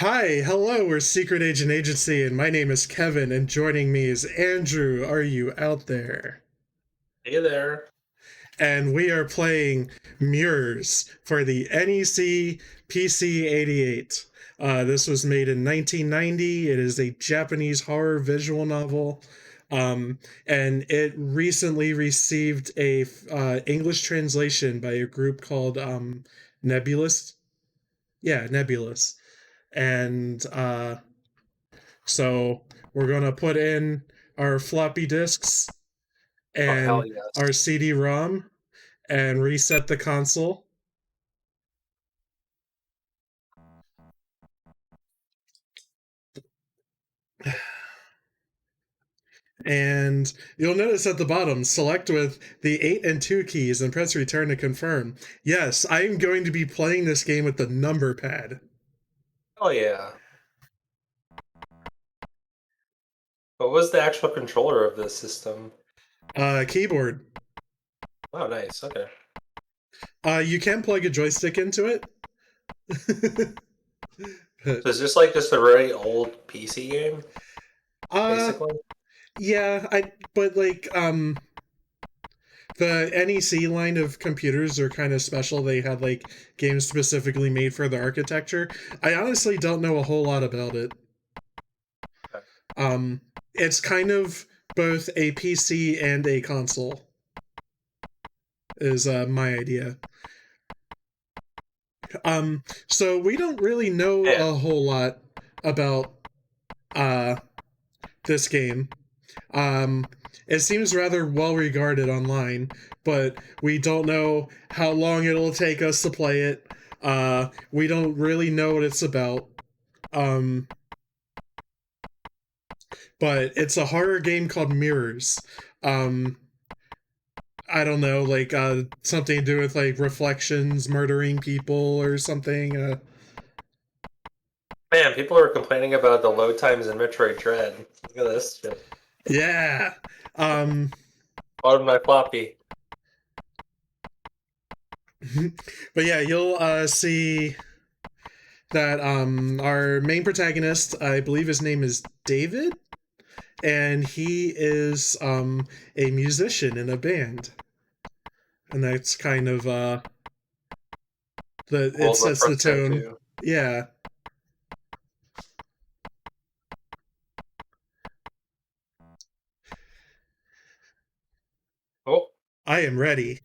Hi, hello, we're Secret Agent Agency, and my name is Kevin, and joining me is Andrew. Are you out there? Hey there. And we are playing Mirrors for the NEC PC88. This was made in 1990. It is a Japanese horror visual novel, and it recently received a English translation by a group called Nebulous. Yeah, Nebulous. And So we're going to put in our floppy disks Oh, hell and our yes. CD-ROM and reset the console. And you'll notice at the bottom, select with the 8 and 2 keys and press return to confirm. Yes, I'm going to be playing this game with the number pad. Oh, yeah. What was the actual controller of this system? Keyboard. Oh, nice. Okay. You can plug a joystick into it. So is this like just a very old PC game, uh, basically? yeah, but like, the NEC line of computers are kind of special. They had like games specifically made for the architecture. I honestly don't know a whole lot about it. Okay. It's kind of both a PC and a console. Is my idea. So we don't really know Man, a whole lot about uh this game. Um, it seems rather well regarded online, but we don't know how long it'll take us to play it. We don't really know what it's about. Um, but it's a horror game called Mirrors. Um, I don't know, like something to do with like reflections, murdering people, or something. man, people are complaining about the load times in Metroid Dread. Look at this shit. Yeah. Um, On my floppy. but yeah, you'll see that our main protagonist, I believe his name is David, and he is a musician in a band, and that's kind of the it We'll sets the reference him tone. too. Yeah, Oh, I am ready.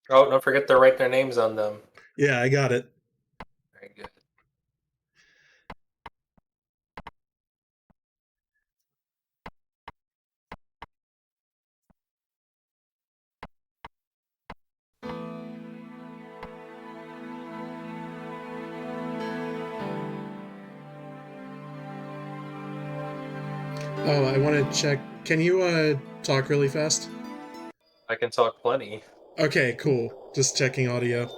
oh, don't forget to write their names on them. Yeah, I got it. Very good. Oh, I want to check. Can you talk really fast? I can talk plenty. Okay, cool. Just checking audio.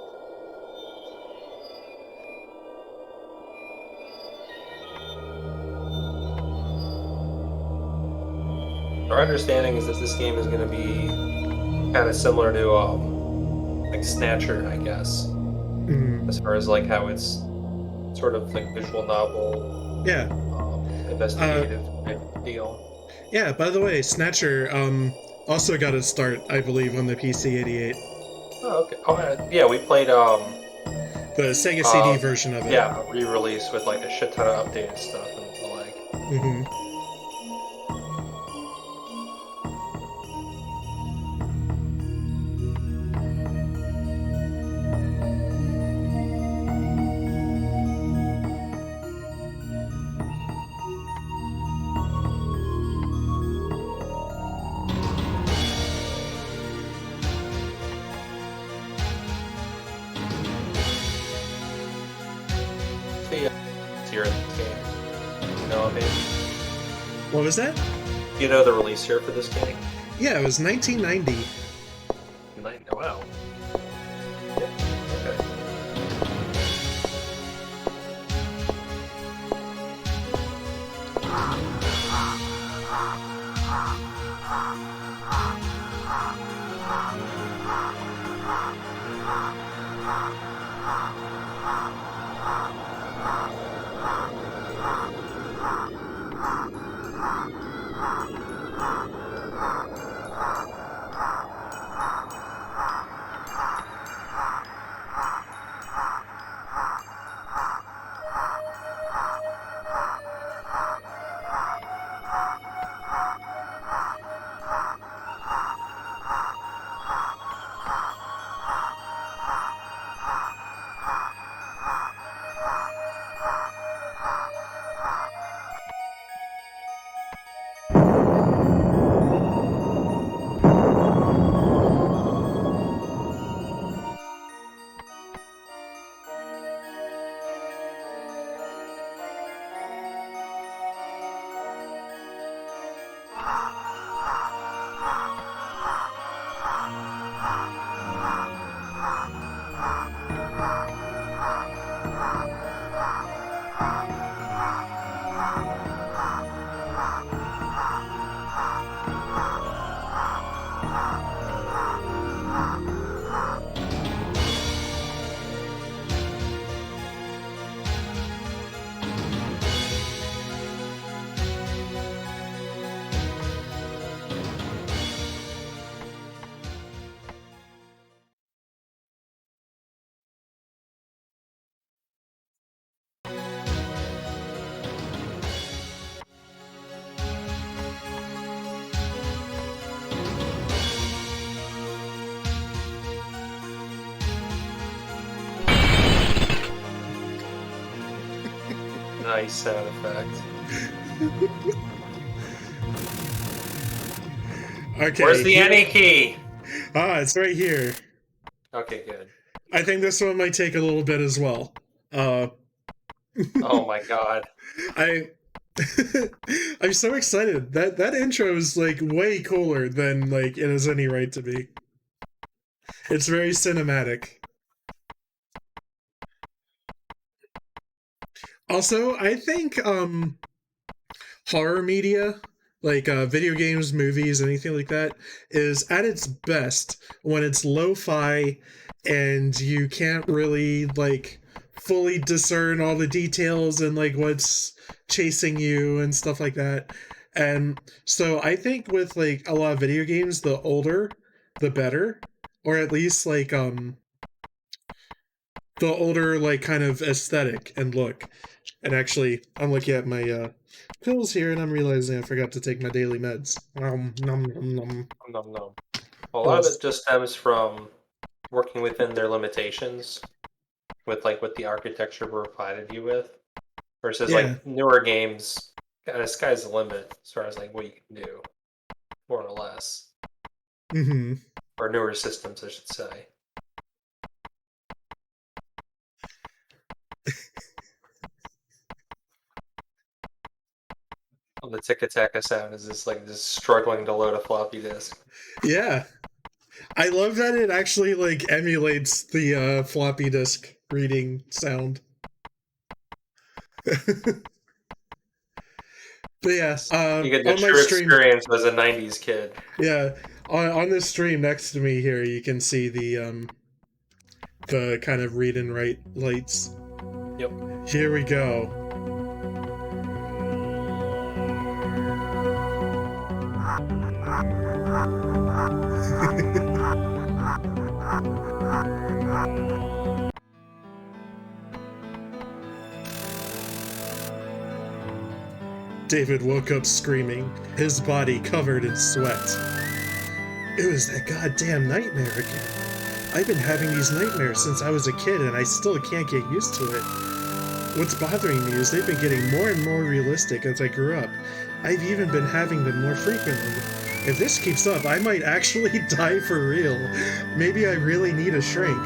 Our understanding is that this game is going to be kind of similar to like Snatcher, I guess, Mm, as far as like how it's sort of like visual novel, yeah. Uh, investigative type deal. yeah. By the way, Snatcher also got its start, I believe, on the PC88, Oh, okay. Oh, yeah, we played the Sega CD uh, version of it. yeah, a re-release with like a shit ton of updated stuff and the like. Hmm. See, here in this game. You know, I mean, What was that? you know the release here for this game? Yeah, it was 1990. Wow. Yeah. Okay. Nice sound effect. Okay. Where's the NE key? Ah, it's right here. Okay, good. I think this one might take a little bit as well. Oh my god. I'm so excited. That intro is like way cooler than like it has any right to be. It's very cinematic. Also, I think horror media, like video games, movies, anything like that, is at its best when it's lo-fi and you can't really like fully discern all the details and like what's chasing you and stuff like that. And so I think with like a lot of video games, the older the better, or at least like the older like kind of aesthetic and look. And actually, I'm looking at my pills here, and I'm realizing I forgot to take my daily meds. Nom, nom, nom. No. A lot of it just stems from working within their limitations with like what the architecture provided you with, versus like newer games. The sky's the limit as far as like what you can do, more or less. Mm-hmm. Or newer systems, I should say. The tic-tac sound is just struggling to load a floppy disk. Yeah. I love that it actually like emulates the floppy disk reading sound. But yeah, you get the on true my stream, experience as a 90s kid. Yeah, on this stream next to me here, you can see the kind of read and write lights. Yep. Here we go. David woke up screaming, his body covered in sweat. It was that goddamn nightmare again. I've been having these nightmares since I was a kid and I still can't get used to it. What's bothering me is they've been getting more and more realistic as I grew up. I've even been having them more frequently. If this keeps up, I might actually die for real. Maybe I really need a shrink.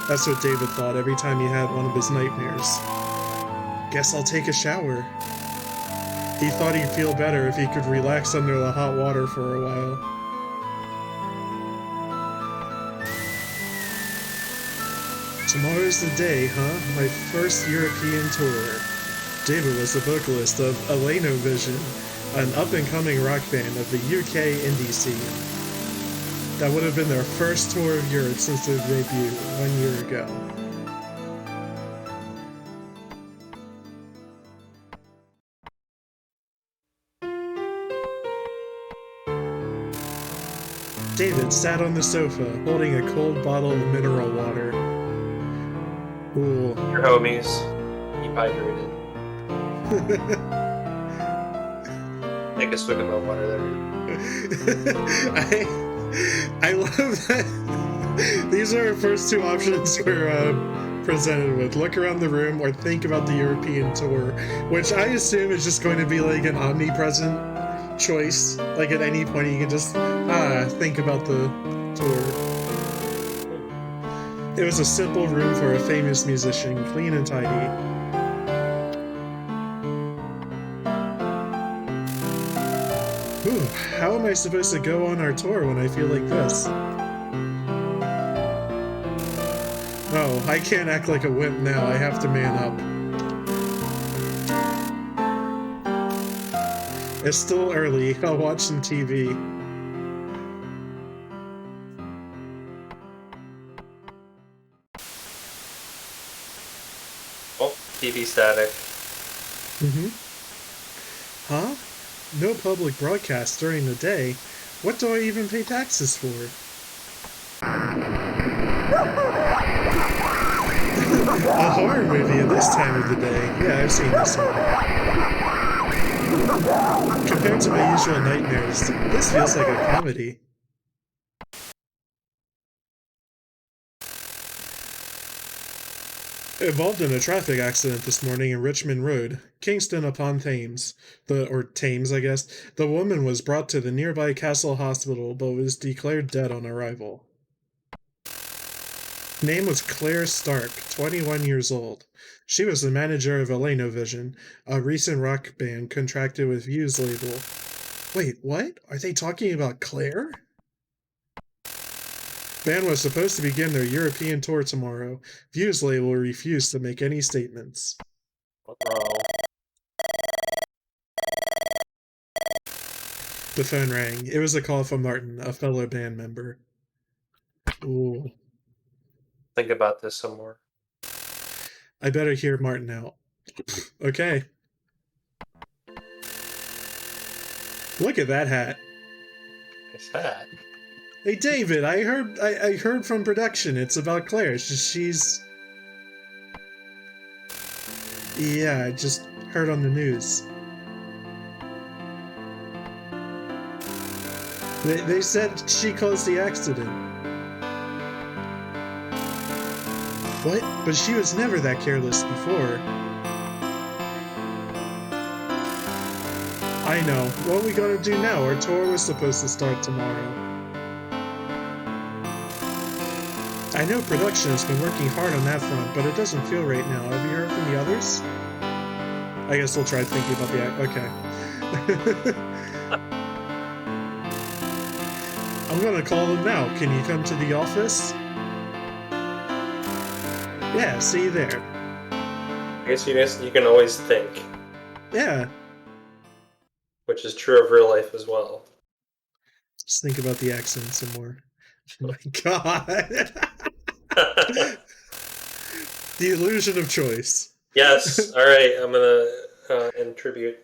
That's what David thought every time he had one of his nightmares. Guess I'll take a shower. He thought he'd feel better if he could relax under the hot water for a while. Tomorrow's the day, huh? My first European tour. David was the vocalist of Eleno Vision, an up-and-coming rock band of the UK indie scene. That would have been their first tour of Europe since their debut 1 year ago. David sat on the sofa, holding a cold bottle of mineral water. Ooh. Your homies. Keep hydrated. Take a swig of my water there. I love that these are our first two options we're presented with. Look around the room or think about the European tour, which I assume is just going to be like an omnipresent choice. Like at any point you can just think about the tour. It was a simple room for a famous musician, clean and tidy. Ooh, how am I supposed to go on our tour when I feel like this? Oh, I can't act like a wimp now, I have to man up. It's still early, I'll watch some TV. Oh, TV static. Huh? No public broadcast during the day? What do I even pay taxes for? A horror movie at this time of the day. Yeah, I've seen this one. Compared to my usual nightmares, this feels like a comedy. Involved in a traffic accident this morning in Richmond Road, Kingston upon Thames. Or Thames, I guess. The woman was brought to the nearby Castle Hospital, but was declared dead on arrival. Name was Claire Stark, 21 years old. She was the manager of Vision, a recent rock band contracted with Views label. Wait, what? Are they talking about Claire? Band was supposed to begin their European tour tomorrow. Views label refused to make any statements. The phone rang. It was a call from Martin, a fellow band member. Ooh. Think about this some more. I better hear Martin out. Okay. Look at that hat. Nice hat. Hey David, I heard from production. It's about Claire. She's yeah, I just heard on the news. They said she caused the accident. What? But she was never that careless before. I know. What are we gonna do now? Our tour was supposed to start tomorrow. I know production has been working hard on that front, but it doesn't feel right now. Have you heard from the others? I guess we'll try thinking about the... Okay. I'm gonna call them now. Can you come to the office? Yeah, see you there. I guess you can always think. Yeah. Which is true of real life as well. Just think about the accent some more. Oh my god. The illusion of choice. Yes. All right. I'm gonna end tribute.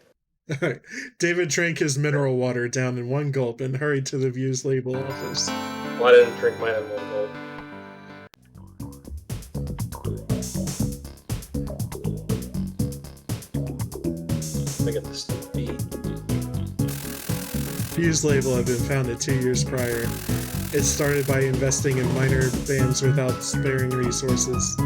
All right. David drank his mineral water down in one gulp and hurried to the Views label office. Well, I didn't drink mine in one gulp. Let me get this beat. Views label had been founded 2 years prior. It started by investing in minor bands without sparing resources.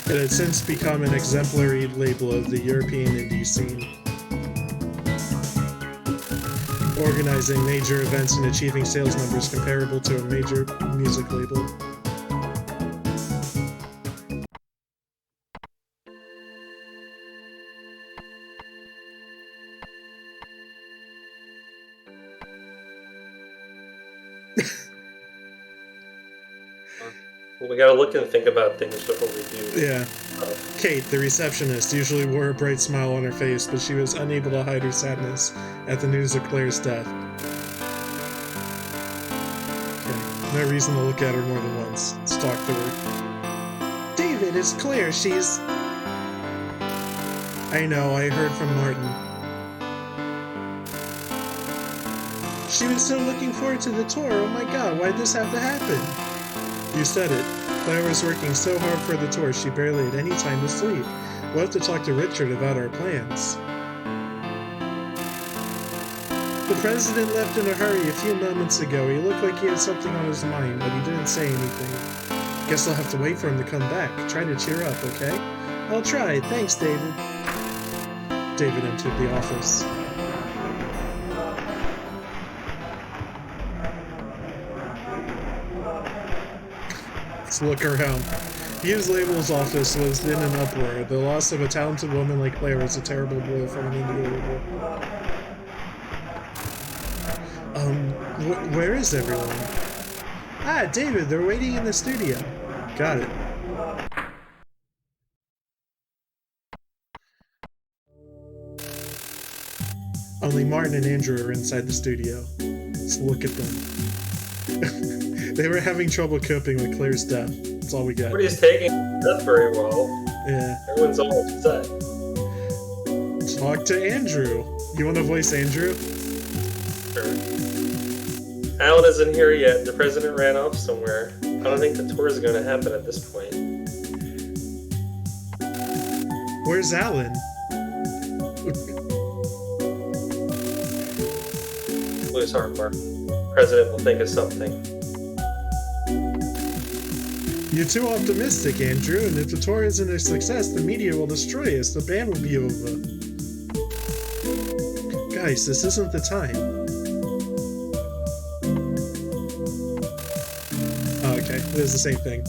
It had since become an exemplary label of the European indie scene, organizing major events and achieving sales numbers comparable to a major music label. Well, we gotta look and think about things before we do. Yeah. Kate, the receptionist, usually wore a bright smile on her face, but she was unable to hide her sadness at the news of Claire's death. Okay. No reason to look at her more than once. Let's talk to her. David, it's Claire. She's... I know, I heard from Martin. She was so looking forward to the tour. Oh my god, why'd this have to happen? You said it. Claire was working so hard for the tour she barely had any time to sleep. We'll have to talk to Richard about our plans. The president left in a hurry a few moments ago. He looked like he had something on his mind, but he didn't say anything. Guess I'll have to wait for him to come back. Try to cheer up, okay? I'll try. Thanks, David. David entered the office. Let's look around. Views label's office was in an uproar. The loss of a talented woman like Claire was a terrible blow for an indie label. Where is everyone? Ah, David, they're waiting in the studio. Got it. Only Martin and Andrew are inside the studio. Let's look at them. They were having trouble coping with Claire's death. That's all we got. Nobody's taking that very well. Yeah. Everyone's all upset. Talk to Andrew. You want to voice Andrew? Sure. Alan isn't here yet. The president ran off somewhere. I don't think the tour is going to happen at this point. Where's Alan? his heart, Mark. The president will think of something. You're too optimistic, Andrew, and if the tour isn't a success, the media will destroy us. The band will be over. Guys, this isn't the time. Oh, okay. It is the same thing.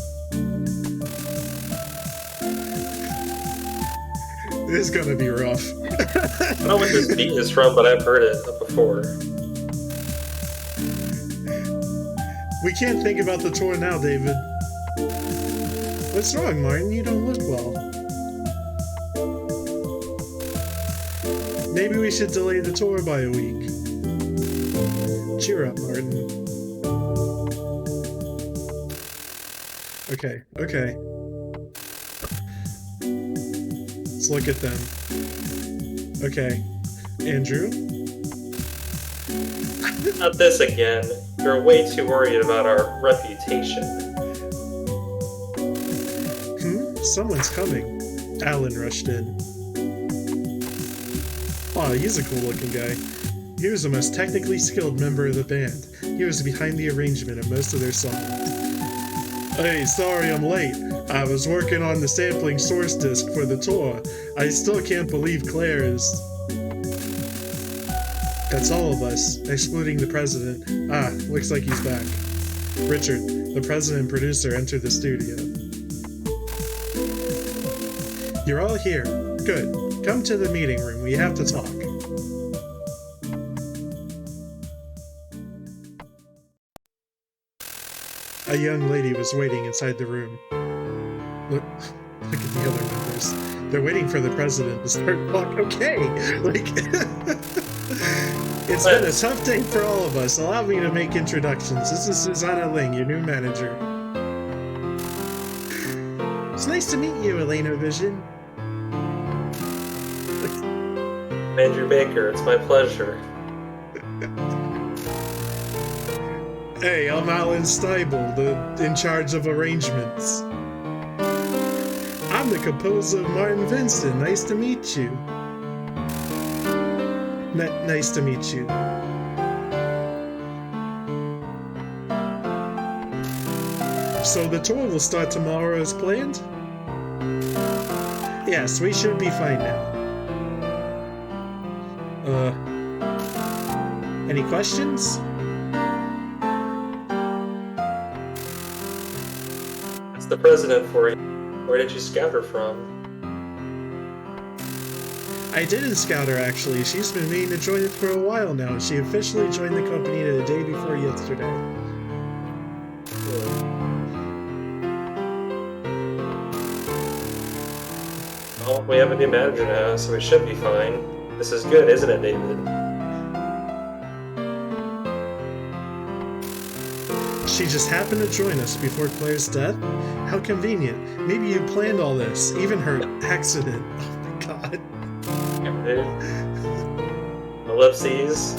It is gonna be rough. I don't know what this beat is from, but I've heard it before. We can't think about the tour now, David. What's wrong, Martin? You don't look well. Maybe we should delay the tour by a week. Cheer up, Martin. Okay, okay. Let's look at them. Okay. Andrew? Not this again. You're way too worried about our reputation. Someone's coming. Alan rushed in. Aw, he's a cool-looking guy. He was the most technically skilled member of the band. He was behind the arrangement of most of their songs. Hey, sorry I'm late. I was working on the sampling source disk for the tour. I still can't believe Claire is... That's all of us, excluding the president. Ah, looks like he's back. Richard, the president and producer, entered the studio. You're all here. Good. Come to the meeting room. We have to talk. A young lady was waiting inside the room. Look at the other members. They're waiting for the president to start talking. Okay! Like... It's been a tough day for all of us. Allow me to make introductions. This is Susanna Ling, your new manager. It's nice to meet you, Elena Vision. Andrew Baker, it's my pleasure. Hey, I'm Alan Steibel, in charge of arrangements. I'm the composer of Martin Vincent. Nice to meet you. Nice to meet you. So the tour will start tomorrow as planned? Yes, we should be fine now. Any questions? It's the president for you. Where did you scout her from? I didn't scout her, actually. She's been meaning to join it for a while now. She officially joined the company the day before yesterday. Well, we have a new manager now, so we should be fine. This is good, isn't it, David? She just happened to join us before Claire's death? How convenient. Maybe you planned all this, even her accident. Oh my god. Ellipses.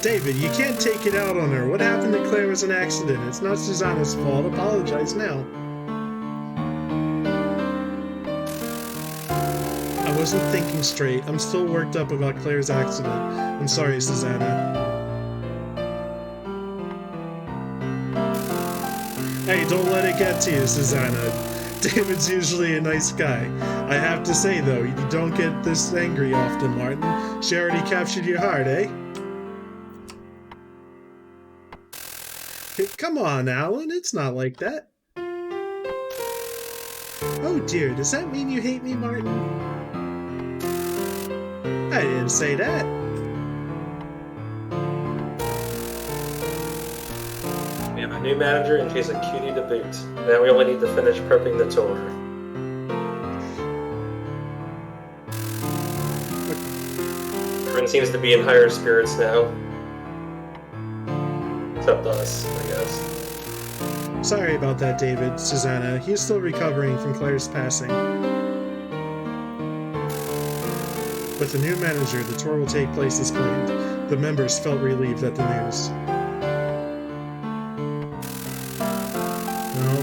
David, you can't take it out on her. What happened to Claire was an accident. It's not Susanna's fault. Apologize now. I wasn't thinking straight. I'm still worked up about Claire's accident. I'm sorry, Susanna. Hey, don't let it get to you, Susanna. David's usually a nice guy. I have to say, though, you don't get this angry often, Martin. She already captured your heart, eh? Hey, come on, Alan. It's not like that. Oh dear, does that mean you hate me, Martin? I didn't say that. We have a new manager and she's a cutie to boot. Now we only need to finish prepping the tour. Everyone seems to be in higher spirits now. Except us, I guess. Sorry about that, David. Susanna, he's still recovering from Claire's passing. With the new manager, the tour will take place as planned. The members felt relieved at the news. Well...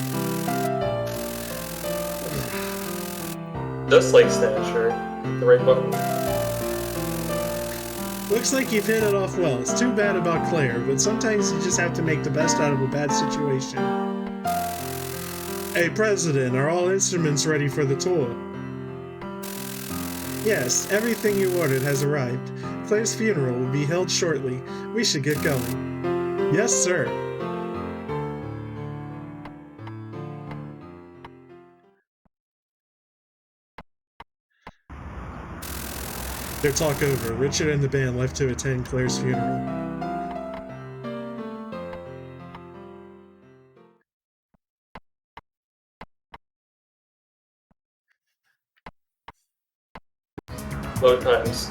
Just like Snatcher. The right button. Look Looks like you've hit it off well. It's too bad about Claire, but sometimes you just have to make the best out of a bad situation. Hey, President, are all instruments ready for the tour? Yes, everything you ordered has arrived. Claire's funeral will be held shortly. We should get going. Yes, sir. Their talk over, Richard and the band left to attend Claire's funeral. Load times.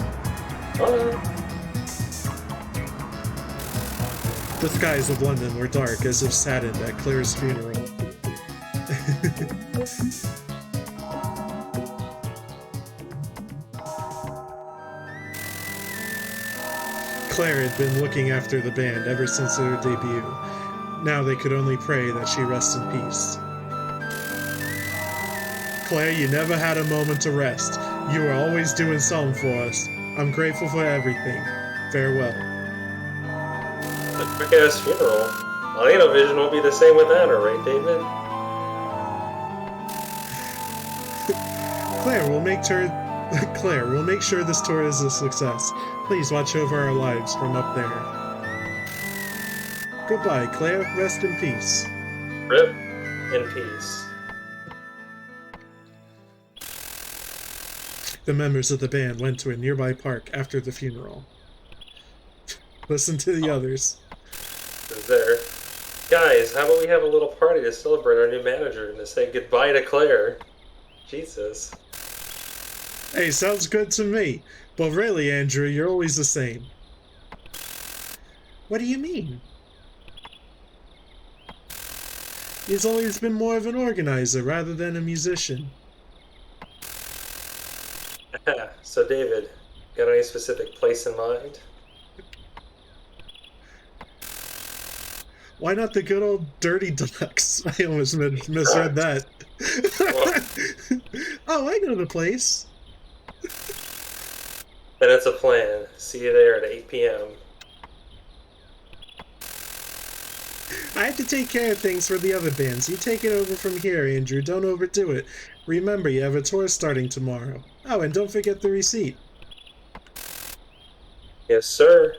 The skies of London were dark as if saddened at Claire's funeral. Claire had been looking after the band ever since their debut. Now they could only pray that she rests in peace. Claire, you never had a moment to rest. You were always doing something for us. I'm grateful for everything. Farewell. A quick-ass funeral. Elena Vision will be the same without her, right, David? Claire, we'll make sure this tour is a success. Please watch over our lives from up there. Goodbye, Claire. Rest in peace. Rip in peace. The members of the band went to a nearby park after the funeral. Listen to the others. Who's there? Guys, how about we have a little party to celebrate our new manager and to say goodbye to Claire? Jesus. Hey, sounds good to me. But really, Andrew, you're always the same. What do you mean? He's always been more of an organizer rather than a musician. So, David, got any specific place in mind? Why not the good old Dirty Ducks? I almost misread that. Oh, I know the place. Then it's a plan. See you there at 8 p.m. I have to take care of things for the other bands. You take it over from here, Andrew. Don't overdo it. Remember, you have a tour starting tomorrow. Oh, and don't forget the receipt. Yes, sir.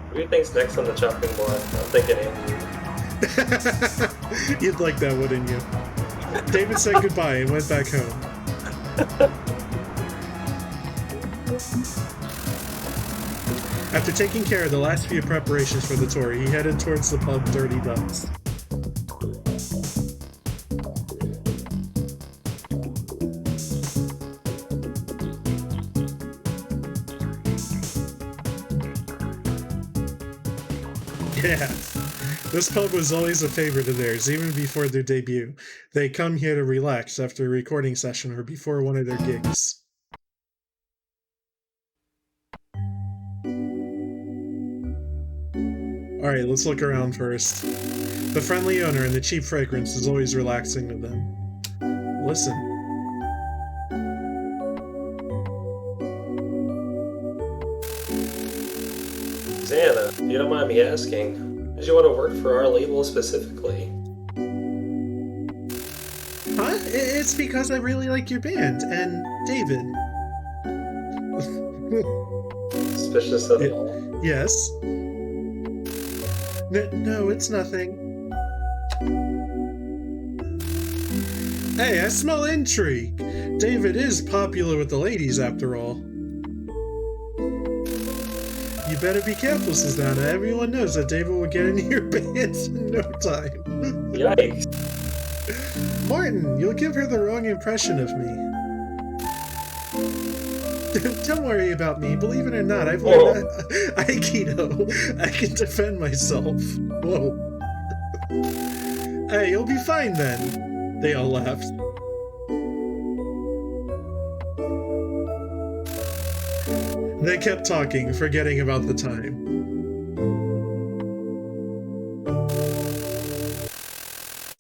Who do you think's next on the chopping block? I'm thinking Andrew. You'd like that, wouldn't you? David said goodbye and went back home. After taking care of the last few preparations for the tour, he headed towards the pub Dirty Ducks. Yeah, this pub was always a favorite of theirs, even before their debut. They come here to relax after a recording session or before one of their gigs. Alright, let's look around first. The friendly owner and the cheap fragrance is always relaxing to them. Listen. Xana, if you don't mind me asking, did you want to work for our label specifically? Huh? It's because I really like your band, and David. Suspicious of it all. Yes. No, it's nothing. Hey, I smell intrigue. David is popular with the ladies, after all. You better be careful, Susanna. Everyone knows that David will get into your pants in no time. Yikes. Martin, you'll give her the wrong impression of me. Don't worry about me. Believe it or not, I've learned Aikido. I can defend myself. Whoa. Hey, you'll be fine then. They all laughed. They kept talking, forgetting about the time.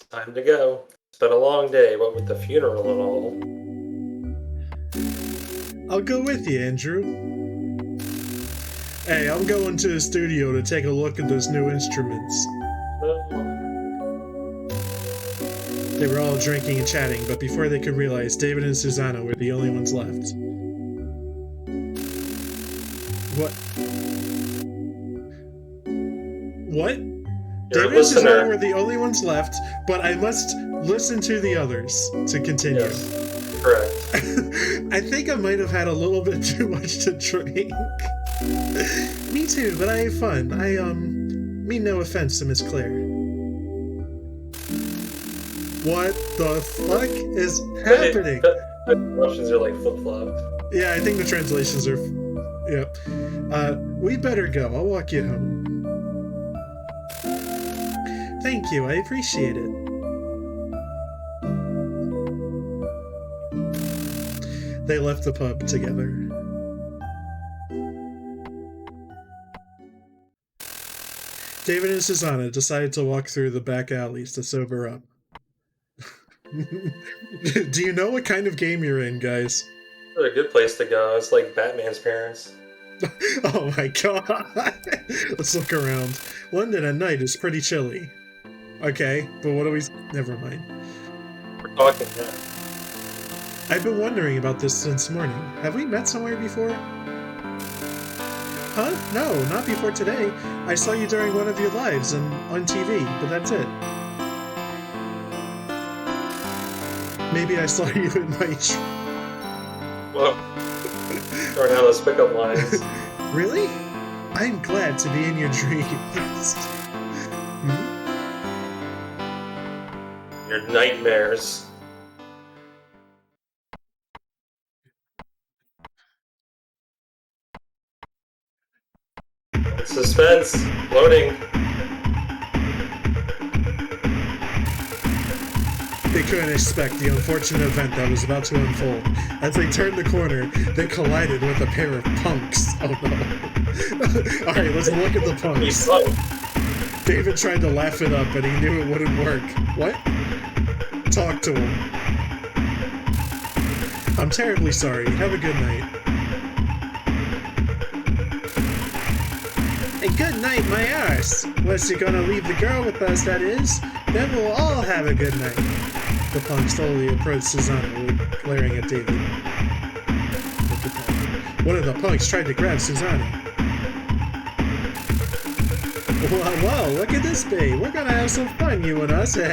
Time to go. It's been a long day, what with the funeral and all. I'll go with you, Andrew. Hey, I'm going to the studio to take a look at those new instruments. They were all drinking and chatting, but before they could realize, David and Susanna were the only ones left. What? What? David and Susanna were the only ones left, but I must listen to the others to continue. Yes, correct. I think I might have had a little bit too much to drink. Me too, but I had fun. I mean no offense to Miss Claire. What the fuck is happening? The translations are like flip-flopped. Yeah, I think the translations are... Yep. We better go. I'll walk you home. Thank you, I appreciate it. They left the pub together. David and Susanna decided to walk through the back alleys to sober up. Do you know what kind of game you're in, guys? It's a good place to go. It's like Batman's parents. Oh my god! Let's look around. London at night is pretty chilly. Okay, but what do we... Never mind. We're talking now. I've been wondering about this since morning. Have we met somewhere before? Huh? No, not before today. I saw you during one of your lives and on TV, but that's it. Maybe I saw you in my... Whoa. Learn how those pickup lines. Really? I'm glad to be in your dreams. Your nightmares. Suspense. Loading. They couldn't expect the unfortunate event that was about to unfold. As they turned the corner, they collided with a pair of punks. Oh no. Alright, let's look at the punks. David tried to laugh it up, but he knew it wouldn't work. What? Talk to him. I'm terribly sorry. Have a good night. A good night, my arse. Unless you're gonna leave the girl with us, that is. Then we'll all have a good night. The punk slowly approached Susanna, glaring at David. Look at that. One of the punks tried to grab Susanna. Whoa, look at this babe. We're gonna have some fun, you and us. No,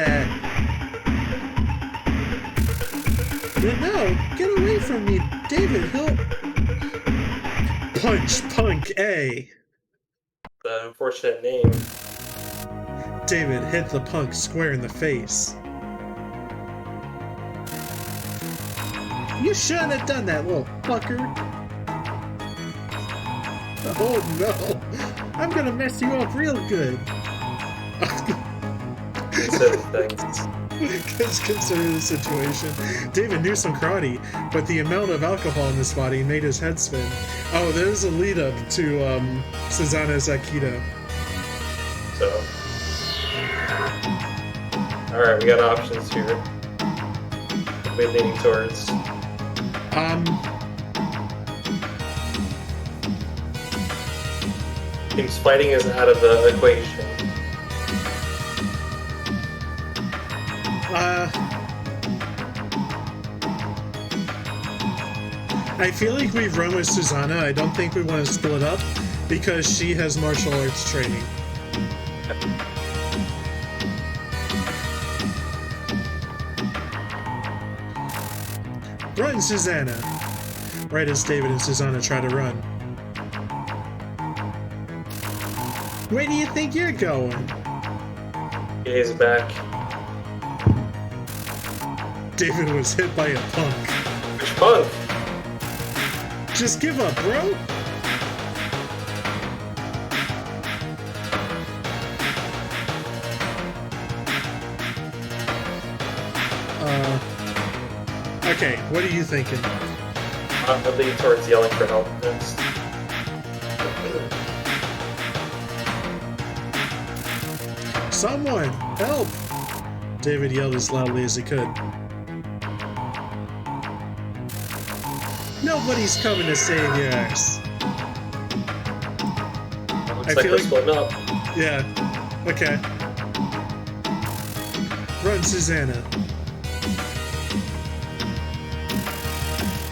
get away from me, David. He'll... Punch, punk, A. The unfortunate name. David hit the punk square in the face. You shouldn't have done that, little fucker. Oh no. I'm gonna mess you up real good. Consider the situation. David knew some karate, but the amount of alcohol in his body made his head spin. Oh, there's a lead up to Susanna's Aikido. So, alright, we got options here. We're leaning towards. Seems fighting is out of the equation. I feel like we've run with Susanna. I don't think we want to split up because she has martial arts training. Run, Susanna! Right as David and Susanna try to run. Where do you think you're going? He's back. David was hit by a punk. Which punk? Just give up, bro! Okay, what are you thinking? I'm leaning towards yelling for help next. Someone! Help! David yelled as loudly as he could. Nobody's coming to save your ass. Looks like we're splitting up. Yeah. Okay. Run, Susanna.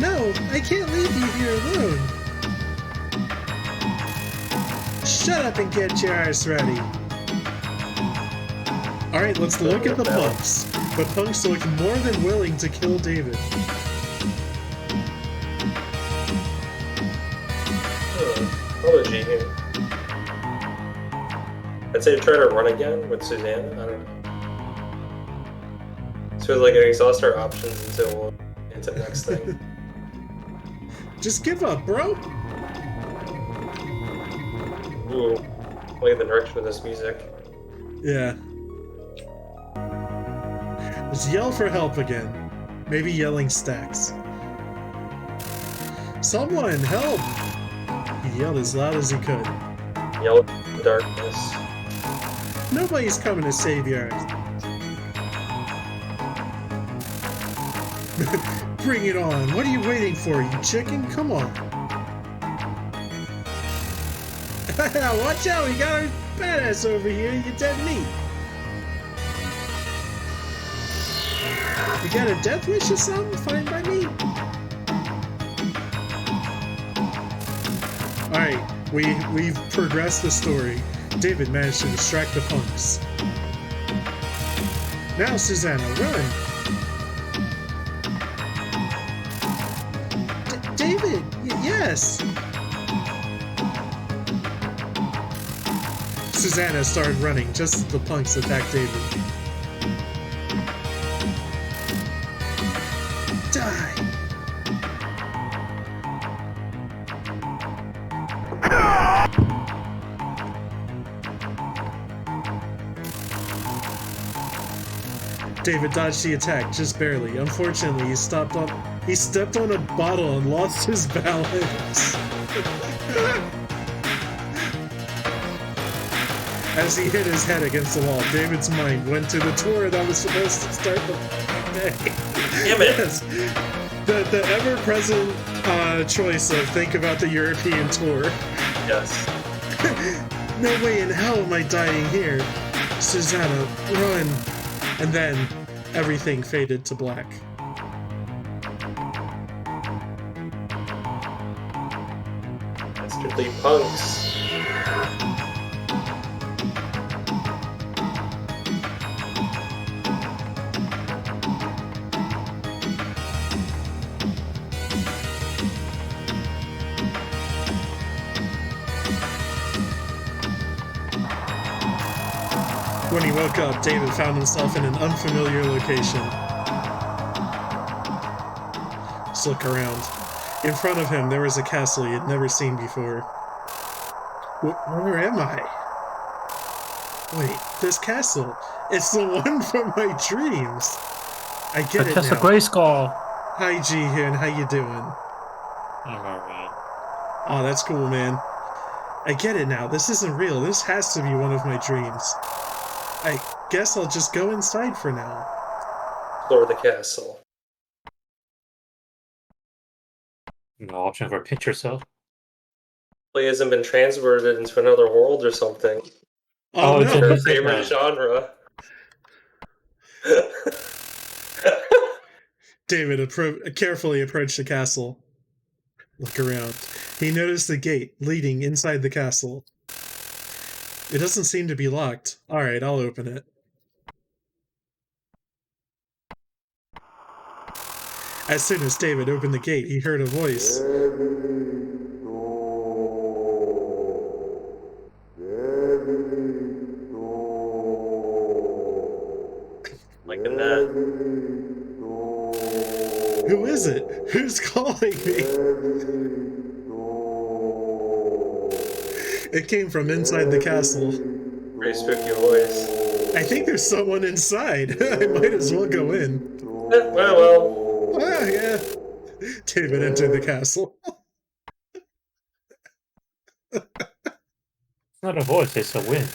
No, I can't leave you here alone. Shut up and get your ass ready. Alright, let's look at the punks. The punks look more than willing to kill David. Hello, Jihun. I'd say try to run again with Susanna. I don't know. So like I exhaust our options until into the next thing. Just give up, bro. Ooh, look at the direction of this music. Yeah. Let's yell for help again. Maybe yelling stacks. Someone help! He yelled as loud as he could. Yell in the darkness. Nobody's coming to save your ass. Bring it on. What are you waiting for, you chicken? Come on. Watch out, we got our badass over here. You dead meat. You got a death wish or something? Fine by me. Alright, we've progressed the story. David managed to distract the punks. Now, Susanna, run! David! Yes! Susanna started running just as the punks attacked David. Die! David dodged the attack, just barely. Unfortunately, he stepped on a bottle and lost his balance. As he hit his head against the wall, David's mind went to the tour that was supposed to start the day. Damn it! Yes. The ever-present choice of think about the European tour. Yes. No way in hell am I dying here. Susanna, run. And then everything faded to black. Dastardly punks. When he woke up, David found himself in an unfamiliar location. Let's look around. In front of him, there was a castle he had never seen before. Where am I? Wait, this castle. It's the one from my dreams. I get it now. That's a Grayskull. Hi, Jihun. How you doing? I'm alright. Oh, that's cool, man. I get it now. This isn't real. This has to be one of my dreams. I guess I'll just go inside for now. Explore the castle. No option for pitch yourself. He hasn't been transported into another world or something. Oh, it's no. Your favorite genre. David carefully approached the castle. Look around. He noticed the gate leading inside the castle. It doesn't seem to be locked. Alright, I'll open it. As soon as David opened the gate, he heard a voice. Like in that. Who is it? Who's calling me? It came from inside the castle. Pretty spooky voice. I think there's someone inside. I might as well go in. Well. Ah, yeah. David entered the castle. It's not a voice, it's a wind.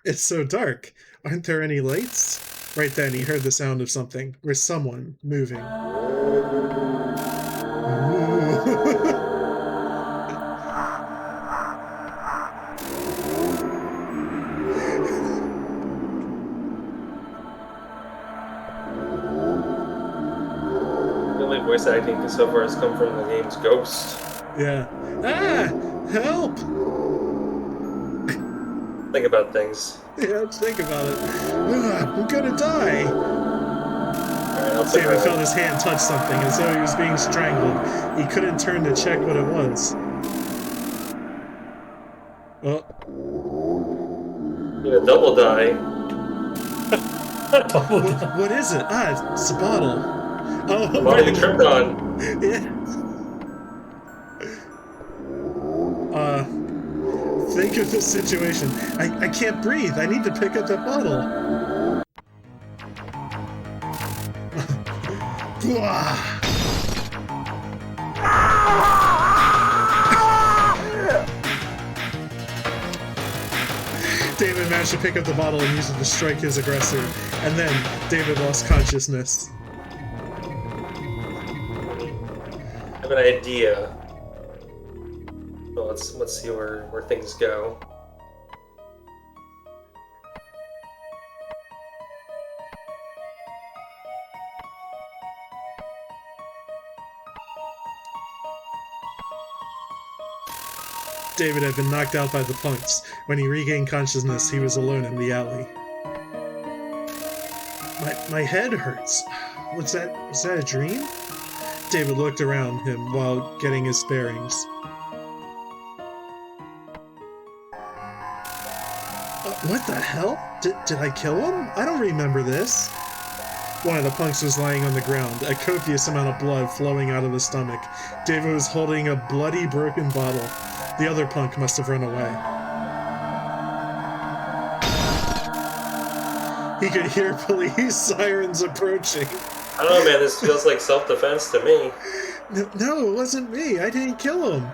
It's so dark. Aren't there any lights? Right then, he heard the sound of something, or someone moving. voice acting so far has come from the game's Ghost. Yeah. Ah! Help! Think about things. Yeah, think about it. I'm gonna die! Alright, David felt his hand touch something as though he was being strangled. He couldn't turn to check what it was. Oh. You need a double die. What is it? Ah, it's a bottle. Oh, The bottle you tripped on. Yeah. Think of the situation. I can't breathe. I need to pick up that bottle. David managed to pick up the bottle and use it to strike his aggressor, and then David lost consciousness. I have an idea. Well, let's see where things go. David had been knocked out by the punks. When he regained consciousness, he was alone in the alley. My head hurts. Was that a dream? David looked around him while getting his bearings. What the hell? Did I kill him? I don't remember this. One of the punks was lying on the ground, a copious amount of blood flowing out of his stomach. David was holding a bloody, broken bottle. The other punk must have run away. He could hear police sirens approaching. I don't know, man. This feels like self-defense to me. No, it wasn't me. I didn't kill him.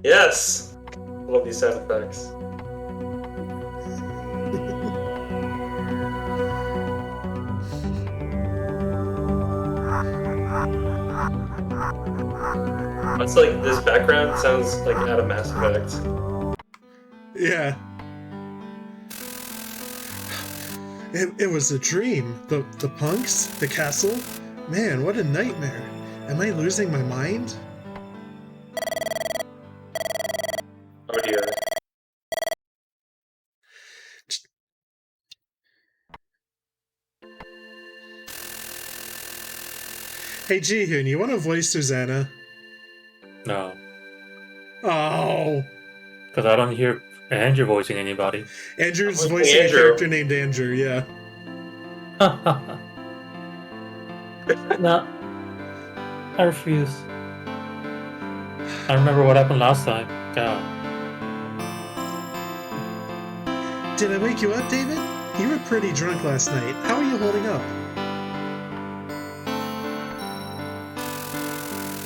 Yes! Love these sound effects. It's like this background sounds like out of Mass Effect. Yeah. It was a dream. The punks? The castle? Man, what a nightmare. Am I losing my mind? Oh dear. Hey Jihun, you want to voice Susanna? No. Oh. Because I don't hear Andrew voicing anybody. Andrew's voicing a character named Andrew, yeah. No. I refuse. I remember what happened last time. God. Did I wake you up, David? You were pretty drunk last night. How are you holding up?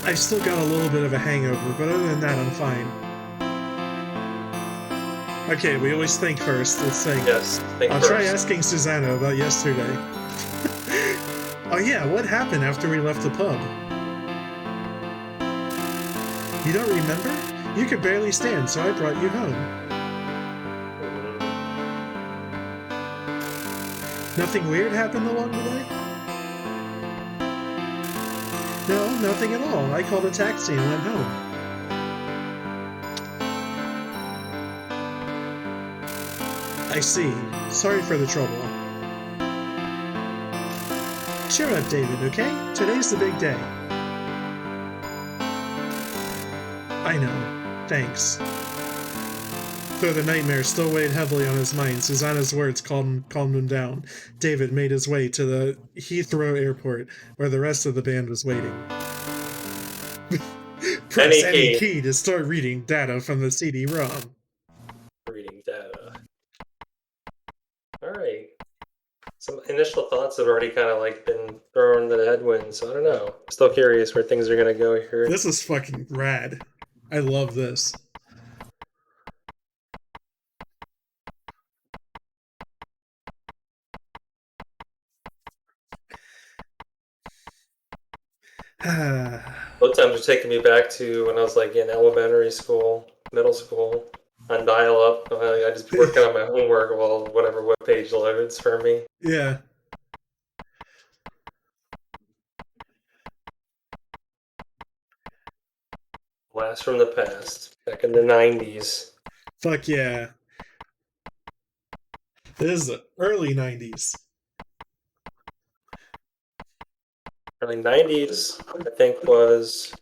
I've still got a little bit of a hangover, but other than that, I'm fine. Okay, we always think first. Let's think. Yes, think I'll first. try asking Susanna about yesterday. Oh yeah, what happened after we left the pub? You don't remember? You could barely stand, so I brought you home. Nothing weird happened along the way? No, nothing at all. I called a taxi and went home. I see. Sorry for the trouble. Cheer up, David, okay? Today's the big day. I know. Thanks. Though the nightmare still weighed heavily on his mind, Susanna's words calmed him down. David made his way to the Heathrow airport, where the rest of the band was waiting. Press any key to start reading data from the CD-ROM. Reading data. Alright. Some initial thoughts have already kind of like been thrown to the headwind, so I don't know. I'm still curious where things are going to go here. This is fucking rad. I love this. Both times are taking me back to when I was like in elementary school, middle school. on dial-up. I just be working on my homework while whatever webpage loads for me. Yeah. Blast from the past, back in the 90s. Fuck yeah. This is the early 90s. Early 90s, I think, was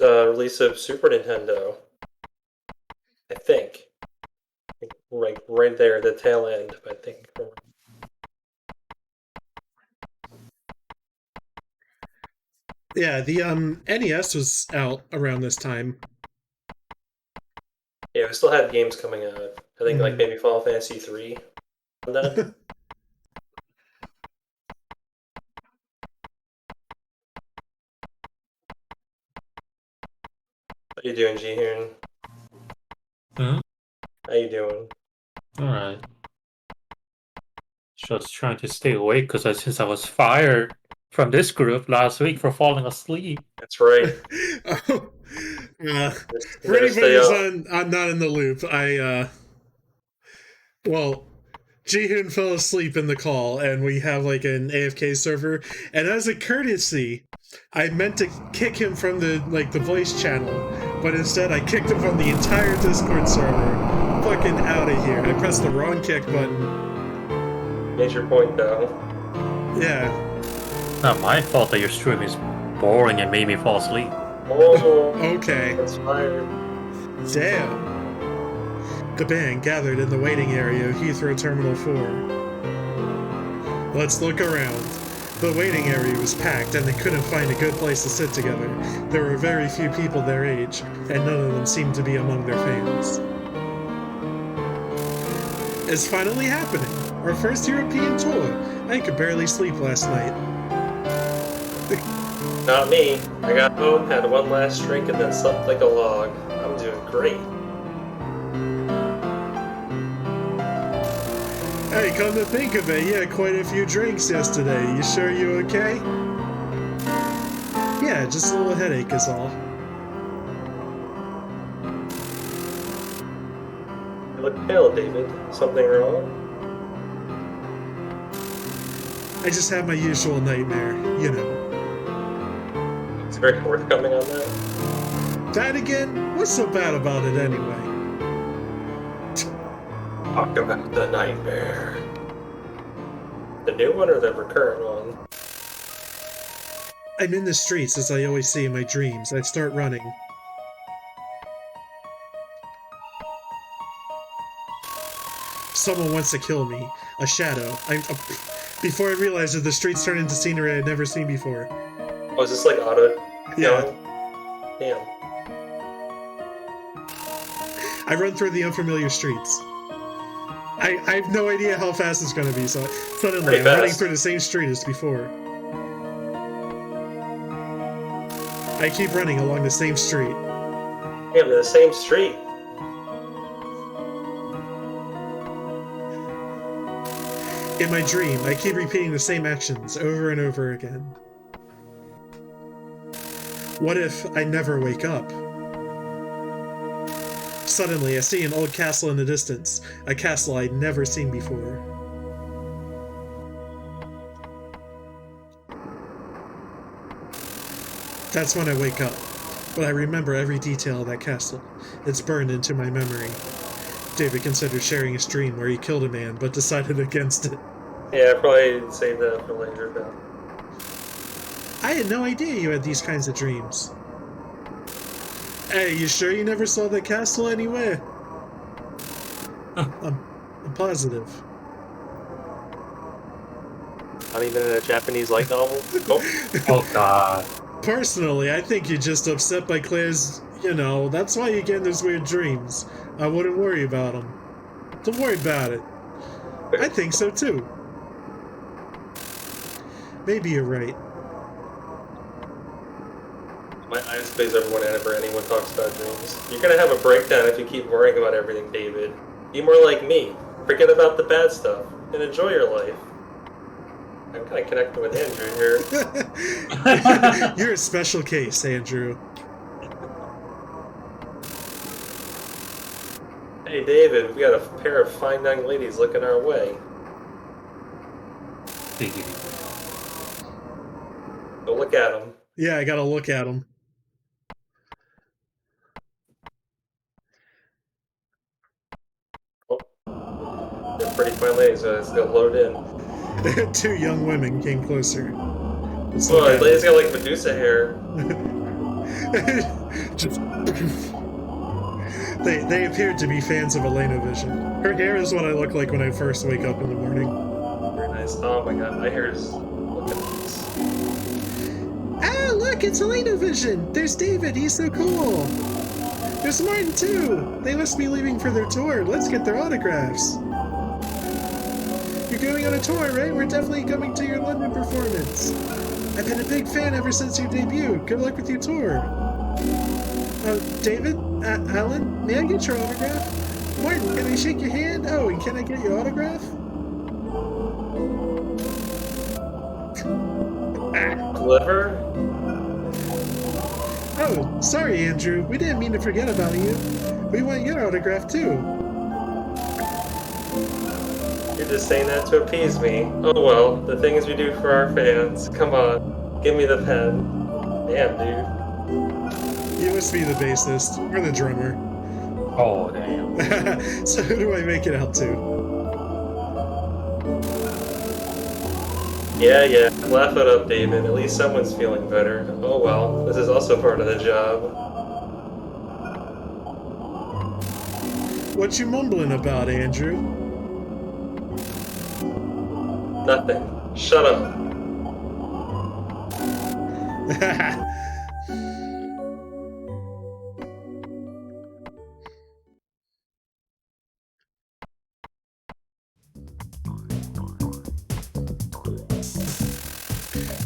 release of Super Nintendo. I think. Right there, the tail end, I think. Yeah, the NES was out around this time. Yeah, we still had games coming out. I think like maybe Final Fantasy 3 on that. How you doing, Jihun? Hmm? How you doing? Alright. Just trying to stay awake because since I was fired from this group last week for falling asleep. That's right. For anybody who's not in the loop, Jihun fell asleep in the call, and we have like an AFK server. And as a courtesy, I meant to kick him from the voice channel, but instead I kicked him from the entire Discord server. Fucking out of here! I pressed the wrong kick button. Major point, though. Yeah. Not my fault that your stream is boring and made me fall asleep. Oh, okay. That's fired. Damn. The band gathered in the waiting area of Heathrow Terminal 4. Let's look around. The waiting area was packed and they couldn't find a good place to sit together. There were very few people their age, and none of them seemed to be among their fans. It's finally happening! Our first European tour! I could barely sleep last night. Not me. I got home, had one last drink, and then slept like a log. I'm doing great. Hey, come to think of it, you had quite a few drinks yesterday. You sure you okay? Yeah, just a little headache is all. You look pale, David. Something wrong? I just have my usual nightmare, you know. It's very forthcoming on that. That again? What's so bad about it anyway? Talk about the nightmare. The new one or the recurrent one? I'm in the streets as I always see in my dreams. I start running. Someone wants to kill me. A shadow. Before I realized that the streets turned into scenery I'd never seen before. Oh, is this like auto? Yeah. Damn. I run through the unfamiliar streets. I have no idea how fast it's going to be, so suddenly I'm running through the same street as before. I keep running along the same street. Damn, the same street. In my dream, I keep repeating the same actions over and over again. What if I never wake up? Suddenly, I see an old castle in the distance, a castle I'd never seen before. That's when I wake up, but I remember every detail of that castle. It's burned into my memory. David considered sharing his dream where he killed a man, but decided against it. Yeah, probably save that for later, though. I had no idea you had these kinds of dreams. Hey, you sure you never saw the castle anywhere? I'm positive. Not even in a Japanese light novel? Oh. Oh god. Personally, I think you're just upset by Claire's, that's why you're getting those weird dreams. I wouldn't worry about them. Don't worry about it. I think so too. Maybe you're right. My eyes glaze over whenever anyone talks about dreams. You're gonna have a breakdown if you keep worrying about everything, David. Be more like me. Forget about the bad stuff and enjoy your life. I'm kind of connecting with Andrew here. You're a special case, Andrew. Hey, David, we got a pair of fine young ladies looking our way. Go look at them. Yeah, I gotta look at them. Oh, they're pretty fine ladies, so let's go load in. 2 young women came closer. The lady's got like Medusa hair. Just they appeared to be fans of Elena Vision. Her hair is what I look like when I first wake up in the morning. Very nice. Oh my god, my hair is looking nice. Ah, look, it's Elena Vision! There's David, he's so cool! There's Martin too! They must be leaving for their tour. Let's get their autographs. You're going on a tour, right? We're definitely coming to your London performance. I've been a big fan ever since your debut. Good luck with your tour. David? Alan? May I get your autograph? Martin, can I shake your hand? Oh, and can I get your autograph? Clever? Oh, sorry, Andrew. We didn't mean to forget about you. We want your autograph, too. You're just saying that to appease me. Oh well, the things we do for our fans. Come on, give me the pen. Damn, dude. You must be the bassist, or the drummer. Oh, damn. So who do I make it out to? Yeah, laugh it up, David. At least someone's feeling better. Oh well, this is also part of the job. What you mumbling about, Andrew? Nothing. Shut up.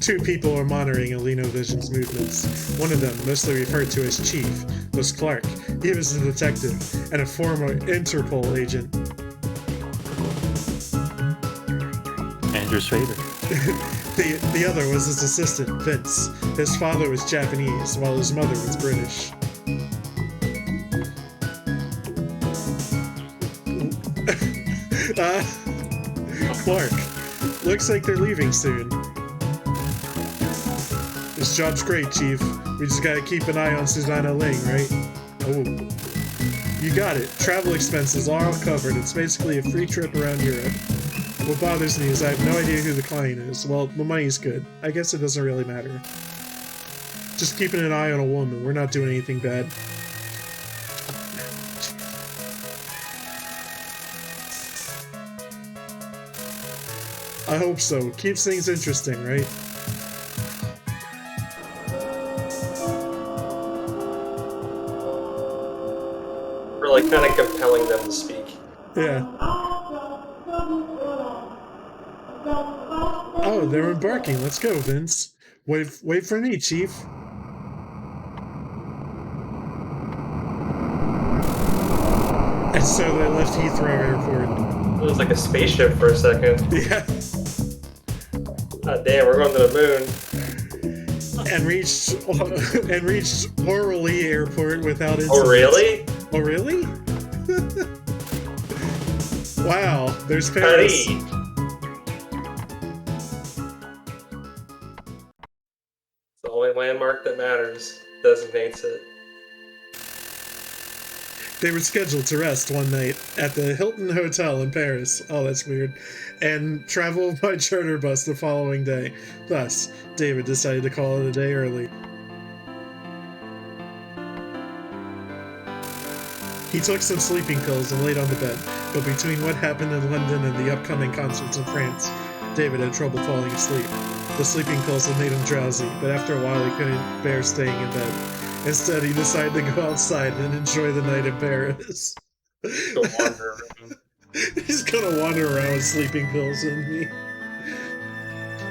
Two people are monitoring Elena Vision's movements. One of them, mostly referred to as Chief, was Clark. He was a detective and a former Interpol agent. Andrew Schrader. The other was his assistant, Vince. His father was Japanese, while his mother was British. Clark. Looks like they're leaving soon. This job's great, Chief. We just gotta keep an eye on Susanna Ling, right? Oh. You got it. Travel expenses are all covered. It's basically a free trip around Europe. What bothers me is I have no idea who the client is. Well, the money's good. I guess it doesn't really matter. Just keeping an eye on a woman. We're not doing anything bad. I hope so. Keeps things interesting, right? We're like kind of compelling them to speak. Yeah. Oh, they're embarking. Let's go, Vince. Wait for me, Chief. And so they left Heathrow Airport. It was like a spaceship for a second. Yeah. God damn, we're going to the moon. And reached Orly Airport without incident. Oh really? Oh really? Wow, there's Paris. Paris. It's the only landmark that matters. Designates it. They were scheduled to rest one night at the Hilton Hotel in Paris. Oh, that's weird. And travel by charter bus the following day. Thus, David decided to call it a day early. He took some sleeping pills and laid on the bed, but between what happened in London and the upcoming concerts in France, David had trouble falling asleep. The sleeping pills had made him drowsy, but after a while he couldn't bear staying in bed. Instead, he decided to go outside and enjoy the night in Paris. Go wander around. He's gonna wander around with sleeping pills in me.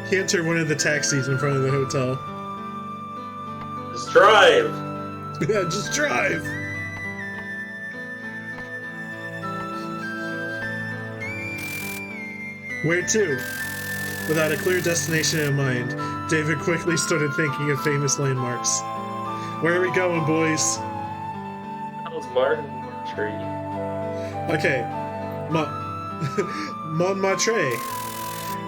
He entered one of the taxis in front of the hotel. Just drive! Yeah, just drive! Where to? Without a clear destination in mind, David quickly started thinking of famous landmarks. Where are we going, boys? That was Martin Tree. Okay. Montmartre.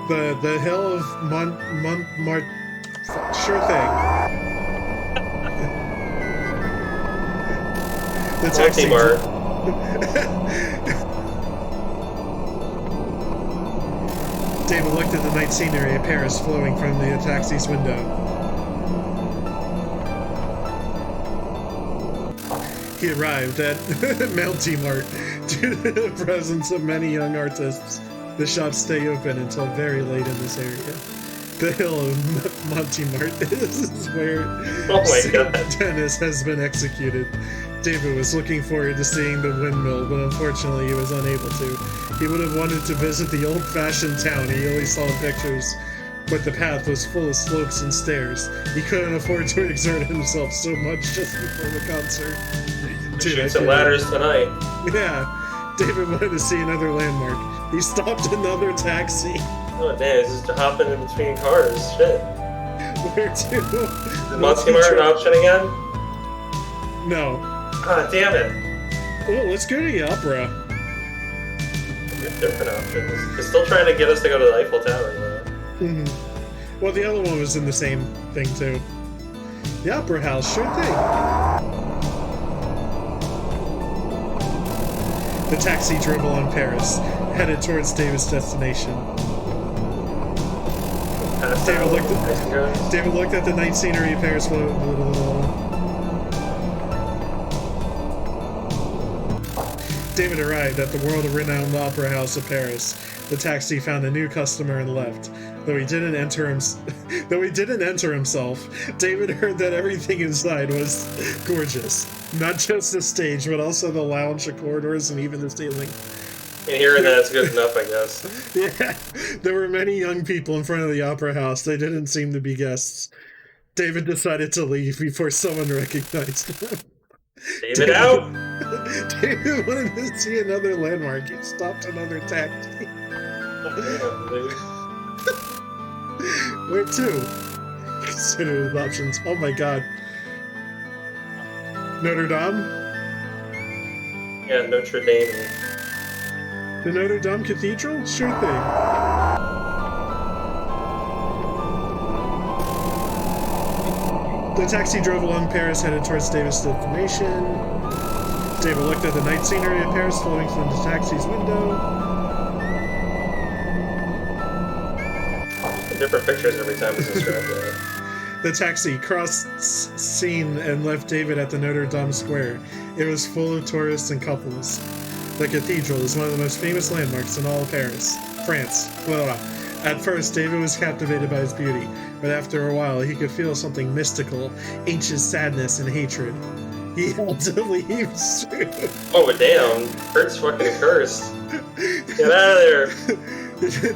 The hill of Montmartre. Sure thing. The taxi. David looked at the night scenery of Paris flowing from the taxi's window. He arrived at Melt-Mart. Due to the presence of many young artists, the shops stay open until very late in this area. The hill of Mont-Mart is where Dennis has been executed. David was looking forward to seeing the windmill, but unfortunately he was unable to. He would have wanted to visit the old-fashioned town he always saw in pictures, but the path was full of slopes and stairs. He couldn't afford to exert himself so much just before the concert. Shoot some ladders tonight. Yeah, David wanted to see another landmark. He stopped another taxi. Oh damn, he's just hopping in between cars. Shit. Where to? Is Montmartre an option again? No. Ah, damn it. Oh, let's go to the opera. Different options. They're still trying to get us to go to the Eiffel Tower, though. Mm-hmm. Well, the other one was in the same thing, too. The opera house, sure thing. The taxi drove along Paris, headed towards David's destination. David looked at the night scenery of Paris. David arrived at the world-renowned Opera House of Paris. The taxi found a new customer and left. Though he didn't enter himself, David heard that everything inside was gorgeous. Not just the stage, but also the lounge, the corridors, and even the ceiling. And hearing that's good enough, I guess. Yeah, there were many young people in front of the opera house. They didn't seem to be guests. David decided to leave before someone recognized him. David out! David wanted to see another landmark. He stopped another taxi. Where to? Consider his options. Oh my god. Notre Dame? Yeah, Notre Dame. The Notre Dame Cathedral? Sure thing. The taxi drove along Paris, headed towards David's destination. David looked at the night scenery of Paris flowing from the taxi's window. Different pictures every time it's described. The taxi crossed scene and left David at the Notre Dame Square. It was full of tourists and couples. The cathedral is one of the most famous landmarks in all of Paris, France. Blah. At first, David was captivated by its beauty, but after a while, he could feel something mystical, ancient sadness and hatred. He had to leave soon. Oh, damn. Kurt's fucking cursed. Get out of there.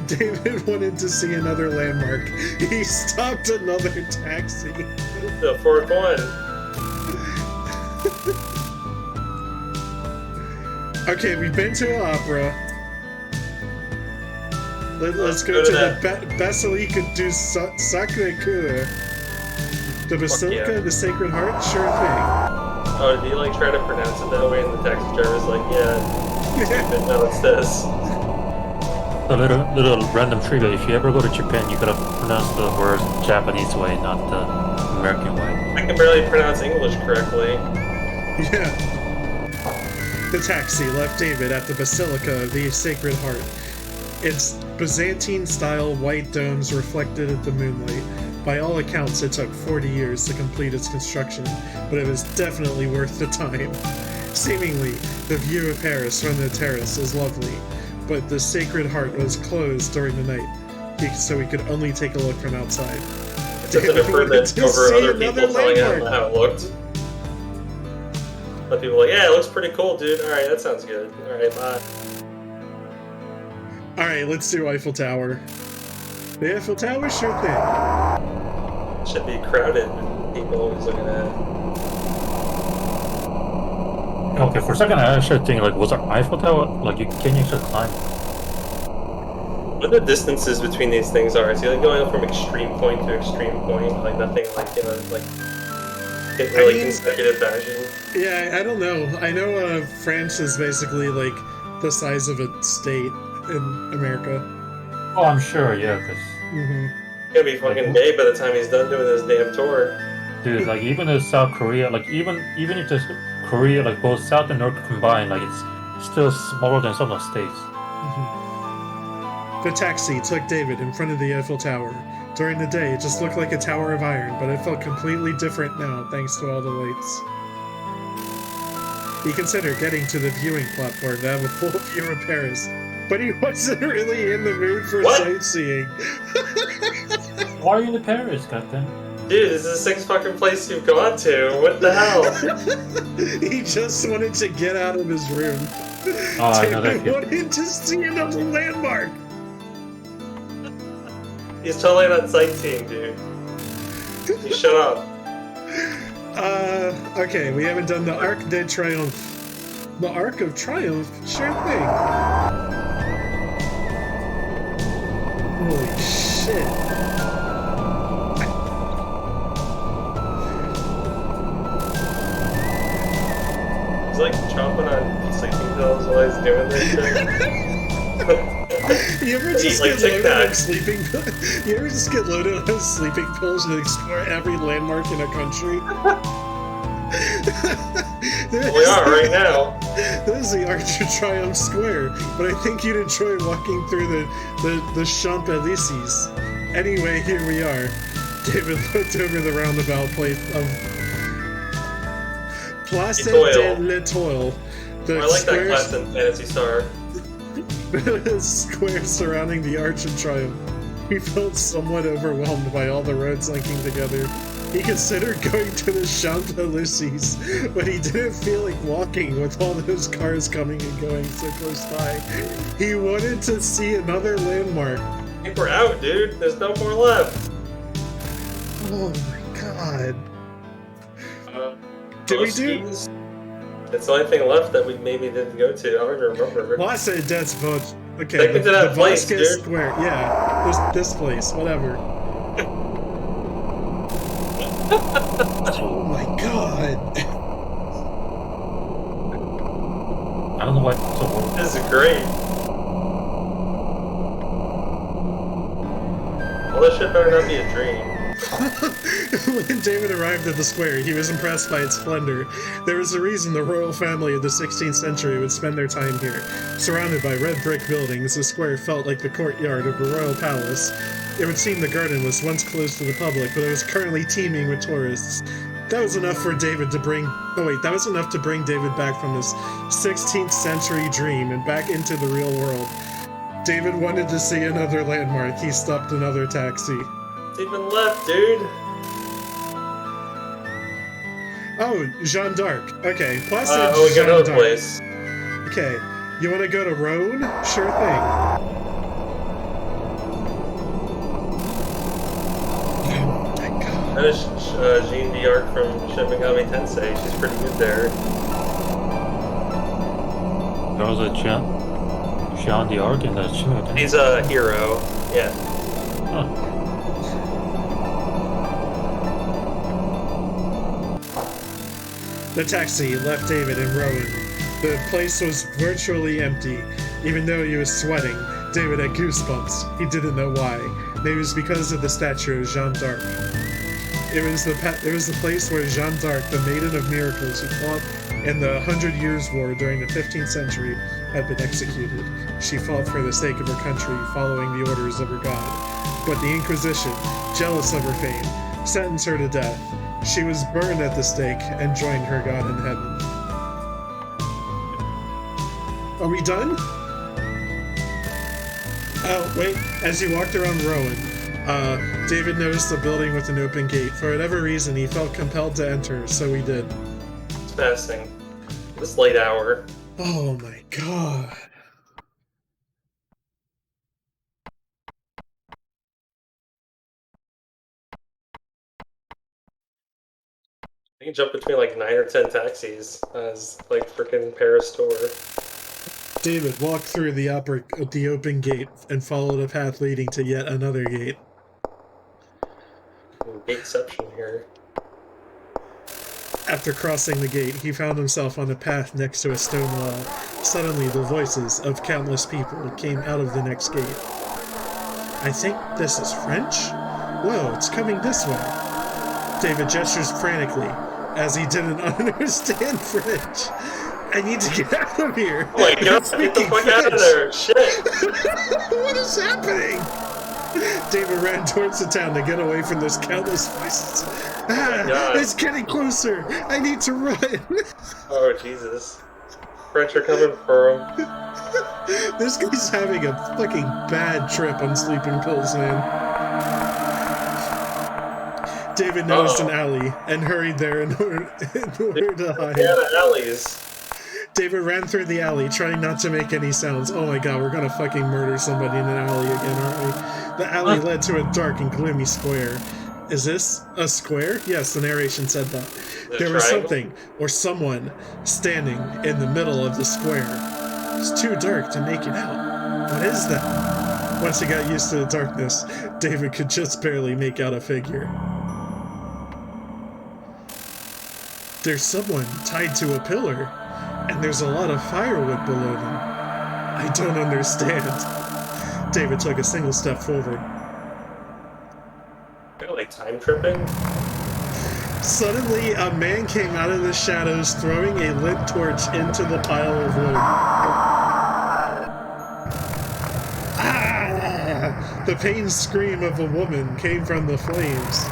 David wanted to see another landmark. He stopped another taxi. The fourth one. Okay, we've been to an opera. Let's go to the Basilica du Sacré-Cœur. The Basilica of the Sacred Heart? Sure thing. Oh, did you try to pronounce it that way and the taxi driver's like, yeah, stupid, no, it's this. A little random trivia, if you ever go to Japan, you gotta pronounce the words Japanese way, not the American way. I can barely pronounce English correctly. Yeah. The taxi left David at the Basilica of the Sacred Heart. Its Byzantine-style white domes reflected at the moonlight. By all accounts, it took 40 years to complete its construction, but it was definitely worth the time. Seemingly, the view of Paris from the terrace is lovely, but the Sacred Heart was closed during the night, so we could only take a look from outside. It's just an improvement over other people telling him how it looked. But people are like, yeah, it looks pretty cool, dude. Alright, that sounds good. Alright, bye. Alright, let's do Eiffel Tower. The Eiffel Tower? Sure thing. Should be crowded with people always looking at it. Okay, for a second I actually think, was our Eiffel Tower, can you actually climb? What the distances between these things are? Is he going up from extreme point to extreme point? Nothing in consecutive fashion? Yeah, I don't know. I know France is basically the size of a state in America. Oh, I'm sure, yeah, because... It's gonna be fucking day by the time he's done doing this damn tour. Dude, like, even in South Korea, like, even if there's Korea, like, both South and North combined, like, it's still smaller than some of the states. The taxi took David in front of the Eiffel Tower. During the day, it just looked like a tower of iron, but it felt completely different now, thanks to all the lights. He considered getting to the viewing platform to have a full view of Paris, but he wasn't really in the mood for sightseeing. Why are you in Paris, goddamn? Dude, this is the 6th fucking place you've gone to. What the hell? He just wanted to get out of his room. Oh, I know that He wanted to see another landmark. He's totally not sightseeing, dude. You shut up. Okay, we haven't done the Arc de Triomphe. The Arc of Triumph? Sure thing. Holy shit. He's like chomping on sleeping pills while he's doing this shit. You ever just get loaded on sleeping pills? You ever just get loaded on sleeping pills and explore every landmark in a country? We are right now. This is the Arc de Triomphe Square, but I think you'd enjoy walking through the Champs-Élysées. Anyway, here we are. David looked over the roundabout place of Place de l'Étoile. I like that class in Fantasy Star. The square surrounding the Arch of Triumph. He felt somewhat overwhelmed by all the roads linking together. He considered going to the Champs-Élysées, but he didn't feel like walking with all those cars coming and going so close by. He wanted to see another landmark. I think we're out, dude. There's no more left. Oh my god. Did we do? It's the only thing left that we maybe didn't go to. I don't even remember. Well, I said that's vote. Okay, Take me to that place, Vasquez dude. Square. Yeah, this place, whatever. Oh my god. I don't know why it's so hard. This is great. Well, this shit better not be a dream. When David arrived at the square, he was impressed by its splendor. There was a reason the royal family of the 16th century would spend their time here. Surrounded by red brick buildings, the square felt like the courtyard of a royal palace. It would seem the garden was once closed to the public, but it was currently teeming with tourists. That was enough for David to bring... that was enough to bring David back from his 16th century dream and back into the real world. David wanted to see another landmark. He stopped another taxi. It's even left, dude. Oh, Jeanne d'Arc. Okay, Place we got another place. Okay, you want to go to Rhone? Sure thing. Oh my god. That is Jeanne d'Arc from Shin Megami Tensei. She's pretty good there. There was a Jean d'Arc in the Shin Megami Tensei. He's a hero. Yeah. Huh. The taxi left David in Rowan. The place was virtually empty. Even though he was sweating, David had goosebumps. He didn't know why. Maybe it was because of the statue of Jeanne d'Arc. It was the place where Jeanne d'Arc, the Maiden of Miracles who fought in the 100 Years' War during the 15th century, had been executed. She fought for the sake of her country, following the orders of her god. But the Inquisition, jealous of her fame, sentenced her to death. She was burned at the stake and joined her god in heaven. Are we done? Oh, wait. As he walked around Rowan, David noticed a building with an open gate. For whatever reason, he felt compelled to enter, so he did. It's passing. This late hour. Oh my god. I can jump between like 9 or 10 taxis as like freaking Paris tour. David walked through the open gate and followed a path leading to yet another gate. Gateception here. After crossing the gate, he found himself on a path next to a stone wall. Suddenly, the voices of countless people came out of the next gate. I think this is French? Whoa, it's coming this way. David gestures frantically, as he didn't understand French. I need to get out of here. Oh my god, get the fuck out of there. Shit. What is happening? David ran towards the town to get away from those countless voices. It's getting closer. I need to run. Oh, Jesus. French are coming for him. This guy's having a fucking bad trip on sleeping pills, man. David noticed an alley and hurried there in order to hide. Yeah, the alleys. David ran through the alley, trying not to make any sounds. Oh my god, we're gonna fucking murder somebody in an alley again, aren't we? The alley led to a dark and gloomy square. Is this a square? Yes, the narration said that. There was something, or someone, standing in the middle of the square. It's too dark to make it out. What is that? Once he got used to the darkness, David could just barely make out a figure. There's someone tied to a pillar, and there's a lot of firewood below them. I don't understand. David took a single step forward. You're like time tripping? Suddenly, a man came out of the shadows, throwing a lit torch into the pile of wood. Ah! The pained scream of a woman came from the flames.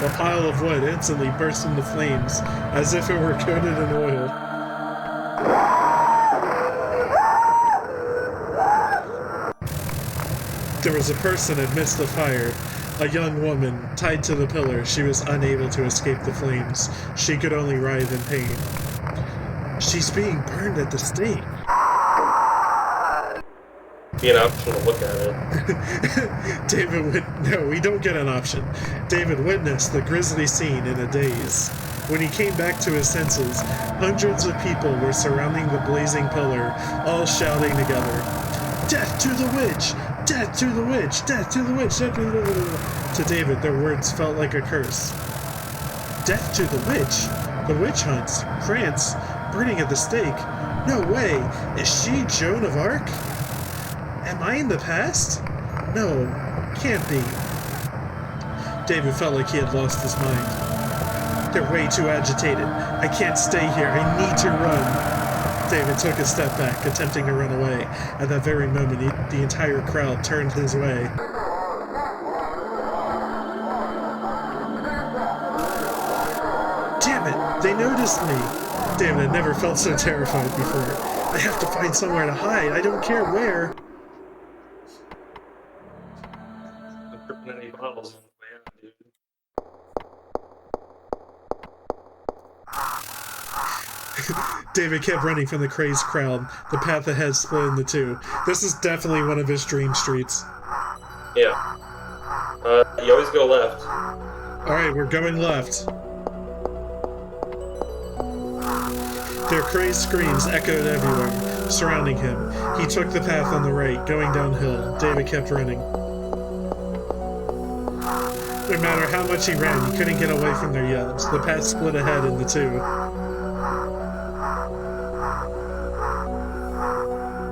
The pile of wood instantly burst into flames, as if it were coated in oil. There was a person amidst the fire, a young woman tied to the pillar. She was unable to escape the flames. She could only writhe in pain. She's being burned at the stake. Be an option to look at it. No, we don't get an option. David witnessed the grisly scene in a daze. When he came back to his senses, hundreds of people were surrounding the blazing pillar, all shouting together, "Death to the witch! Death to the witch! Death to the witch! Death to the witch!" To David, their words felt like a curse. Death to the witch? The witch hunts? France? Burning at the stake? No way! Is she Joan of Arc? Am I in the past? No, can't be. David felt like he had lost his mind. They're way too agitated. I can't stay here. I need to run. David took a step back, attempting to run away. At that very moment, the entire crowd turned his way. Damn it! They noticed me! David had never felt so terrified before. I have to find somewhere to hide. I don't care where. Any bottles on the way out, dude. David kept running from the crazed crowd. The path ahead split into two. This is definitely one of his dream streets. Yeah. You always go left. Alright, we're going left. Their crazed screams echoed everywhere, surrounding him. He took the path on the right, going downhill. David kept running. No matter how much he ran, he couldn't get away from their yells. The path split ahead into two.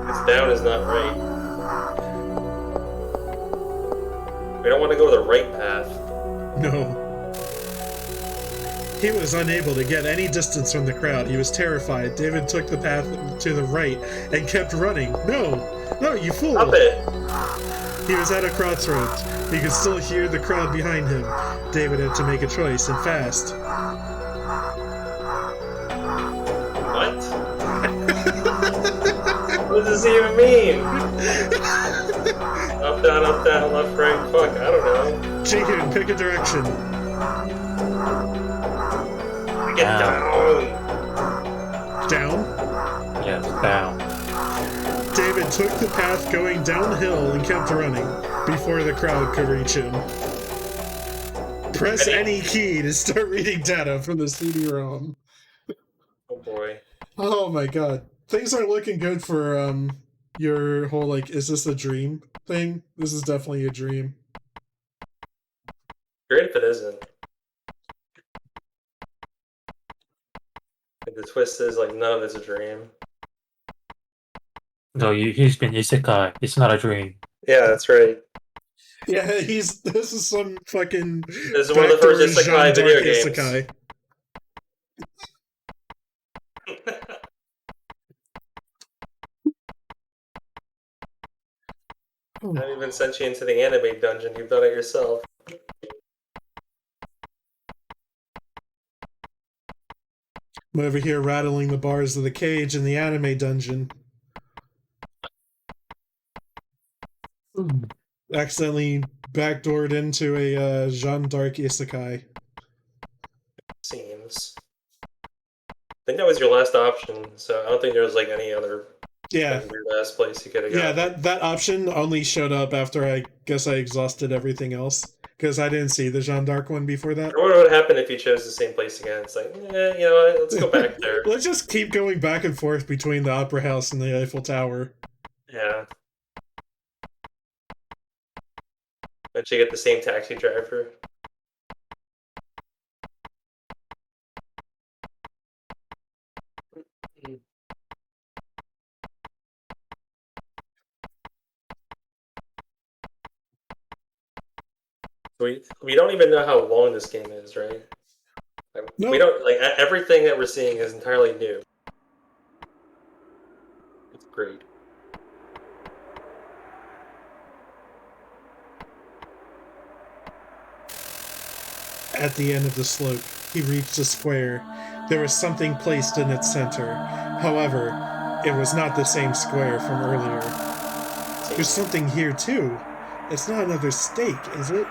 It's down is not right. We don't want to go the right path. No. He was unable to get any distance from the crowd. He was terrified. David took the path to the right and kept running. No! No, you fool! Stop it! He was at a crossroads. He could still hear the crowd behind him. David had to make a choice, and fast. What? What does this even mean? Up, down, left, right, fuck, I don't know. Jihun, pick a direction. Get down! Down? Yes, down. David took the path going downhill and kept running before the crowd could reach him. Press any key to start reading data from the CD-ROM. Oh boy. Oh my god. Things aren't looking good for your whole, like, is this a dream thing? This is definitely a dream. Great if it isn't. The twist is like none of it's a dream. No, he's been isekai. It's not a dream. Yeah, that's right. Yeah, this is some fucking. This is one of the first isekai video games. Isekai. I haven't even sent you into the anime dungeon. You've done it yourself. I'm over here rattling the bars of the cage in the anime dungeon. Accidentally backdoored into a Jeanne d'Arc isekai. Seems. I think that was your last option, so I don't think there was like any other weird ass place you could have got. Yeah, that option only showed up after I guess I exhausted everything else. Because I didn't see the Jeanne d'Arc one before that. What would happen if you chose the same place again? It's like, you know what, let's go back there. Let's just keep going back and forth between the Opera House and the Eiffel Tower. Yeah. Don't you get the same taxi driver? We don't even know how long this game is, right? Like, no. We don't like everything that we're seeing is entirely new. It's great. At the end of the slope, he reached a square. There was something placed in its center. However, it was not the same square from earlier. There's something here too. It's not another stake, is it?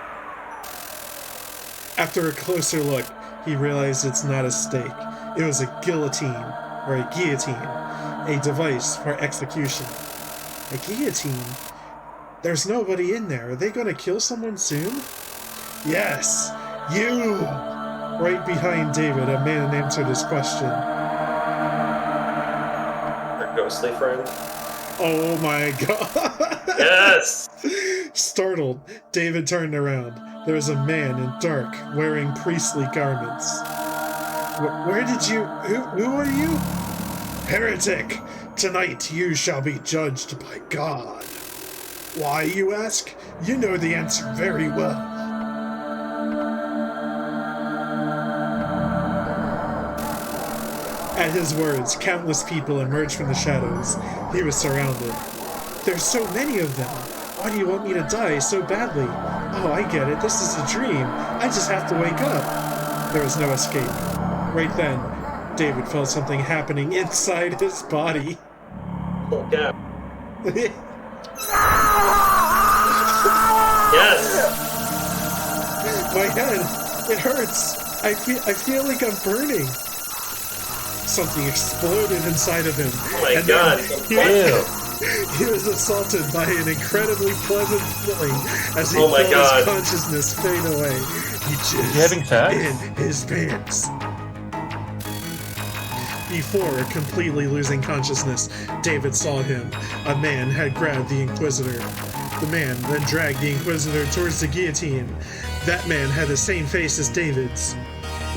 After a closer look, he realized it's not a stake. It was a guillotine, or a guillotine, a device for execution. A guillotine? There's nobody in there. Are they gonna kill someone soon? Yes! You! Right behind David, a man answered his question. Our ghostly friend? Oh my god! Yes! Startled, David turned around. There was a man in dark, wearing priestly garments. Where did you... Who are you? Heretic! Tonight you shall be judged by God. Why, you ask? You know the answer very well. At his words, countless people emerged from the shadows. He was surrounded. There's so many of them. Why do you want me to die so badly? Oh, I get it. This is a dream. I just have to wake up. There was no escape. Right then, David felt something happening inside his body. Oh, yeah. Yes! My head, it hurts. I feel like I'm burning. Something exploded inside of him. Oh my god. He was assaulted by an incredibly pleasant feeling as he felt his consciousness fade away. He jizzed in his pants. Before completely losing consciousness, David saw him. A man had grabbed the Inquisitor. The man then dragged the Inquisitor towards the guillotine. That man had the same face as David's.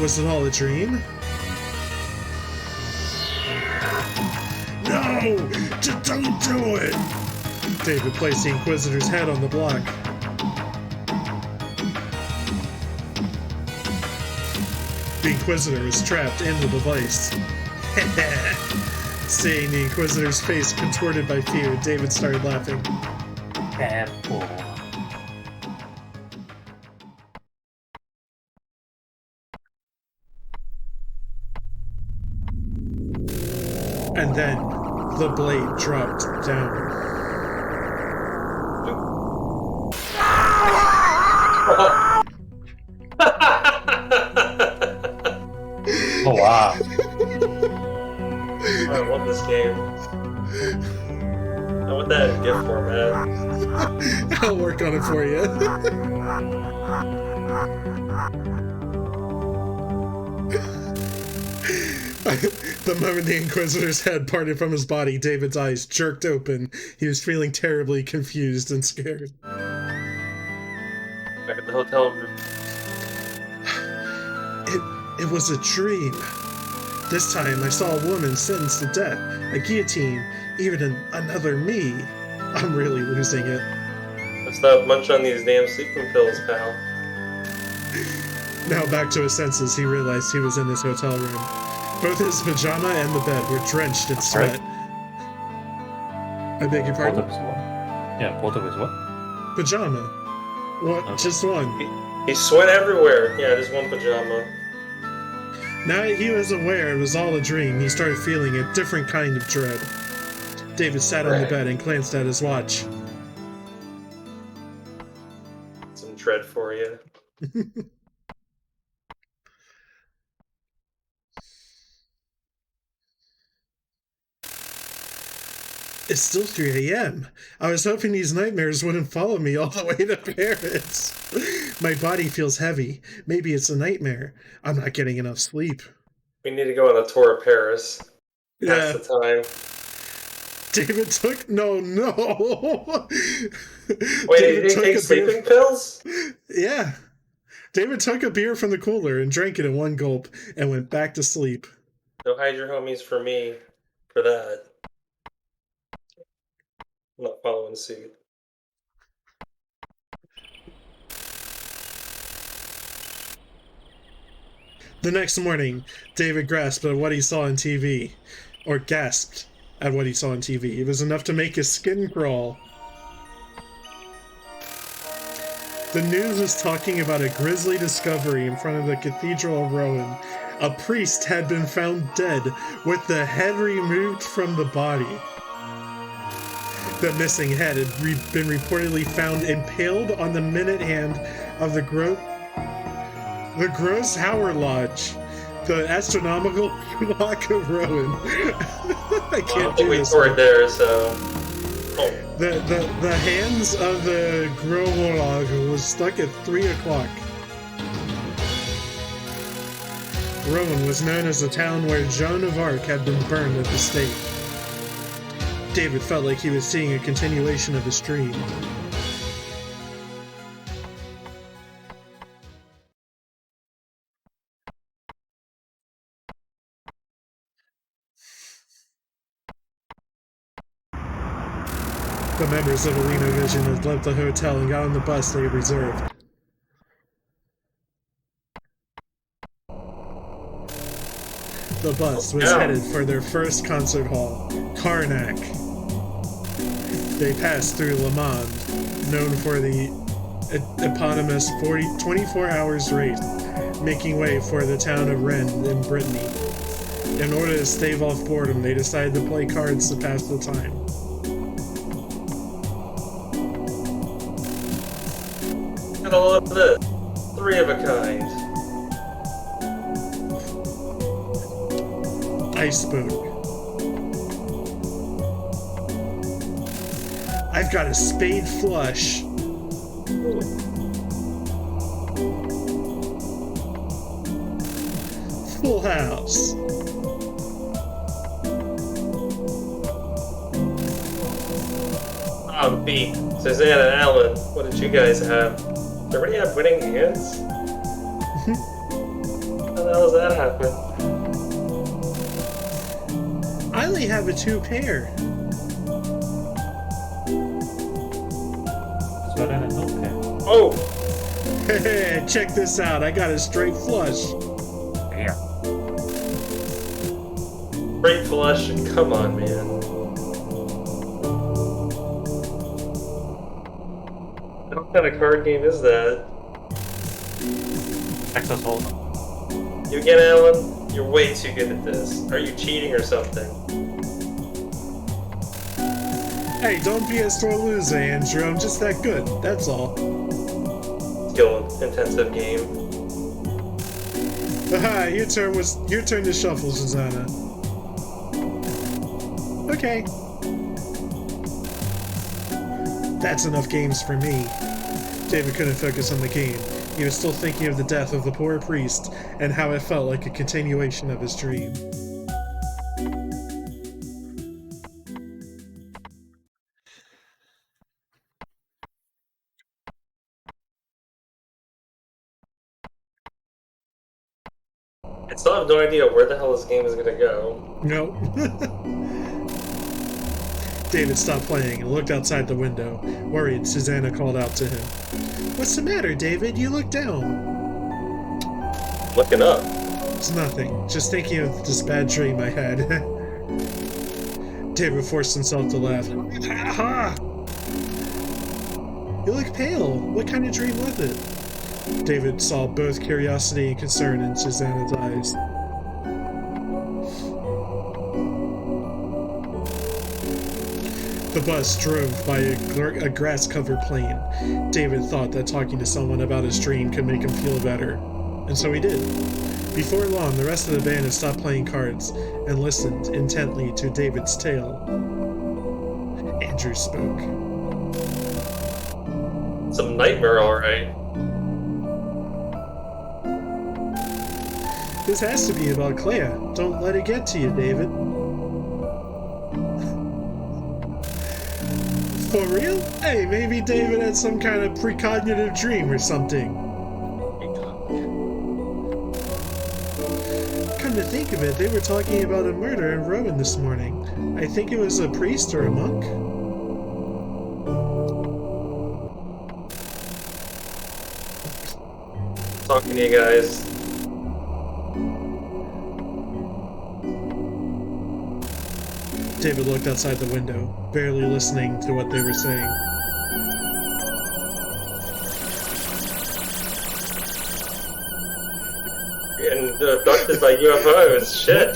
Was it all a dream? No! Don't do it! David placed the Inquisitor's head on the block. The Inquisitor was trapped in the device. Seeing the Inquisitor's face contorted by fear, David started laughing. Apple. And then the blade dropped down. Oh wow. I want this game. I want that in GIF format. I'll work on it for you. The moment the Inquisitor's head parted from his body, David's eyes jerked open. He was feeling terribly confused and scared. Back at the hotel room. It was a dream. This time I saw a woman sentenced to death, a guillotine, even another me. I'm really losing it. Let's not munch on these damn sleeping pills, pal. Now back to his senses, he realized he was in his hotel room. Both his pajama and the bed were drenched in sweat. I beg your pardon? Both of his what? Yeah, both of his what? Pajama. What? Okay. Just one. He sweat everywhere. Yeah, just one pajama. Now that he was aware it was all a dream, he started feeling a different kind of dread. David sat on the bed and glanced at his watch. Some dread for you. It's still 3 a.m. I was hoping these nightmares wouldn't follow me all the way to Paris. My body feels heavy. Maybe it's a nightmare. I'm not getting enough sleep. We need to go on a tour of Paris. Pass the time. David took... No. Wait, did he take sleeping pills? Yeah. David took a beer from the cooler and drank it in one gulp and went back to sleep. No hide your homies for me for that. I'm not following suit. The next morning, David grasped at what he saw on TV. Or gasped at what he saw on TV. It was enough to make his skin crawl. The news was talking about a grisly discovery in front of the Cathedral of Rowan. A priest had been found dead, with the head removed from the body. The missing head had been reportedly found impaled on the minute hand of the Gross Hauer Lodge, the astronomical clock of Rowan. I can't do this. We toured there, so. Oh. The hands of the Grovolog was stuck at 3 o'clock. Rowan was known as the town where Joan of Arc had been burned at the stake. David felt like he was seeing a continuation of his dream. The members of Alina Vision had left the hotel and got on the bus they had reserved. The bus was headed for their first concert hall, Karnak. They passed through Le Mans, known for the eponymous 24 hours race, making way for the town of Rennes in Brittany. In order to stave off boredom, they decided to play cards to pass the time. And I love this. 3 of a kind. Iceboat. I've got a spade flush. Full house. Oh, beat. Suzanne and Alan, what did you guys have? Did everybody have winning hands? How the hell does that happen? I only have a 2 pair. Oh! Hey, check this out. I got a straight flush. Yeah. Straight flush? Come on, man. What kind of card game is that? Access hold. You again, Alan? You're way too good at this. Are you cheating or something? Hey, don't be a sore loser, Andrew. I'm just that good. That's all. Skill-intensive game. Aha, your turn to shuffle, Susanna. Okay. That's enough games for me. David couldn't focus on the game. He was still thinking of the death of the poor priest and how it felt like a continuation of his dream. I still have no idea where the hell this game is gonna go. No. David stopped playing and looked outside the window. Worried, Susanna called out to him. What's the matter, David? You look down. Looking up. It's nothing. Just thinking of this bad dream I had. David forced himself to laugh. Ha! You look pale. What kind of dream was it? David saw both curiosity and concern in Susanna's eyes. The bus drove by a grass-covered plain. David thought that talking to someone about his dream could make him feel better, and so he did. Before long, the rest of the band had stopped playing cards and listened intently to David's tale. Andrew spoke. Some nightmare, alright. This has to be about Clea. Don't let it get to you, David. For real? Hey, maybe David had some kind of precognitive dream or something. Come to think of it, they were talking about a murder in Rowan this morning. I think it was a priest or a monk. Talking to you guys. David looked outside the window, barely listening to what they were saying. Getting abducted by UFOs. Shit.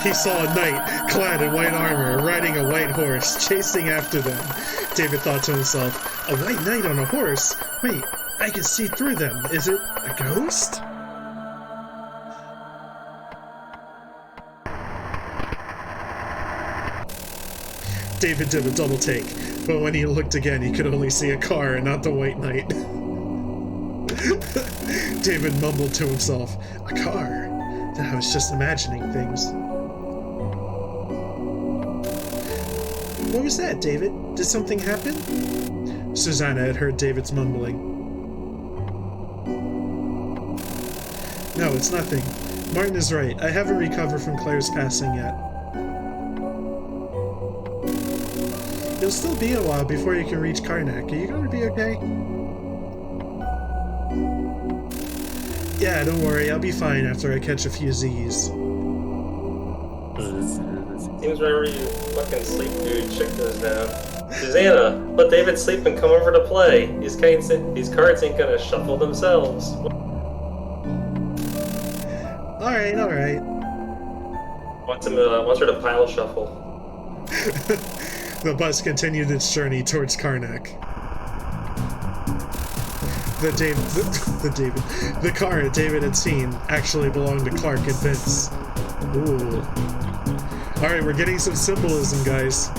He saw a knight clad in white armor riding a white horse chasing after them. David thought to himself, a white knight on a horse? Wait, I can see through them. Is it a ghost? David did a double take, but when he looked again, he could only see a car and not the white knight. David mumbled to himself, a car? Then I was just imagining things. What was that, David? Did something happen? Susanna had heard David's mumbling. No, it's nothing. Martin is right. I haven't recovered from Claire's passing yet. It'll still be a while before you can reach Karnak. Are you going to be okay? Yeah, don't worry. I'll be fine after I catch a few Z's. Seems whenever you fucking sleep, dude, check this down. Susanna, let David sleep and come over to play. These cards ain't gonna shuffle themselves. Alright. Wants her to pile shuffle. The bus continued its journey towards Karnak. The car David had seen actually belonged to Clark and Vince. Ooh. Alright, we're getting some symbolism, guys.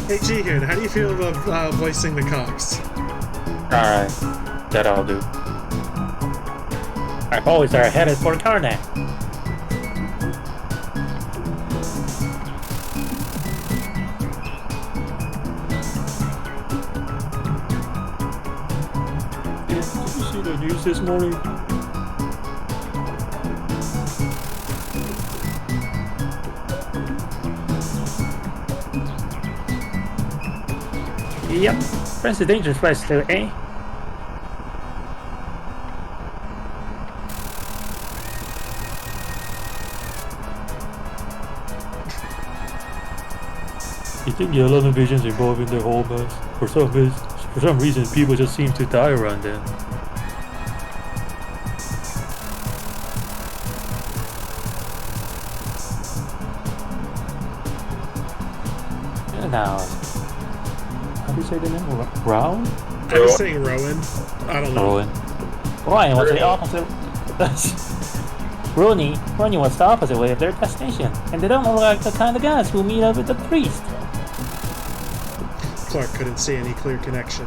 Hey Jihun, how do you feel about voicing the Cox? Alright, that I'll do. Our boys are headed for Karnak. Did you see the news this morning? Yep, friends a dangerous place to, eh? You think the 11 visions involved in the whole mess? For some reason, people just seem to die around then. And now, how do you say the name? Rowan? I was saying Rowan. I don't know. Ryan was the opposite. Ronnie was the opposite way of their destination, and they don't look like the kind of guys who meet up with the priest. Clark couldn't see any clear connection.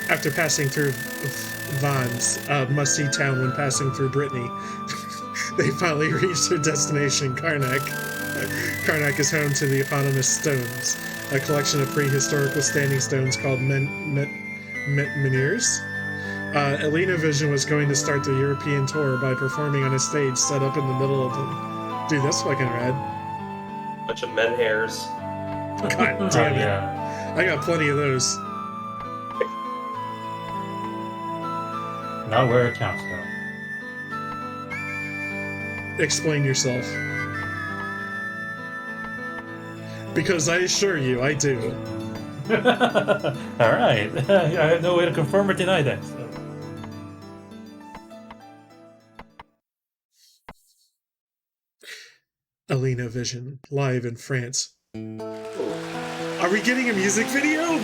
After passing through Vaughn's, a must-see town when passing through Brittany, they finally reached their destination, Karnak. Karnak is home to the eponymous stones, a collection of prehistorical standing stones called menhirs. Alina Vision was going to start the European tour by performing on a stage set up in the middle of them. Dude, that's fucking rad. Bunch of menhirs. God damn it. Yeah. I got plenty of those. Not where it counts, though. Explain yourself. Because I assure you, I do. Alright. I have no way to confirm or deny that. So. Alina Vision, live in France. Are we getting a music video?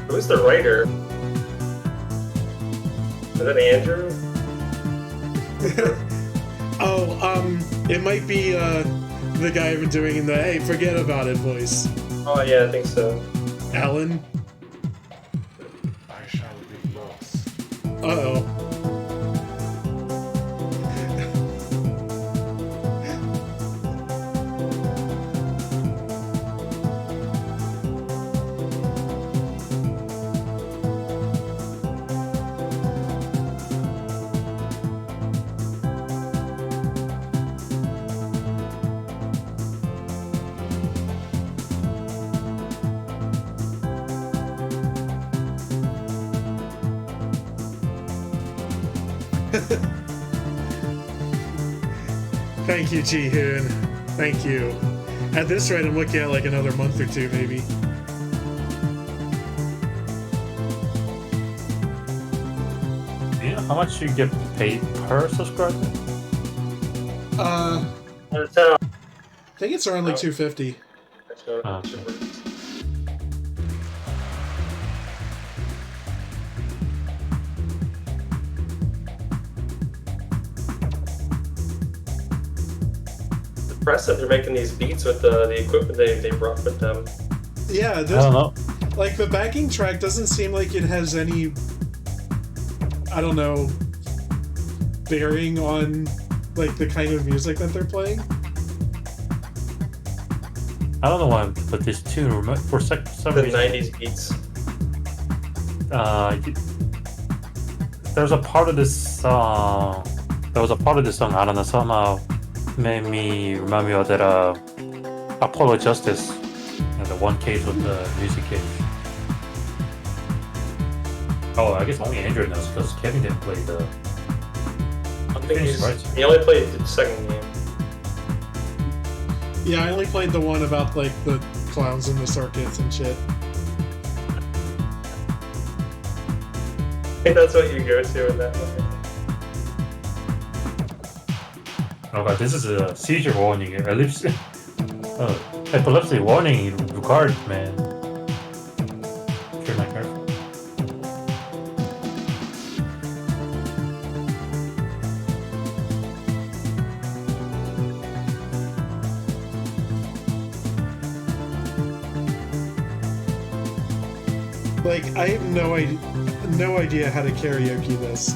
Who's the writer? Is that Andrew? It might be the guy I've been doing the "Hey, forget about it" voice. Oh yeah, I think so. Alan. I shall be lost. Uh-oh. Thank you, Jihun. Thank you. At this rate, I'm looking at like another month or two, maybe. Do you know how much you get paid per subscriber? I think it's around like $250. Impressive, they're making these beats with the equipment they brought with them. Yeah, I don't know. like the backing track doesn't seem like it has any, I don't know, bearing on like the kind of music that they're playing. I don't know why, but this tune for some The reason. 90s beats. There's a part of this song. There was a part of this song. I don't know. Somehow made me remind me of that Apollo Justice and the one cage with the music cage. Oh, I guess only Android knows because Kevin didn't play the. I think he only played the second game. Yeah, I only played the one about like the clowns in the circuits and shit. I think that's what you go to in that one. Oh god, this is a seizure warning. Epilepsy warning regard, man. Turn my car. Like, I have no idea how to karaoke this.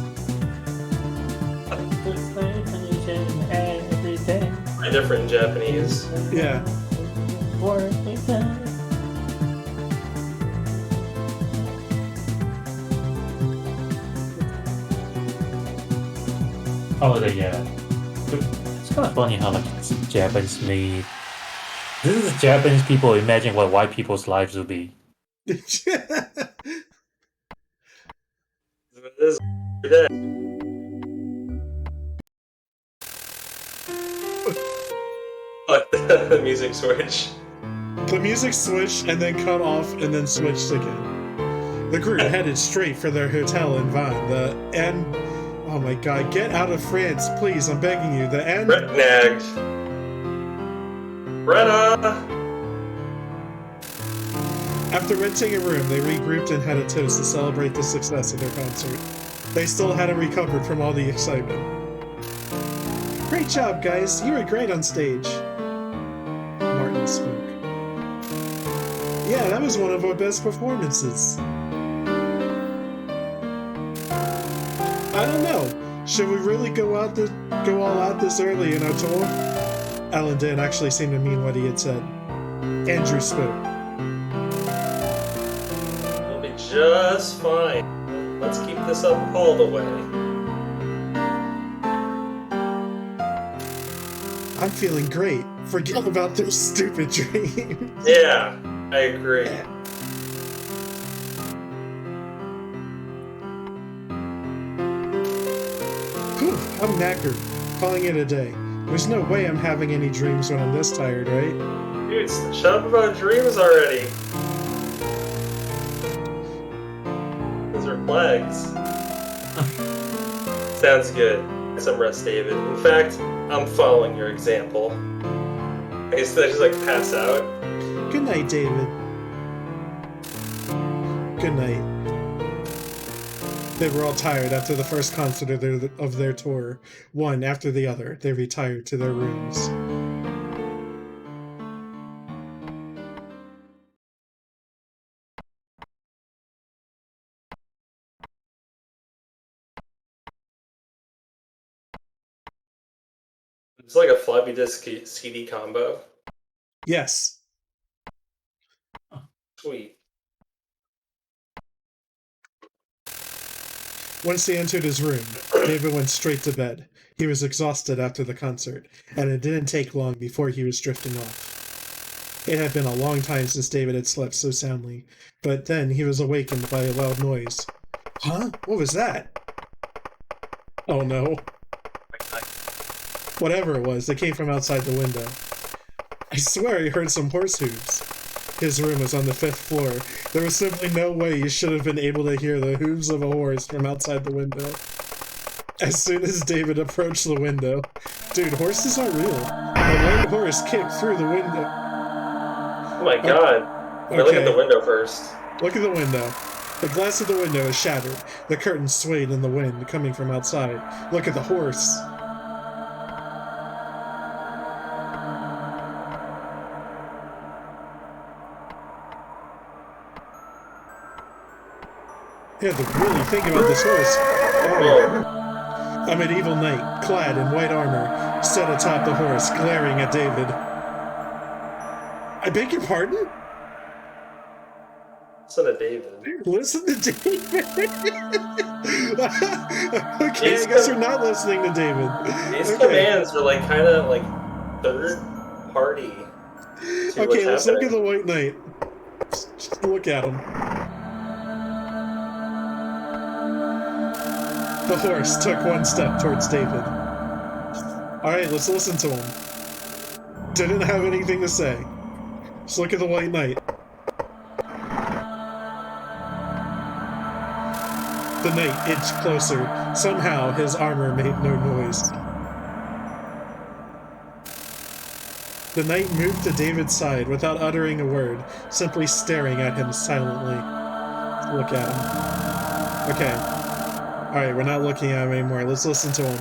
Very different in Japanese. Yeah. Oh, yeah. It's kind of funny how like it's Japanese made. This is Japanese people imagine what white people's lives would be. This the music switch. The music switched and then cut off and then switched again. The group headed straight for their hotel in Vannes. Oh my god, get out of France, please, I'm begging you. The end. Nagged. Brenna! After renting a room, they regrouped and had a toast to celebrate the success of their concert. They still hadn't recovered from all the excitement. Great job, guys. You were great on stage. Martin spoke. Yeah, that was one of our best performances. I don't know. Should we really go all out this early in our tour? Alan didn't actually seem to mean what he had said. Andrew spoke. It'll be just fine. Let's keep this up all the way. I'm feeling great. Forget about those stupid dreams. Yeah, I agree. Whew, I'm knackered. Calling it a day. There's no way I'm having any dreams when I'm this tired, right? Dude, shut up about dreams already. Those are flags. Sounds good. Get some rest, David. In fact, I'm following your example. I guess I just like pass out. Good night, David. Good night. They were all tired after the first concert of their tour. One after the other, they retired to their rooms. It's like a floppy disk CD combo. Yes. Sweet. Once he entered his room, David went straight to bed. He was exhausted after the concert, and it didn't take long before he was drifting off. It had been a long time since David had slept so soundly, but then he was awakened by a loud noise. Huh? What was that? Oh no. Whatever it was, it came from outside the window. I swear I heard some horse hooves. His room was on the 5th floor. There was simply no way you should have been able to hear the hooves of a horse from outside the window. As soon as David approached the window... Dude, horses aren't real. A white horse kicked through the window. Oh my god. Okay. Look at the window first. Look at the window. The glass of the window is shattered. The curtains swayed in the wind coming from outside. Look at the horse. You have to really think about this horse. Oh. A medieval knight, clad in white armor, stood atop the horse, glaring at David. I beg your pardon? Listen to David. Listen to David? Okay, I guess we're not listening to David. These commands are like kind of like third party. Okay, let's look at the white knight. Just look at him. The horse took one step towards David. Alright, let's listen to him. Didn't have anything to say. Just look at the white knight. The knight inched closer. Somehow, his armor made no noise. The knight moved to David's side without uttering a word, simply staring at him silently. Look at him. Okay. Alright, we're not looking at him anymore. Let's listen to him.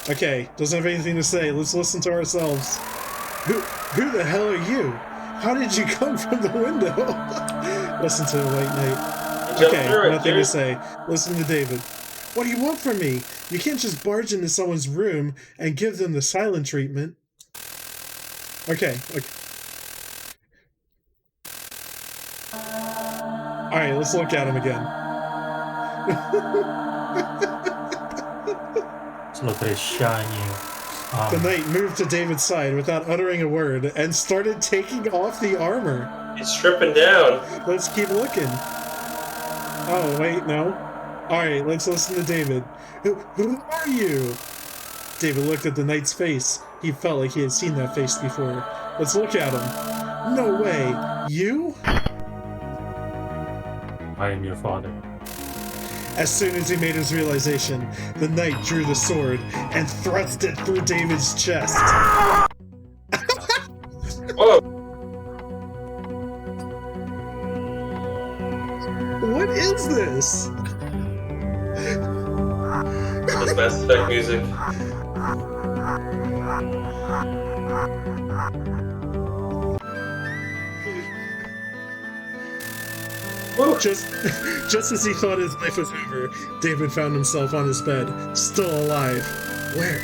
Okay, doesn't have anything to say. Let's listen to ourselves. Who the hell are you? How did you come from the window? Listen to the white knight. Okay, nothing to say. Listen to David. What do you want from me? You can't just barge into someone's room and give them the silent treatment. Okay. Alright, let's look at him again. Look at his shiny. The knight moved to David's side without uttering a word and started taking off the armor. He's stripping down. Let's keep looking. Oh, wait, no. Alright, let's listen to David. Who are you? David looked at the knight's face. He felt like he had seen that face before. Let's look at him. No way. You? I am your father. As soon as he made his realization, the knight drew the sword and thrust it through David's chest. Oh! What is this? This Mass Effect music. Just as he thought his life was over, David found himself on his bed, still alive. Where?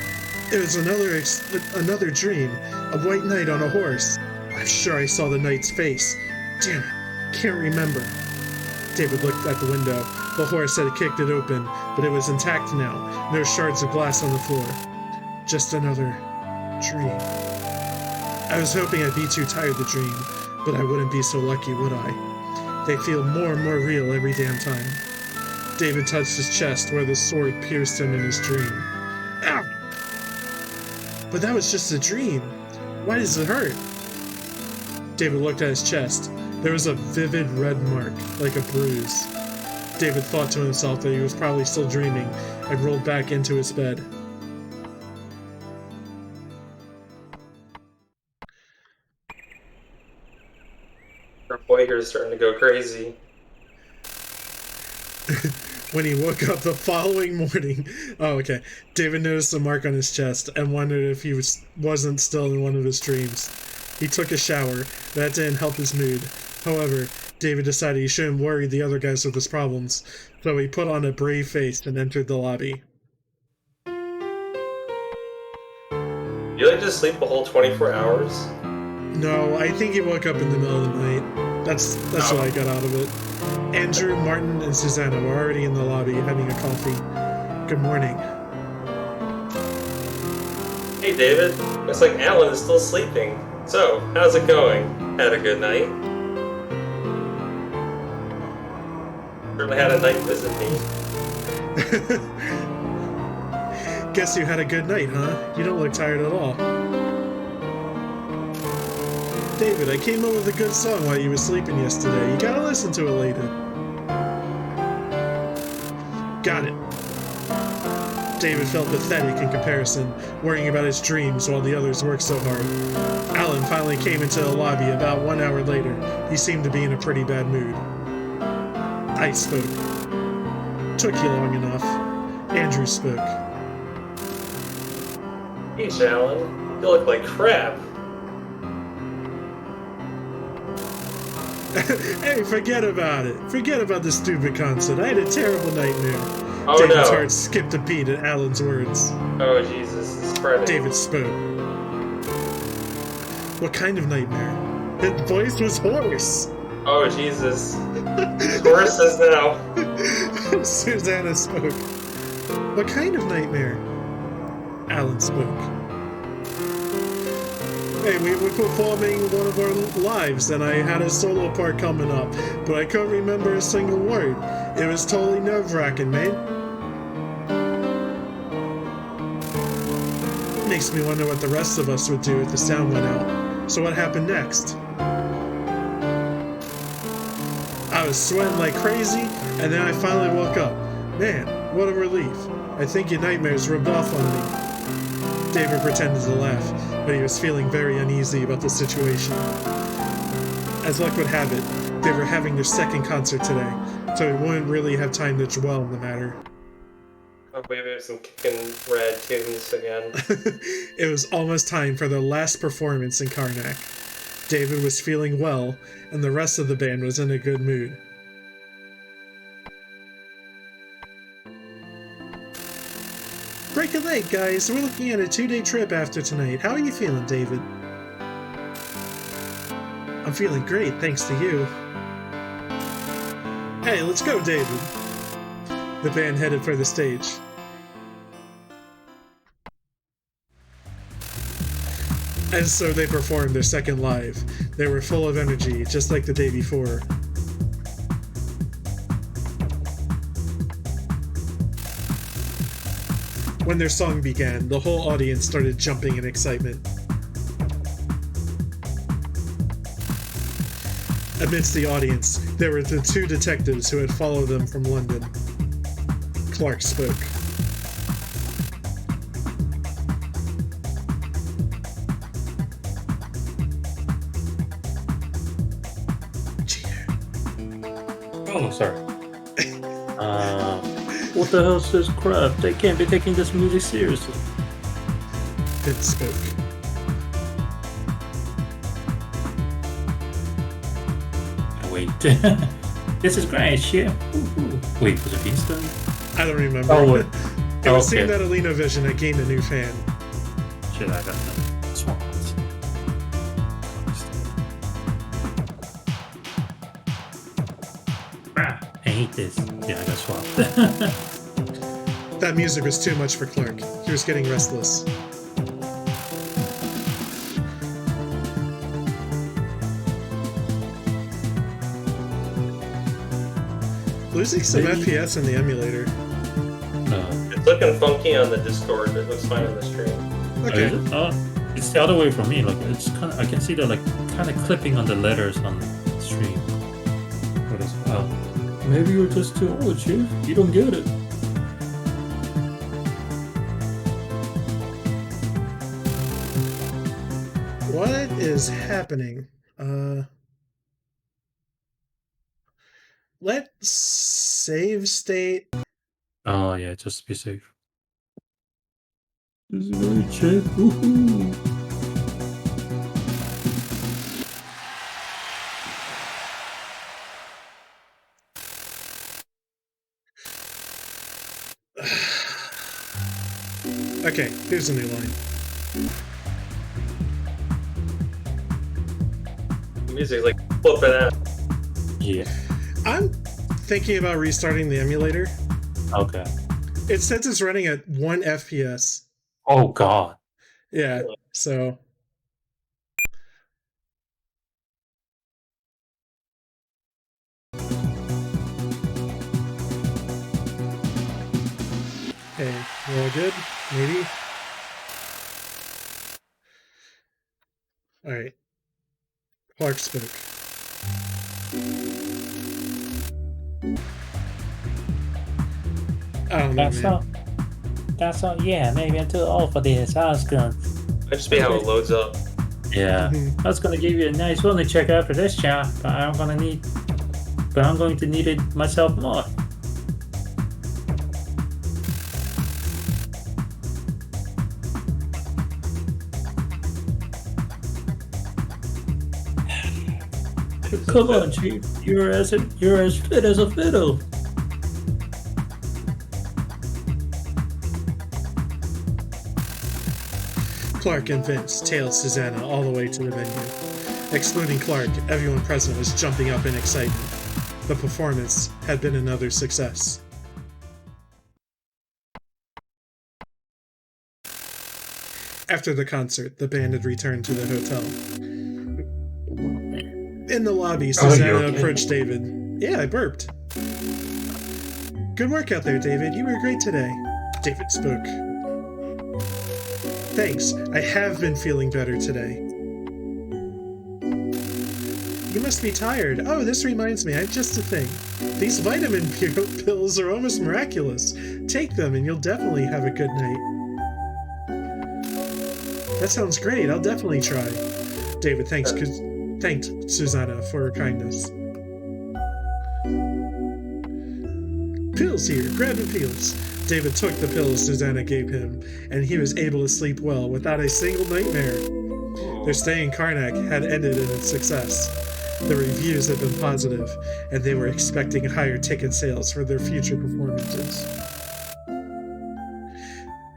It was another dream. A white knight on a horse. I'm sure I saw the knight's face. Damn it, can't remember. David looked at the window. The horse had kicked it open, but it was intact now. No shards of glass on the floor. Just another dream. I was hoping I'd be too tired to dream, but I wouldn't be so lucky, would I? They feel more and more real every damn time. David touched his chest where the sword pierced him in his dream. Ow! But that was just a dream. Why does it hurt? David looked at his chest. There was a vivid red mark, like a bruise. David thought to himself that he was probably still dreaming and rolled back into his bed. Our boy here is starting to go crazy. When he woke up the following morning... Oh, okay. David noticed the mark on his chest and wondered if he wasn't still in one of his dreams. He took a shower. That didn't help his mood. However, David decided he shouldn't worry the other guys with his problems, so he put on a brave face and entered the lobby. You like to sleep a whole 24 hours? No, I think he woke up in the middle of the night. That's what I got out of it. Andrew, Martin, and Susanna were already in the lobby having a coffee. Good morning. Hey David, looks like Alan is still sleeping. So, how's it going? Had a good night? Certainly had a night visit me. Guess you had a good night, huh? You don't look tired at all. David, I came up with a good song while you were sleeping yesterday. You gotta listen to it later. Got it. David felt pathetic in comparison, worrying about his dreams while the others worked so hard. Alan finally came into the lobby about 1 hour later. He seemed to be in a pretty bad mood. I spoke. Took you long enough. Andrew spoke. Geez, Alan, you look like crap. Hey, forget about it. Forget about the stupid concert. I had a terrible nightmare. Oh, David's no. heart skipped a beat at Alan's words. Oh, Jesus, it's spreading. David spoke. What kind of nightmare? His voice was hoarse. Oh, Jesus. Horses now. Susanna spoke. What kind of nightmare? Alan spoke. Hey, we were performing one of our lives, and I had a solo part coming up, but I couldn't remember a single word. It was totally nerve-wracking, man. Makes me wonder what the rest of us would do if the sound went out. So what happened next? I was sweating like crazy, and then I finally woke up. Man, what a relief. I think your nightmares rubbed off on me. David pretended to laugh, but he was feeling very uneasy about the situation. As luck would have it, they were having their second concert today, so he wouldn't really have time to dwell on the matter. Oh, we have some kicking red tunes again. It was almost time for their last performance in Karnak. David was feeling well, and the rest of the band was in a good mood. Break a leg, guys. We're looking at a 2-day trip after tonight. How are you feeling, David? I'm feeling great, thanks to you. Hey, let's go, David. The band headed for the stage. And so they performed their second live. They were full of energy, just like the day before. When their song began, the whole audience started jumping in excitement. amidst the audience, there were the two detectives who had followed them from London. Clark spoke. Oh, sorry. What the hell's this crap? They can't be taking this music seriously. It spoke. Wait. This is great shit. Wait, was it Beanston? I don't remember. Oh, wait. It was seeing that Alina Vision, I gained a new fan. Shit, I got that. Swamp. I hate this. Yeah, I got swapped. That music was too much for Clark. He was getting restless. Losing some FPS in the emulator. It's looking funky on the Discord. It looks fine on the stream. Okay. It's the other way for me. Like it's kind of, I can see the like kind of clipping on the letters on the stream. What is? Maybe you're just too old, Chief. You don't get it. What is happening? Let's save state. Oh yeah, just be safe. This is really Chief. Woohoo! Okay, here's a new line. The music's like flipping out. Yeah. I'm thinking about restarting the emulator. Okay. It says it's running at 1 FPS. Oh God. Yeah, so... Okay, we're all good? Maybe? Alright. Clark spoke. I don't know, man. That's all. Yeah, maybe I'm too old for this. I was gonna. Might just be how it loads up. Yeah, I was gonna give you a nice one to check after this job, but I'm going to need it myself more. Come on, Chief. You're as fit as a fiddle. Clark and Vince tailed Susanna all the way to the venue. Excluding Clark, everyone present was jumping up in excitement. The performance had been another success. After the concert, the band had returned to the hotel. In the lobby, Susanna approached David. Yeah, I burped. Good work out there, David. You were great today. David spoke. Thanks. I have been feeling better today. You must be tired. Oh, this reminds me. I have just a thing. These vitamin pills are almost miraculous. Take them and you'll definitely have a good night. That sounds great. I'll definitely try. David thanked Susanna for her kindness. Pills here. Grab the pills. David took the pills Susanna gave him, and he was able to sleep well without a single nightmare. Their stay in Karnak had ended in success. The reviews had been positive, and they were expecting higher ticket sales for their future performances.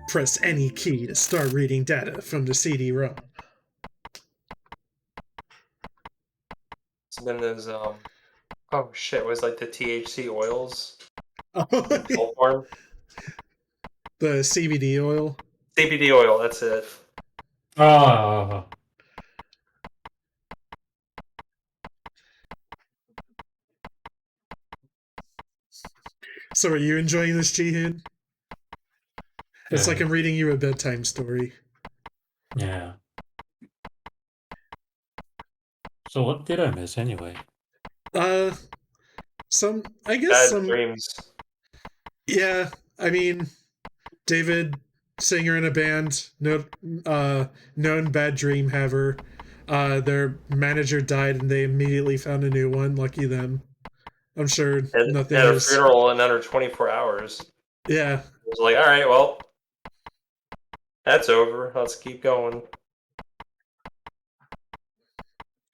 Press any key to start reading data from the CD-ROM. So then there's oh shit, it was like the THC oils. Oh, the CBD oil? CBD oil, that's it. Oh. So are you enjoying this, Jihun? It's like I'm reading you a bedtime story. Yeah. So what did I miss anyway? Some, I guess Bad some dreams. Yeah, I mean, David, singer in a band, known bad dream haver. Their manager died and they immediately found a new one. Lucky them. I'm sure nothing At a is. funeral in under 24 hours. Yeah. It was like, all right, well, that's over. Let's keep going.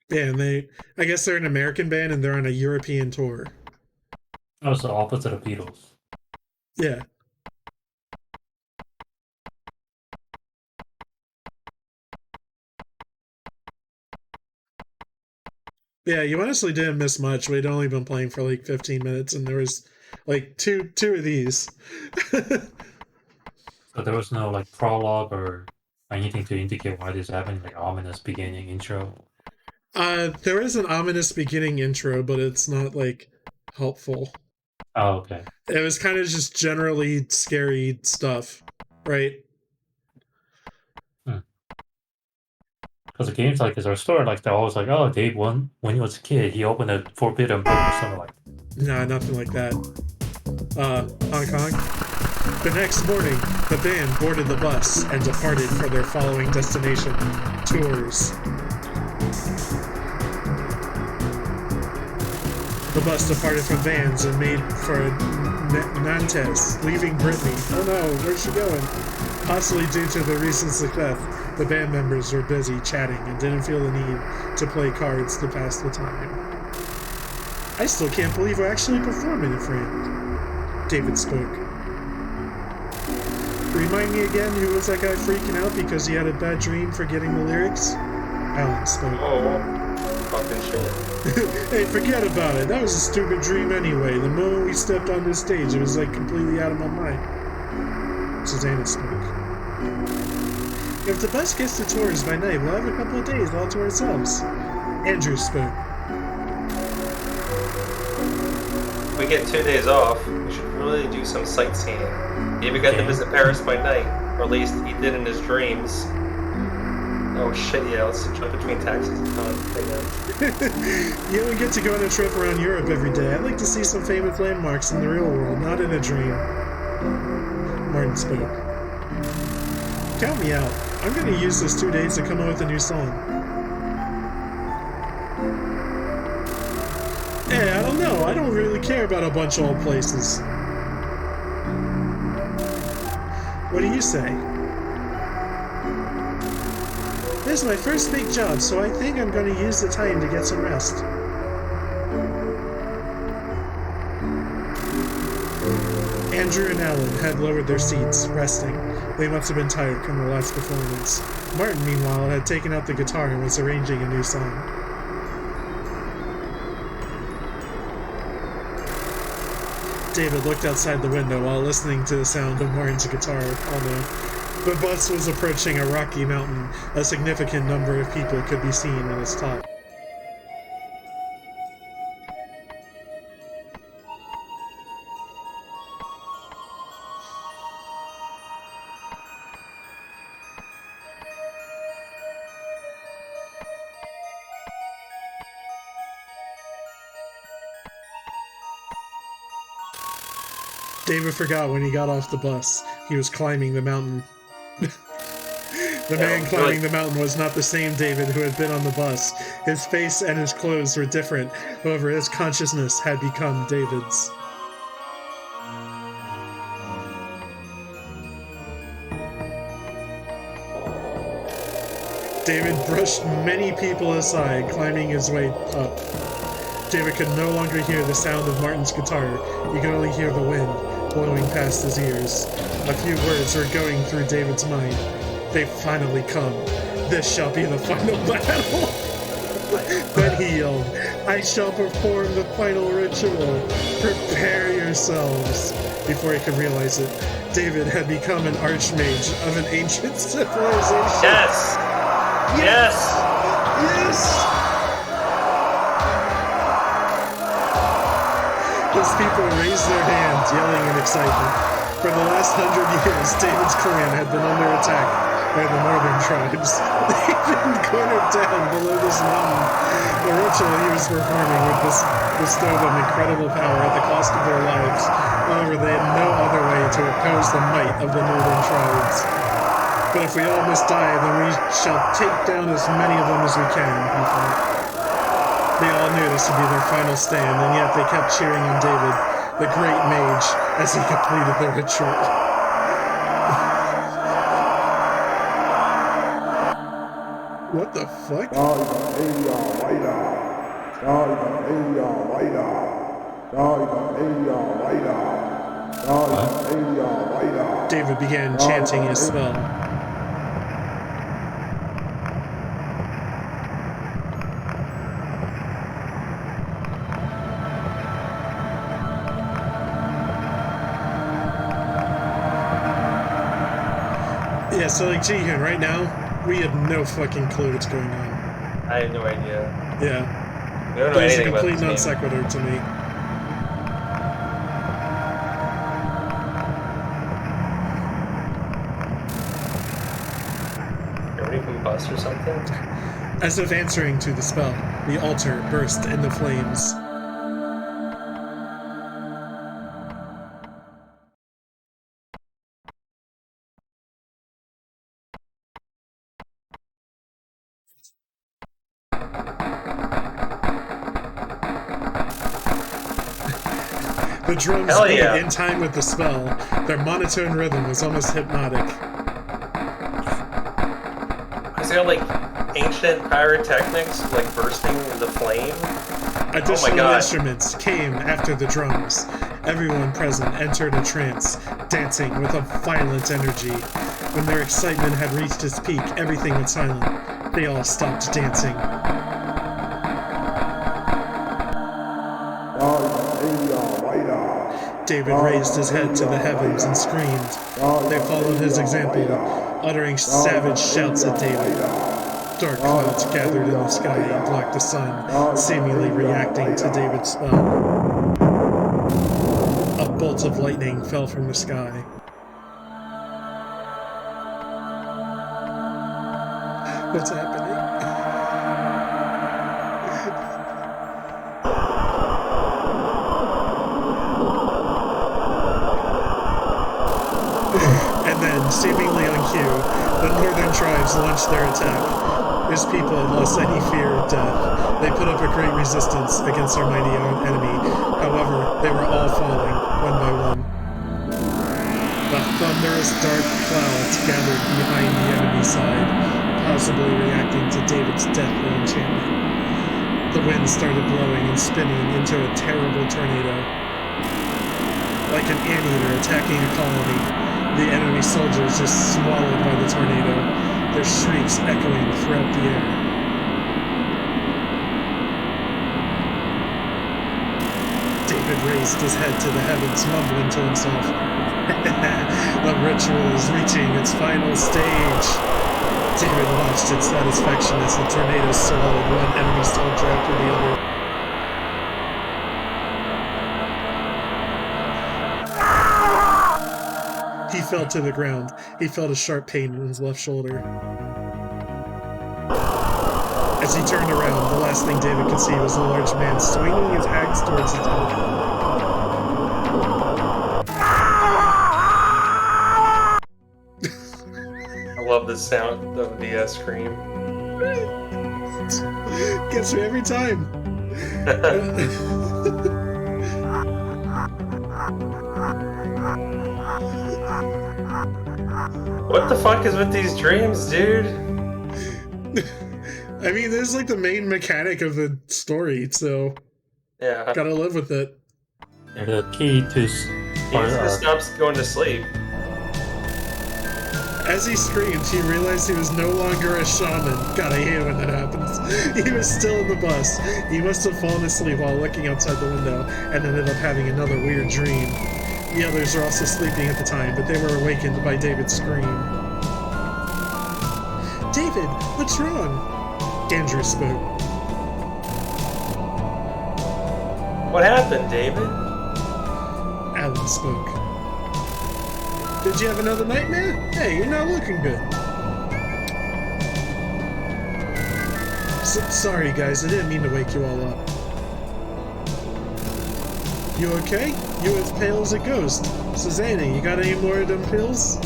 Yeah, and I guess they're an American band and they're on a European tour. Oh, so opposite of Beatles. Yeah. Yeah, you honestly didn't miss much. We'd only been playing for like 15 minutes and there was like two of these. So there was no like prologue or anything to indicate why this happened, like ominous beginning intro. There is an ominous beginning intro, but it's not like helpful. Oh, okay. It was kind of just generally scary stuff, right? Because the games like this are stored like they're always like, oh, Dave when he was a kid, he opened a forbidden book or something like that. Nah, nothing like that. Hong Kong. The next morning, the band boarded the bus and departed for their following destination, Tours. The bus departed from Vans and made for Nantes, leaving Brittany. Oh no, where's she going? Possibly due to the recent success, the band members were busy chatting and didn't feel the need to play cards to pass the time. I still can't believe we're actually performing in France, David spoke. Remind me again, who was that guy freaking out because he had a bad dream forgetting the lyrics? Alan spoke. Oh, fucking shit. Hey, forget about it. That was a stupid dream anyway. The moment we stepped on this stage, it was like completely out of my mind. Susanna spoke. If the bus gets to Tours by night, we'll have a couple of days all to ourselves. Andrew spoke. If we get 2 days off, we should really do some sightseeing. David got to visit Paris by night, or at least he did in his dreams. Oh shit, yeah, let's jump between taxis and You only get to go on a trip around Europe every day. I'd like to see some famous landmarks in the real world, not in a dream. Martin spoke. Count me out. I'm going to use this 2 days to come up with a new song. Hey, I don't know. I don't really care about a bunch of old places. What do you say? This is my first big job, so I think I'm going to use the time to get some rest. Andrew and Alan had lowered their seats, resting. They must have been tired from the last performance. Martin, meanwhile, had taken out the guitar and was arranging a new song. David looked outside the window while listening to the sound of Martin's guitar. The bus was approaching a rocky mountain. A significant number of people could be seen on its top. David forgot when he got off the bus. He was climbing the mountain. The man climbing the mountain was not the same David who had been on the bus. His face and his clothes were different. However, his consciousness had become David's. David brushed many people aside, climbing his way up. David could no longer hear the sound of Martin's guitar. He could only hear the wind blowing past his ears. A few words were going through David's mind. They've finally come. This shall be the final battle. Then he yelled, I shall perform the final ritual. Prepare yourselves. Before he could realize it, David had become an archmage of an ancient civilization. Yes! Yes! Yes! His people raised their hands, yelling in excitement. For the last 100 years, David's clan had been under attack. by the northern tribes. They've been cornered down below this mountain. The ritual he was performing would bestow them incredible power at the cost of their lives. However, they had no other way to oppose the might of the northern tribes. But if we all must die, then we shall take down as many of them as we can, he thought. They all knew this would be their final stand, and yet they kept cheering on David, the great mage, as he completed the ritual. What the fuck? David began chanting his spell. Yeah, so like Jihun, right now, we had no fucking clue what's going on. I had no idea. Yeah. We don't know anything about it was a complete this non game. sequitur to me. Everybody combust or something? As if answering to the spell, the altar burst into flames. The drums beat in time with the spell. Their monotone rhythm was almost hypnotic. Is there like ancient pyrotechnics like bursting into flame? Additional instruments came after the drums. Everyone present entered a trance, dancing with a violent energy. When their excitement had reached its peak, everything went silent. They all stopped dancing. David raised his head to the heavens and screamed. They followed his example, uttering savage shouts at David. Dark clouds gathered in the sky and blocked the sun, seemingly reacting to David's spell. A bolt of lightning fell from the sky. What's happening? And then, seemingly on cue, the northern tribes launched their attack. His people had lost any fear of death. They put up a great resistance against our mighty enemy. However, they were all falling, one by one. The thunderous dark clouds gathered behind the enemy side, possibly reacting to David's deathly enchantment. The wind started blowing and spinning into a terrible tornado. Like an anteater attacking a colony, the enemy soldiers just swallowed by the tornado, their shrieks echoing throughout the air. David raised his head to the heavens, mumbling to himself. The ritual is reaching its final stage. David watched in satisfaction as the tornado swallowed one enemy soldier after the other. He fell to the ground. He felt a sharp pain in his left shoulder. As he turned around, the last thing David could see was a large man swinging his axe towards his head. I love the sound of the scream. Gets me every time. What the fuck is with these dreams, dude? I mean, this is like the main mechanic of the story, so yeah, gotta live with it. The key to he just stops going to sleep. As he screamed, he realized he was no longer a shaman. God, I hate it when that happens. He was still in the bus. He must have fallen asleep while looking outside the window and ended up having another weird dream. The others were also sleeping at the time, but they were awakened by David's scream. David, what's wrong? Andrew spoke. What happened, David? Alan spoke. Did you have another nightmare? Hey, you're not looking good. Sorry, guys, I didn't mean to wake you all up. You okay? You as pale as a ghost. Susanna, you got any more of them pills?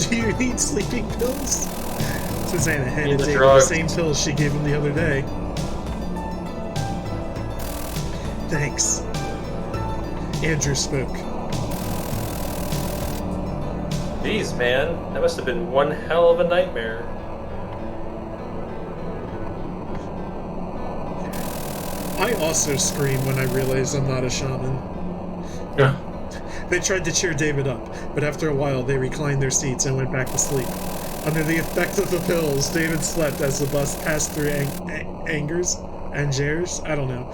Do you need sleeping pills? Susanna handed David the same pills she gave him the other day. Thanks. Andrew spoke. Jeez, man, that must have been one hell of a nightmare. I also scream when I realize I'm not a shaman. Yeah. They tried to cheer David up, but after a while they reclined their seats and went back to sleep. Under the effect of the pills, David slept as the bus passed through Angers? I don't know.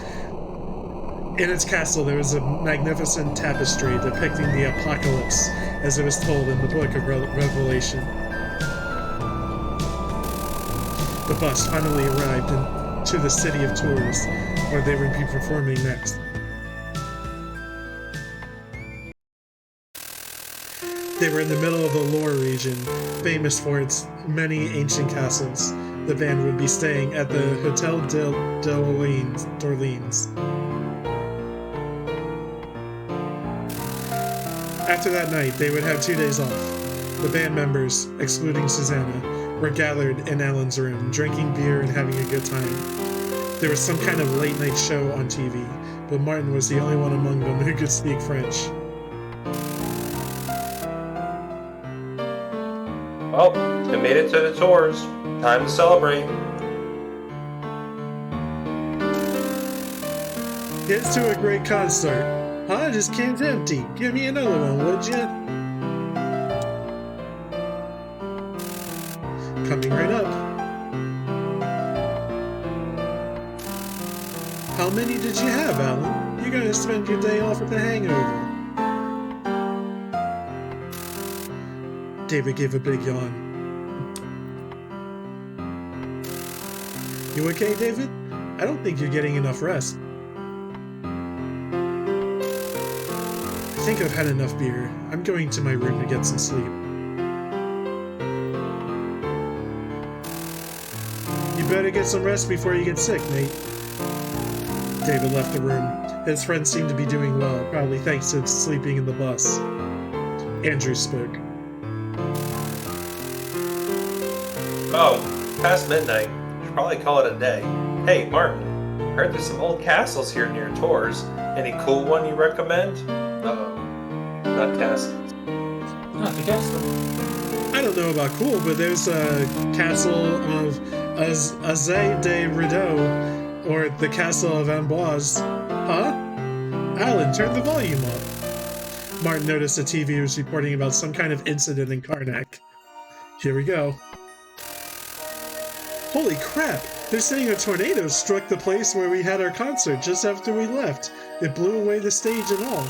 In its castle there was a magnificent tapestry depicting the apocalypse as it was told in the book of Revelation. The bus finally arrived to the city of Tours, where they would be performing next. They were in the middle of the Loire region, famous for its many ancient castles. The band would be staying at the Hotel d'Orleans. After that night, they would have 2 days off. The band members, excluding Susanna, were gathered in Alan's room, drinking beer and having a good time. There was some kind of late-night show on TV, but Martin was the only one among them who could speak French. Well, we made it to the tours. Time to celebrate. Here's to a great concert. Huh? This can's empty. Give me another one, would ya? Coming right up. How many did you have, Alan? You're gonna spend your day off with a hangover. David gave a big yawn. You okay, David? I don't think you're getting enough rest. I think I've had enough beer. I'm going to my room to get some sleep. You better get some rest before you get sick, mate. David left the room. His friends seemed to be doing well, probably thanks to sleeping in the bus. Andrew spoke. Oh, past midnight. Should probably call it a day. Hey, Martin. Heard there's some old castles here near Tours. Any cool one you recommend? Uh-oh. Not castles. Not the castle. I don't know about cool, but there's a castle of Azay de Rideau, or the castle of Amboise. Huh? Alan, turn the volume up. Martin noticed the TV was reporting about some kind of incident in Karnak. Here we go. Holy crap! They're saying a tornado struck the place where we had our concert just after we left. It blew away the stage and all.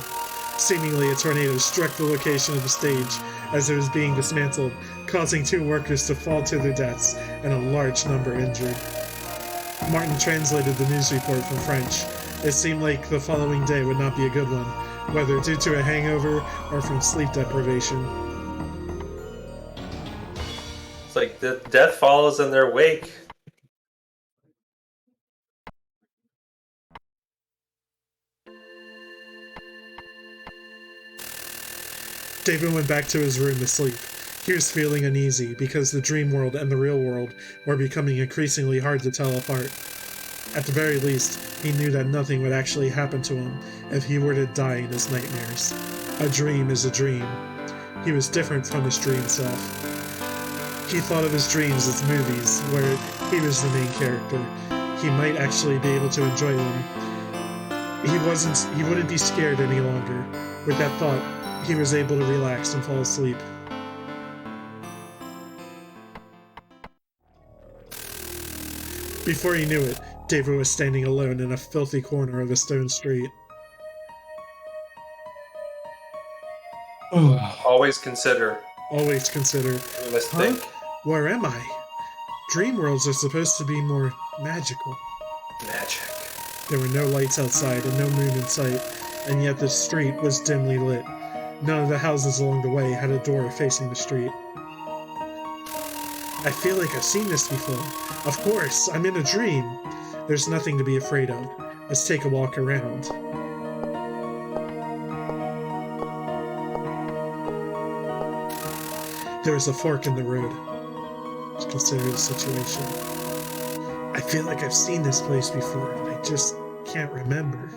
Seemingly, a tornado struck the location of the stage as it was being dismantled, causing 2 workers to fall to their deaths and a large number injured. Martin translated the news report from French. It seemed like the following day would not be a good one, whether due to a hangover or from sleep deprivation. It's like death follows in their wake. David went back to his room to sleep. He was feeling uneasy because the dream world and the real world were becoming increasingly hard to tell apart. At the very least, he knew that nothing would actually happen to him if he were to die in his nightmares. A dream is a dream. He was different from his dream self. He thought of his dreams as movies, where he was the main character. He might actually be able to enjoy them. He wouldn't be scared any longer. With that thought, he was able to relax and fall asleep. Before he knew it, David was standing alone in a filthy corner of a stone street. Always consider. Always consider. You must think. Where am I? Dream worlds are supposed to be more magical. Magic. There were no lights outside and no moon in sight, and yet the street was dimly lit. None of the houses along the way had a door facing the street. I feel like I've seen this before. Of course, I'm in a dream. There's nothing to be afraid of. Let's take a walk around. There's a fork in the road. Let's consider the situation. I feel like I've seen this place before, but I just can't remember.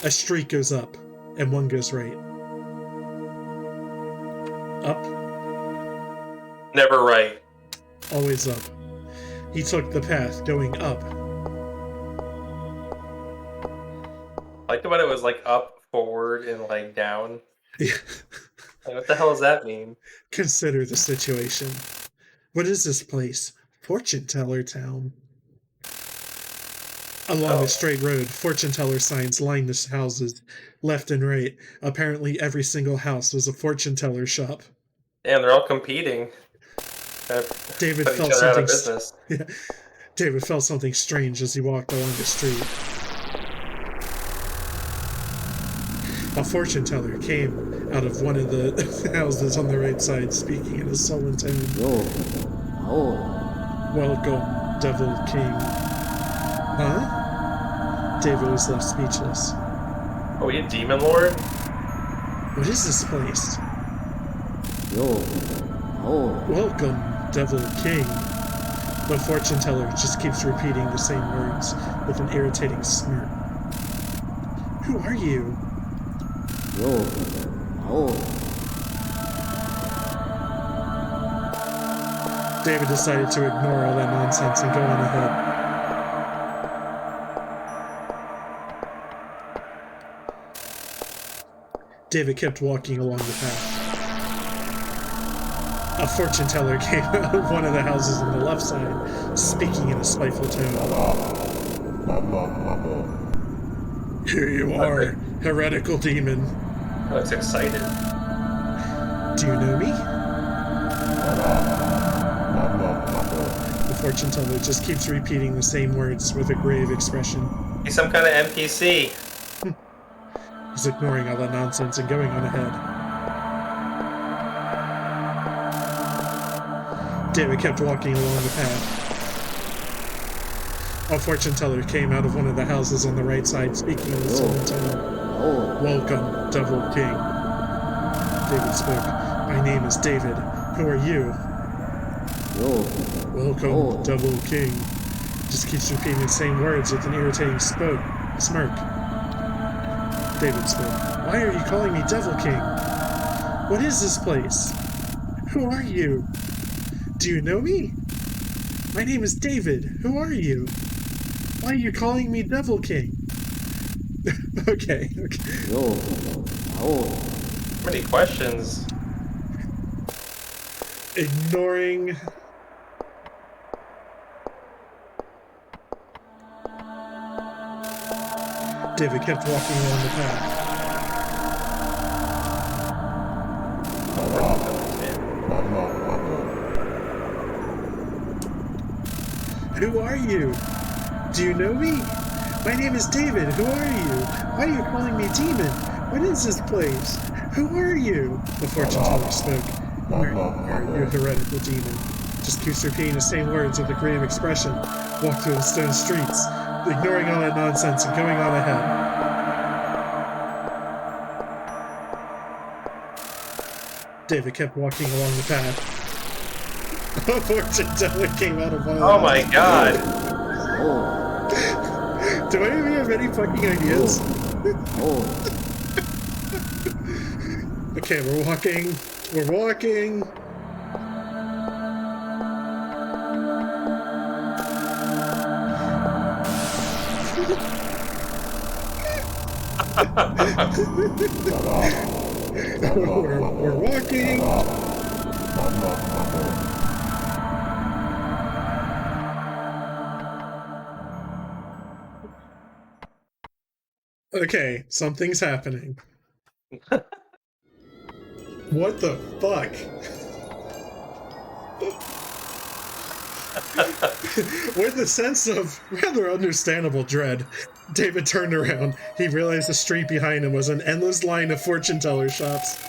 A street goes up, and one goes right. Up. Never right. Always up. He took the path going up. I liked when it was like up, forward, and like down. Yeah. Like, what the hell does that mean? Consider the situation. What is this place? Fortune Teller Town. Along a straight road, fortune teller signs lined the houses, left and right. Apparently every single house was a fortune teller shop. Damn, they're all competing. David felt something. Yeah, David felt something strange as he walked along the street. A fortune teller came out of one of the houses on the right side, speaking in a sullen tone. Welcome, Devil King. Huh? David was left speechless. Are we a demon lord? What is this place? Welcome, Devil King. The fortune teller just keeps repeating the same words with an irritating smirk. Who are you? David decided to ignore all that nonsense and go on ahead. David kept walking along the path. A fortune teller came out of one of the houses on the left side, speaking in a spiteful tone. Here you are, heretical demon. I looks excited. Do you know me? The fortune teller just keeps repeating the same words with a grave expression. He's some kind of NPC. He's ignoring all that nonsense and going on ahead. David kept walking along the path. A fortune teller came out of one of the houses on the right side, speaking in a sullen tone. Welcome, Devil King. David spoke. My name is David. Who are you? Welcome, Devil King. Just keeps repeating the same words with an irritating smirk. David spoke. Why are you calling me Devil King? What is this place? Who are you? Do you know me? My name is David. Who are you? Why are you calling me Devil King? Okay. How many questions? Ignoring... David kept walking along the path. Who are you? Do you know me? My name is David. Who are you? Why are you calling me demon? What is this place? Who are you? The fortune teller spoke. Where are you, heretical demon? Just keeps repeating the same words with a grave expression. Walk through the stone streets, ignoring all that nonsense and going on ahead. David kept walking along the path. A fortune teller came out of one of the Oh my god! Do any of you have any fucking ideas? Okay, we're walking. We're walking. we're walking. Okay, something's happening. What the fuck? With a sense of rather understandable dread, David turned around. He realized the street behind him was an endless line of fortune teller shops.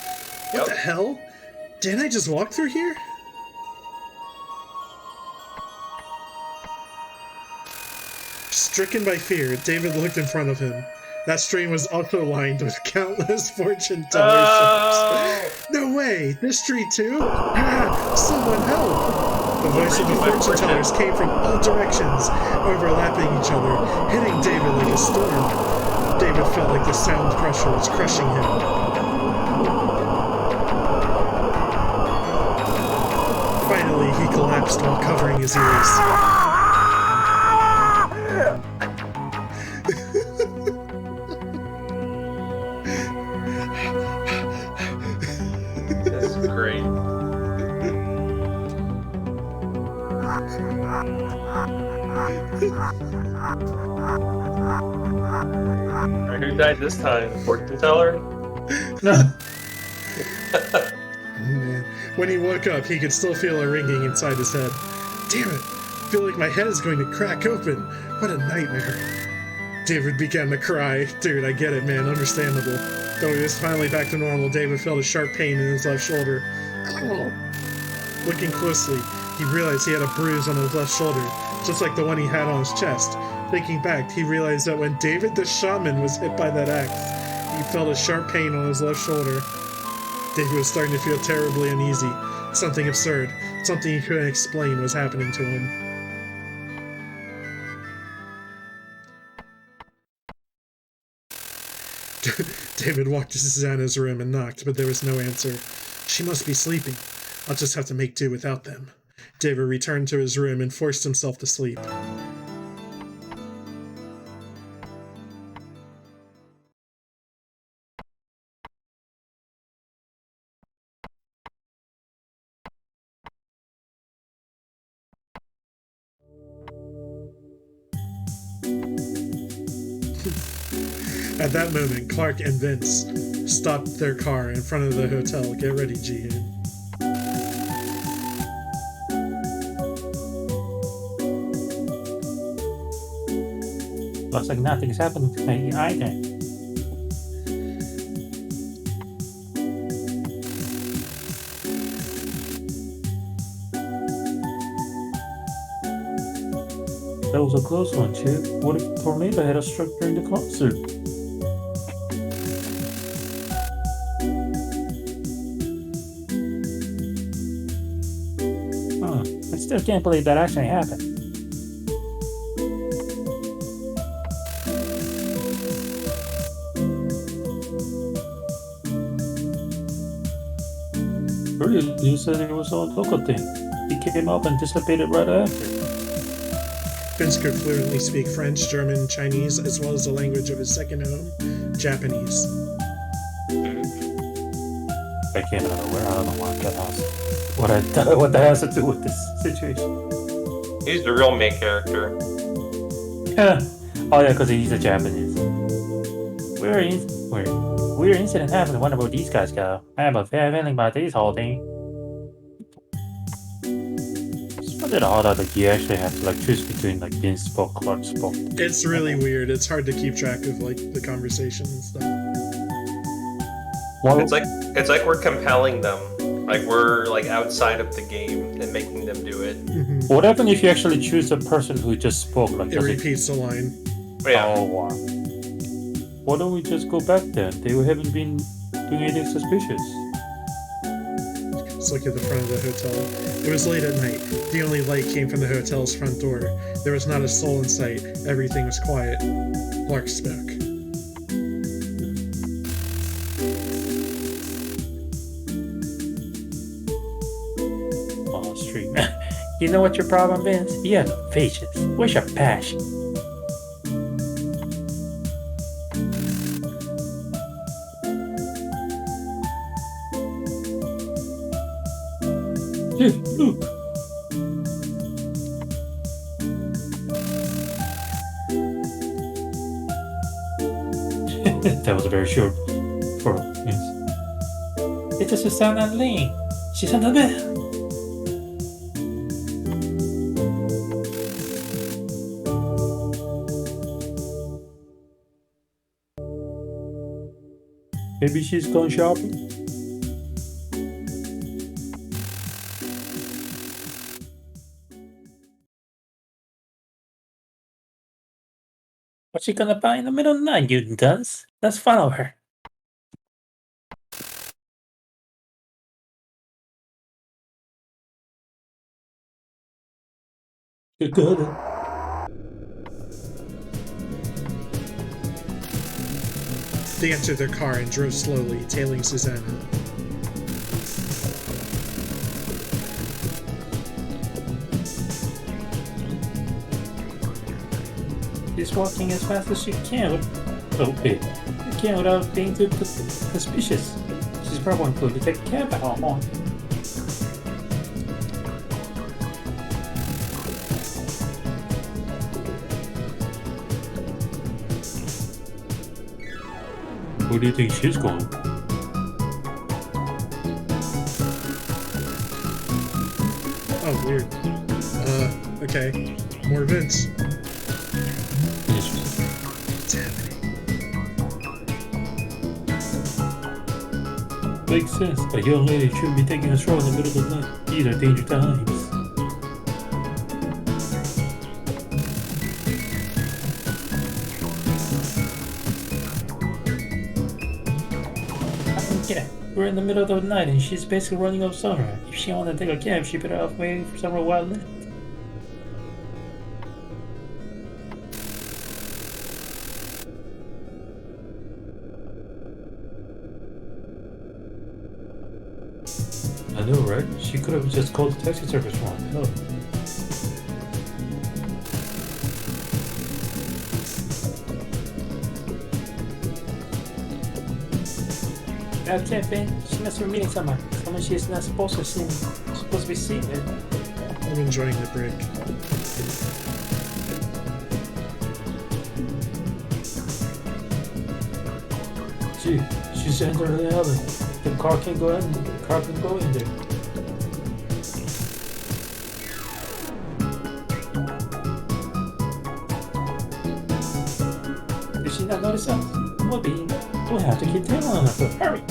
What the hell? Didn't I just walk through here? Stricken by fear, David looked in front of him. That stream was also lined with countless fortune teller shops. No way! This street too? Ah, someone help! The voice of the fortune tellers came from all directions, overlapping each other, hitting David like a storm. David felt like the sound pressure was crushing him. Finally, he collapsed while covering his ears. That's great. Who died this time? Fortune teller? No. Oh, man. When he woke up, he could still feel a ringing inside his head. Damn it! I feel like my head is going to crack open. What a nightmare. David began to cry. Dude, I get it, man. Understandable. Though he was finally back to normal, David felt a sharp pain in his left shoulder. Looking closely, he realized he had a bruise on his left shoulder, just like the one he had on his chest. Thinking back, he realized that when David the shaman was hit by that axe, he felt a sharp pain on his left shoulder. David was starting to feel terribly uneasy. Something absurd, something he couldn't explain was happening to him. David walked to Susanna's room and knocked, but there was no answer. She must be sleeping. I'll just have to make do without them. David returned to his room and forced himself to sleep. At that moment, Clark and Vince stopped their car in front of the hotel. Get ready, Jihun. Looks like nothing's happened to me either. That was a close one, Chip. What if a tornado had us struck during the concert? I still can't believe that actually happened. Earlier, you said it was a local thing. He came up and dissipated right after. Vince could fluently speak French, German, Chinese, as well as the language of his second home, Japanese. I came out of nowhere. I don't know what that has. What that has to do with this situation. He's the real main character. Oh yeah, because he's a Japanese. Weird incident happened. I wonder where these guys go. I have a bad feeling about this whole thing. It's funny how that you actually have to choose between Vince spoke, Clark spoke. It's really weird. It's hard to keep track of the conversation and stuff. Well, It's like we're compelling them. Like we're outside of the game and making them do it. Mm-hmm. what happened if you actually choose the person who just spoke? It repeats the line. Yeah. Oh wow. Why don't we just go back then? They haven't been doing anything suspicious. Let's look at the front of the hotel. It was late at night. The only light came from the hotel's front door. There was not a soul in sight. Everything was quiet. Clark spoke. Oh, street. You know what your problem is? You have no patience. Where's your passion? Look. That was very short for yes. It's a Susanna Ling. She's on the bed. Maybe she's gone shopping. What's she gonna buy in the middle of the night, you dunce? Let's follow her. You got it. They entered their car and drove slowly, tailing Susanna. She's walking as fast as she can. Without being too suspicious. She's probably going to take a cab out home. Where do you think she's going? Oh, weird. Okay. More vents. What's happening? Makes sense. A young lady shouldn't be taking a stroll in the middle of the night. These are danger times. Yeah, we're in the middle of the night and she's basically running up somewhere. If she wants to take a cab, she better off waiting for somewhere while lit. I know, right? She could have just called the taxi service one. Hell. That can't be. She must be meeting someone. Someone she's not supposed to see. She's supposed to be seeing it. I'm enjoying the break. Gee, she's entering the alley. The car can't go in. The car can go in there. Did she not notice us? Whoopee. We'll have to keep tailing on her. Hurry!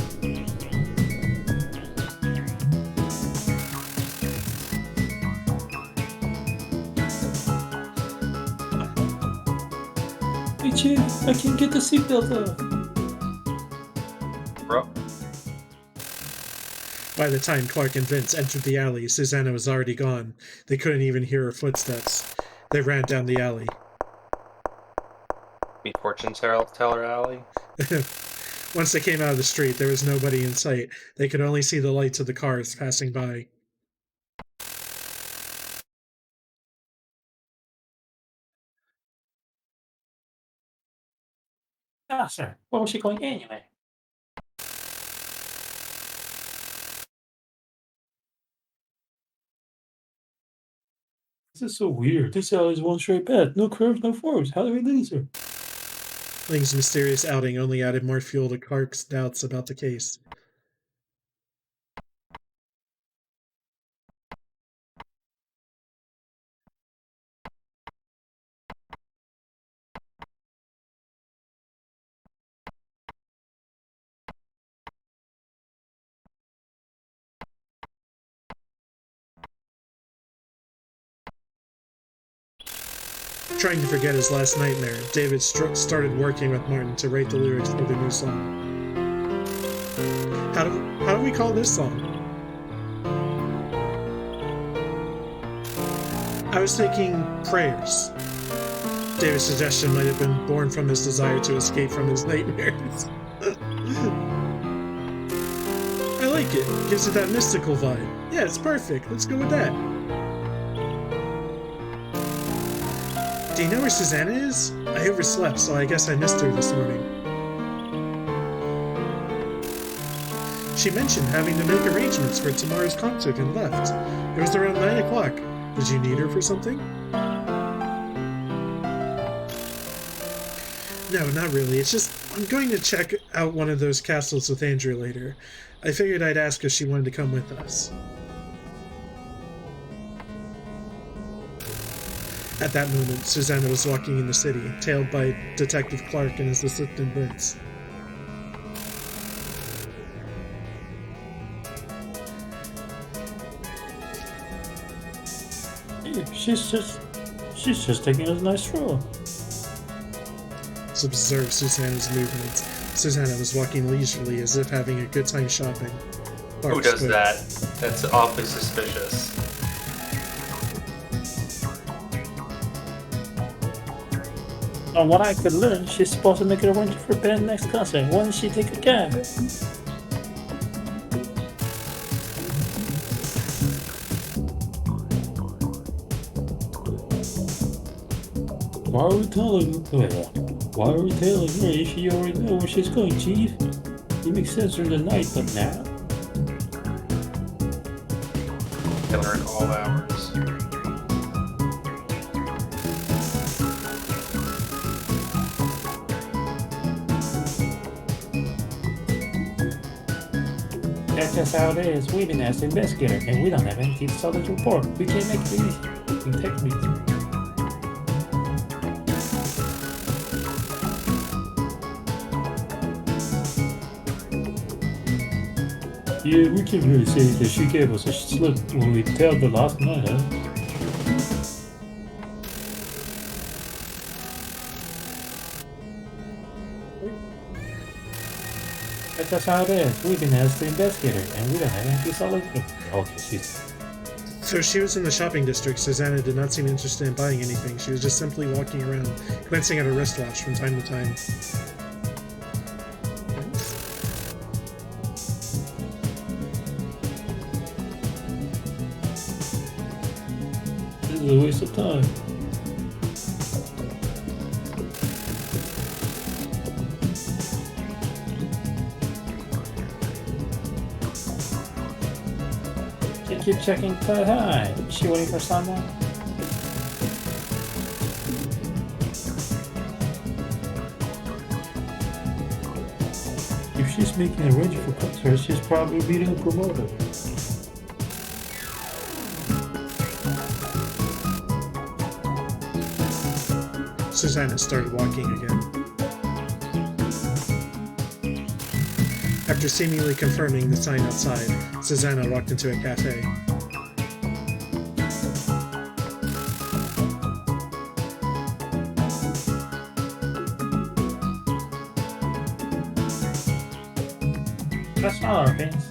Hey, Chief, I can't get the seatbelt off. Bro. By the time Clark and Vince entered the alley, Susanna was already gone. They couldn't even hear her footsteps. They ran down the alley. Be fortune teller alley. Once they came out of the street, there was nobody in sight. They could only see the lights of the cars passing by. Ah, sir. Where was she going anyway? This is so weird. This alley is one straight path. No curves, no forks. How do we lose her? Ling's mysterious outing only added more fuel to Clark's doubts about the case. Trying to forget his last nightmare, David started working with Martin to write the lyrics for the new song. How do we call this song? I was thinking prayers. David's suggestion might have been born from his desire to escape from his nightmares. I like it. Gives it that mystical vibe. Yeah, it's perfect. Let's go with that. Do you know where Susanna is? I overslept, so I guess I missed her this morning. She mentioned having to make arrangements for tomorrow's concert and left. It was around 9 o'clock. Did you need her for something? No, not really. It's just, I'm going to check out one of those castles with Andrew later. I figured I'd ask if she wanted to come with us. At that moment, Susanna was walking in the city, tailed by Detective Clark and his assistant Vince. She's just taking a nice stroll. eyes observed Susanna's movements. Susanna was walking leisurely as if having a good time shopping. Clark Who does spoke. that? That's awfully suspicious. On what I could learn, she's supposed to make an arrangement for Ben next concert. Why doesn't she take a cab? Why are we telling her if she already knows where she's going, Chief? It makes sense during the night, but now? Killing her at all hours. That's just how it is. We've been asked to investigate her, and we don't have anything to solid report. We can't make it easy. We can text me. Yeah, we can't really say that she gave us a slip when we tailed the last night, huh? That's just how it is. We've been asked to investigate her, and we don't have anything solid. Okay, she's... So she was in the shopping district. Susanna did not seem interested in buying anything. She was just simply walking around, glancing at her wristwatch from time to time. This is a waste of time. Keep checking quite high. Is she waiting for someone? If she's making a arrangement for concerts, she's probably meeting a promoter. Susanna started walking again. After seemingly confirming the sign outside, Susanna walked into a cafe. That's not our things.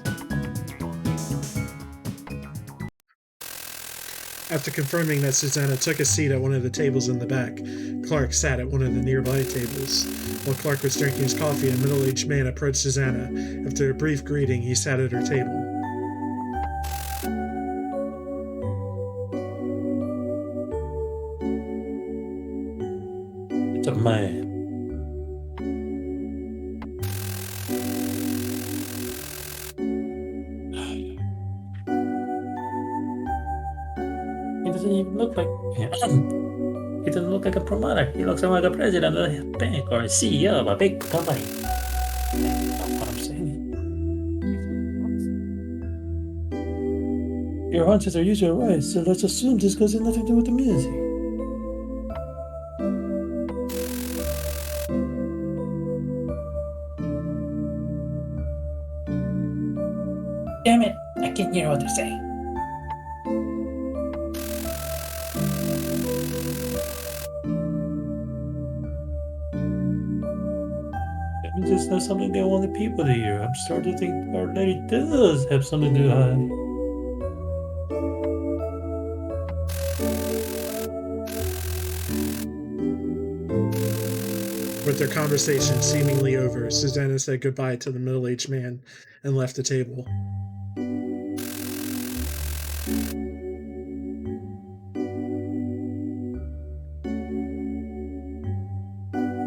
After confirming that Susanna took a seat at one of the tables in the back, Clark sat at one of the nearby tables. While Clark was drinking his coffee, a middle-aged man approached Susanna. After a brief greeting, he sat at her table. It's a man. He doesn't even look like... He doesn't look like a promoter. He looks like a president of a bank or a CEO of a big company. That's what I'm saying. Your hunches are usually right, so let's assume this goes in nothing to do with the music. Damn it! I can't hear what they're saying. It's not something they want the people to hear. I'm starting to think Our Lady does have something to hide. With their conversation seemingly over, Susanna said goodbye to the middle-aged man and left the table.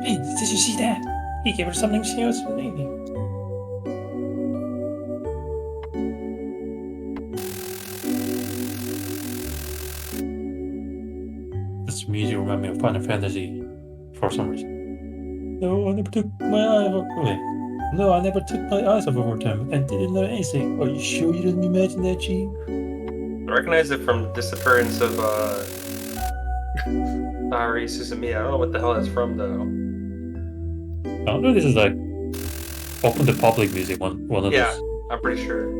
Hey, did you see that? He gave her something she was needing. This music reminds me of Final Fantasy for some reason. No, I never took my eyes off. Wait. No, I never took my eyes off over time and didn't know anything. Are you sure you didn't imagine that, Chief? I recognize it from the disappearance of Ari Suzumiya. I don't know what the hell that's from though. I don't know. This is like open to public music. One of Yeah, those. I'm pretty sure.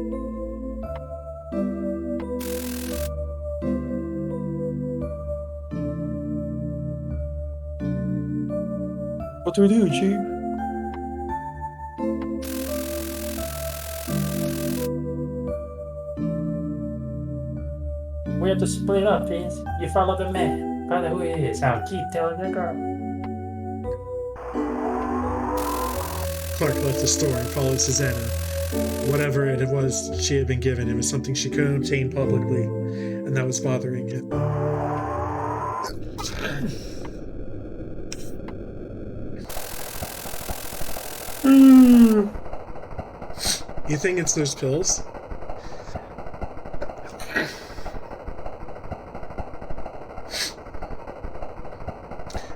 What do we do, Chief? We have to split up, Vince. You follow the man. Find out who he is. I'll keep telling the girl. Clark left the store and followed Susanna. Whatever it was she had been given, it was something she couldn't obtain publicly, and that was bothering him. You think it's those pills?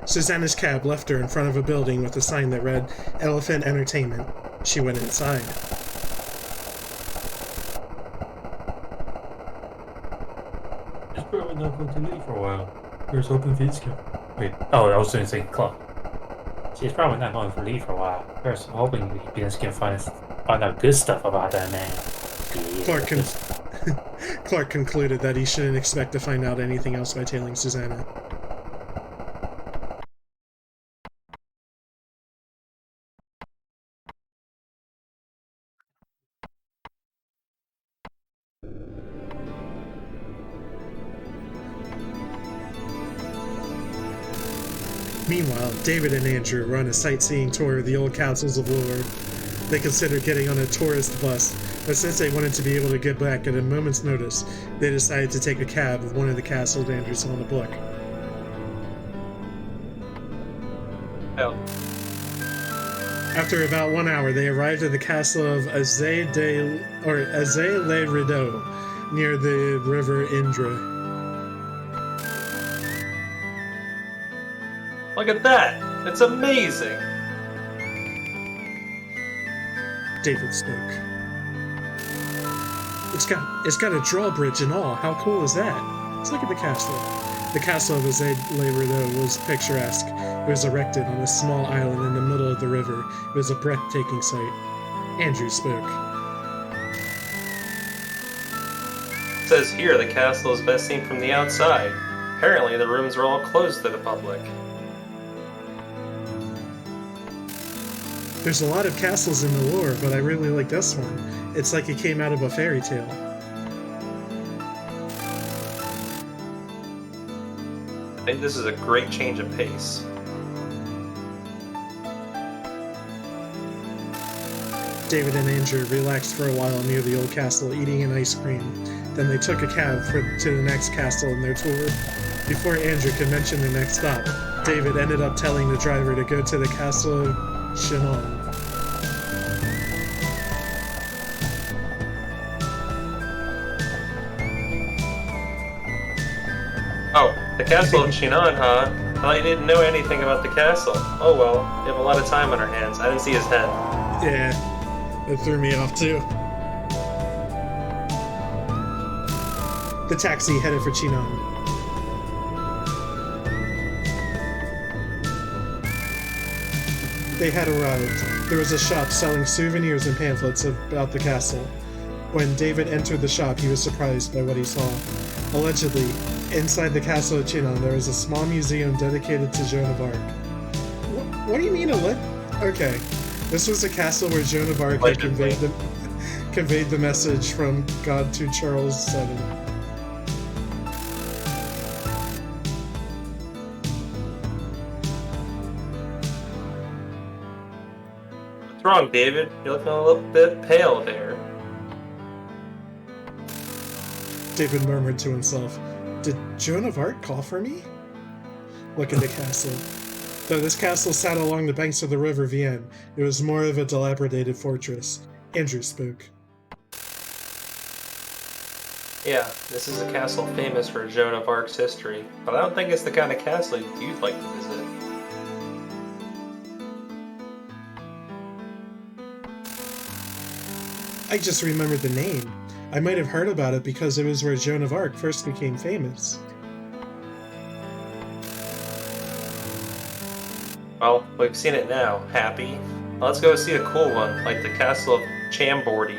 Susanna's cab left her in front of a building with a sign that read Elephant Entertainment. She went inside. She's probably not going to leave for a while. Here's hoping Vince can... Wait, oh, I was going to say Clark. She's probably not going to leave for a while. Here's hoping Vince can find out good stuff about that man. Clark concluded that he shouldn't expect to find out anything else by tailing Susanna. Meanwhile, David and Andrew were on a sightseeing tour of the old castles of Lord. They considered getting on a tourist bus, but since they wanted to be able to get back at a moment's notice, they decided to take a cab of one of the castles Andrew saw in the book. Oh. After about 1 hour, they arrived at the castle of Azay-le-Rideau, near the river Indre. Look at that! It's amazing! David spoke. It's got a drawbridge and all. How cool is that? Let's look at the castle. The castle of Azay-le-Rideau was picturesque. It was erected on a small island in the middle of the river. It was a breathtaking sight. Andrew spoke. It says here the castle is best seen from the outside. Apparently the rooms are all closed to the public. There's a lot of castles in the lore, but I really like this one. It's like it came out of a fairy tale. I think this is a great change of pace. David and Andrew relaxed for a while near the old castle, eating an ice cream. Then they took a cab to the next castle in their tour. Before Andrew could mention the next stop, David ended up telling the driver to go to the castle of Jihun. Oh, the castle of Shinan, huh? I thought you didn't know anything about the castle. Oh well, we have a lot of time on our hands. I didn't see his head. Yeah, that threw me off too. The taxi headed for Chinon. They had arrived. There was a shop selling souvenirs and pamphlets about the castle. When David entered the shop, he was surprised by what he saw. Allegedly, inside the castle of Chinon, there was a small museum dedicated to Joan of Arc. What do you mean Okay, this was a castle where Joan of Arc had conveyed the message from God to Charles VII. What's wrong, David? You're looking a little bit pale there. David murmured to himself, "Did Joan of Arc call for me?" Look at the castle. Though this castle sat along the banks of the river Vienne, it was more of a dilapidated fortress. Andrew spoke. Yeah, this is a castle famous for Joan of Arc's history, but I don't think it's the kind of castle you'd like to visit. I just remembered the name. I might have heard about it because it was where Joan of Arc first became famous. Well, we've seen it now. Happy? Well, let's go see a cool one, like the castle of Chambordy.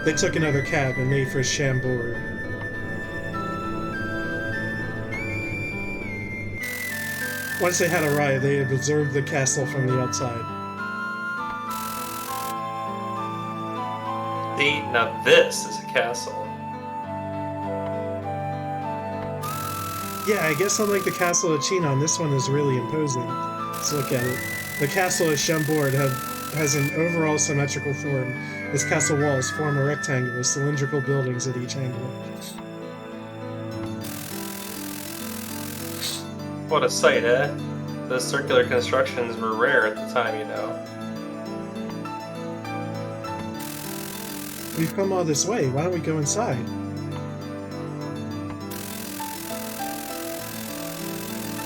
They took another cab and made for Chambord. Once they had arrived, they had observed the castle from the outside. See, now this is a castle. Yeah, I guess unlike the castle of Chinon, this one is really imposing. Let's look at it. The castle of Chambord has an overall symmetrical form. Its castle walls form a rectangle with cylindrical buildings at each angle. What a sight, eh? Those circular constructions were rare at the time, you know. We've come all this way. Why don't we go inside?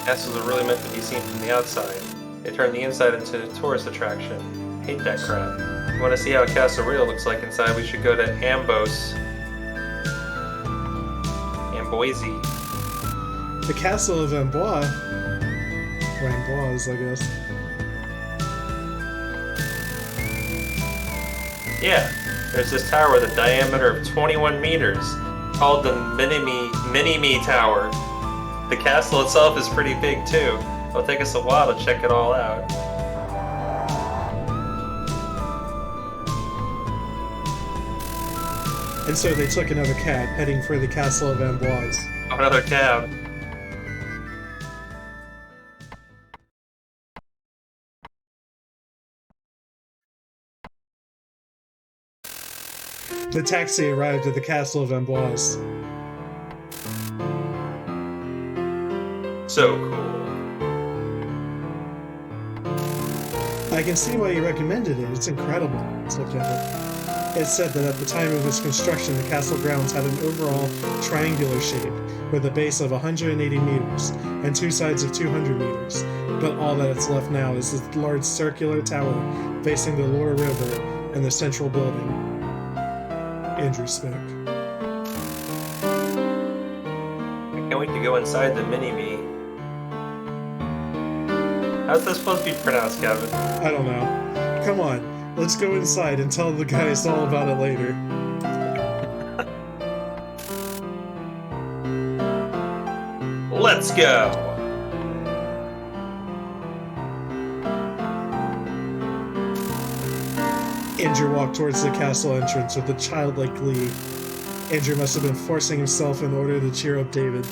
Castles are really meant to be seen from the outside. They turn the inside into a tourist attraction. Hate that crap. If you want to see how a castle really looks like inside, we should go to Amboise. The castle of Amboise. Or Amboise, I guess. Yeah, there's this tower with a diameter of 21 meters, called the Mini-Me Tower. The castle itself is pretty big too. It'll take us a while to check it all out. And so they took another cab, heading for the castle of Amboise. Another cab. The taxi arrived at the castle of Amboise. So cool. I can see why you recommended it. It's incredible. Let's look at it. It said that at the time of its construction, the castle grounds had an overall triangular shape, with a base of 180 meters and two sides of 200 meters. But all that's left now is this large circular tower facing the Loire River and the central building. Andrew spoke. I can't wait to go inside the Mini-Me. How's that supposed to be pronounced, Kevin? I don't know. Come on, let's go inside and tell the guys all about it later. Let's go! Andrew walked towards the castle entrance with a childlike glee. Andrew must have been forcing himself in order to cheer up David.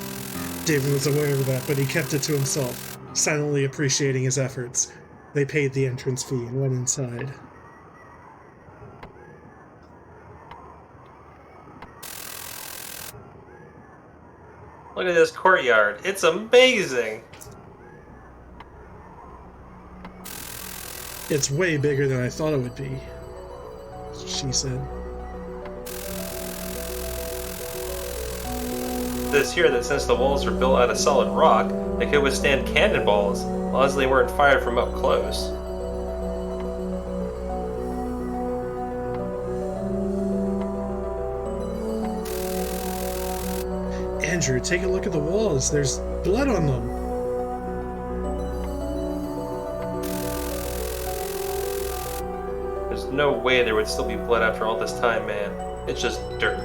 David was aware of that, but he kept it to himself, silently appreciating his efforts. They paid the entrance fee and went inside. Look at this courtyard. It's amazing! It's way bigger than I thought it would be, she said. It says here that since the walls were built out of solid rock, they could withstand cannonballs, as long as they weren't fired from up close. Andrew, take a look at the walls. There's blood on them. There's no way there would still be blood after all this time, man. It's just dirt.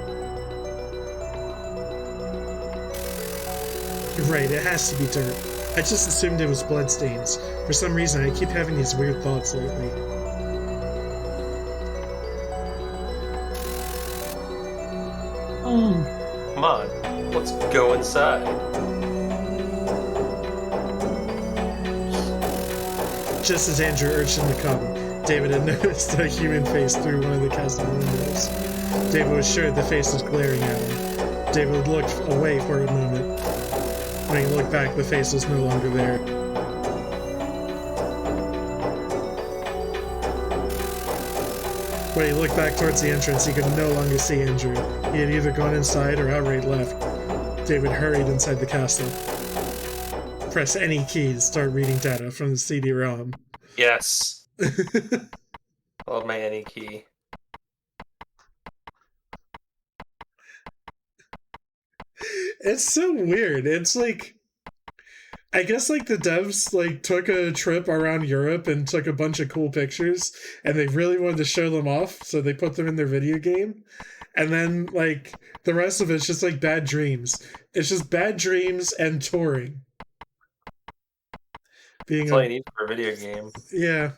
You're right, it has to be dirt. I just assumed it was bloodstains. For some reason, I keep having these weird thoughts lately. Come on, let's go inside. Just as Andrew urged him to come, David had noticed a human face through one of the castle windows. David was sure the face was glaring at him. David looked away for a moment. When he looked back, the face was no longer there. When he looked back towards the entrance, he could no longer see Andrew. He had either gone inside or outright left. David hurried inside the castle. Press any key to start reading data from the CD-ROM. Yes. I love my NE key. It's so weird. It's like, I guess like the devs like took a trip around Europe and took a bunch of cool pictures, and they really wanted to show them off, so they put them in their video game. And then like the rest of it's just like bad dreams. It's just bad dreams and touring. That's all you need for a video game. Yeah.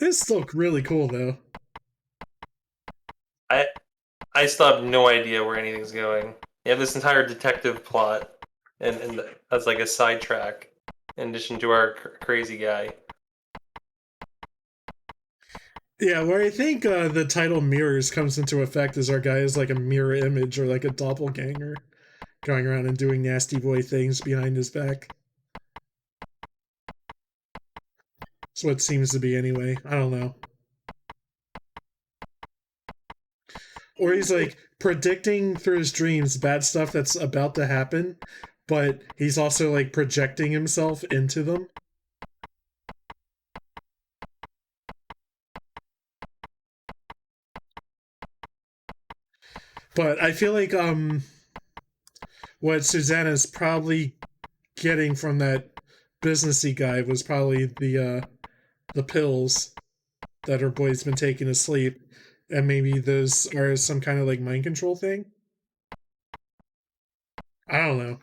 This still really cool though. I still have no idea where anything's going. You have this entire detective plot, and as like a sidetrack, in addition to our crazy guy. Yeah, where I think the title Mirrors comes into effect is our guy is like a mirror image or like a doppelganger going around and doing nasty boy things behind his back. That's what it seems to be anyway. I don't know. Or he's like predicting through his dreams bad stuff that's about to happen, but he's also like projecting himself into them. But I feel like what Susanna's probably getting from that businessy guy was probably the pills that her boy's been taking to sleep, and maybe those are some kind of like mind control thing. I don't know.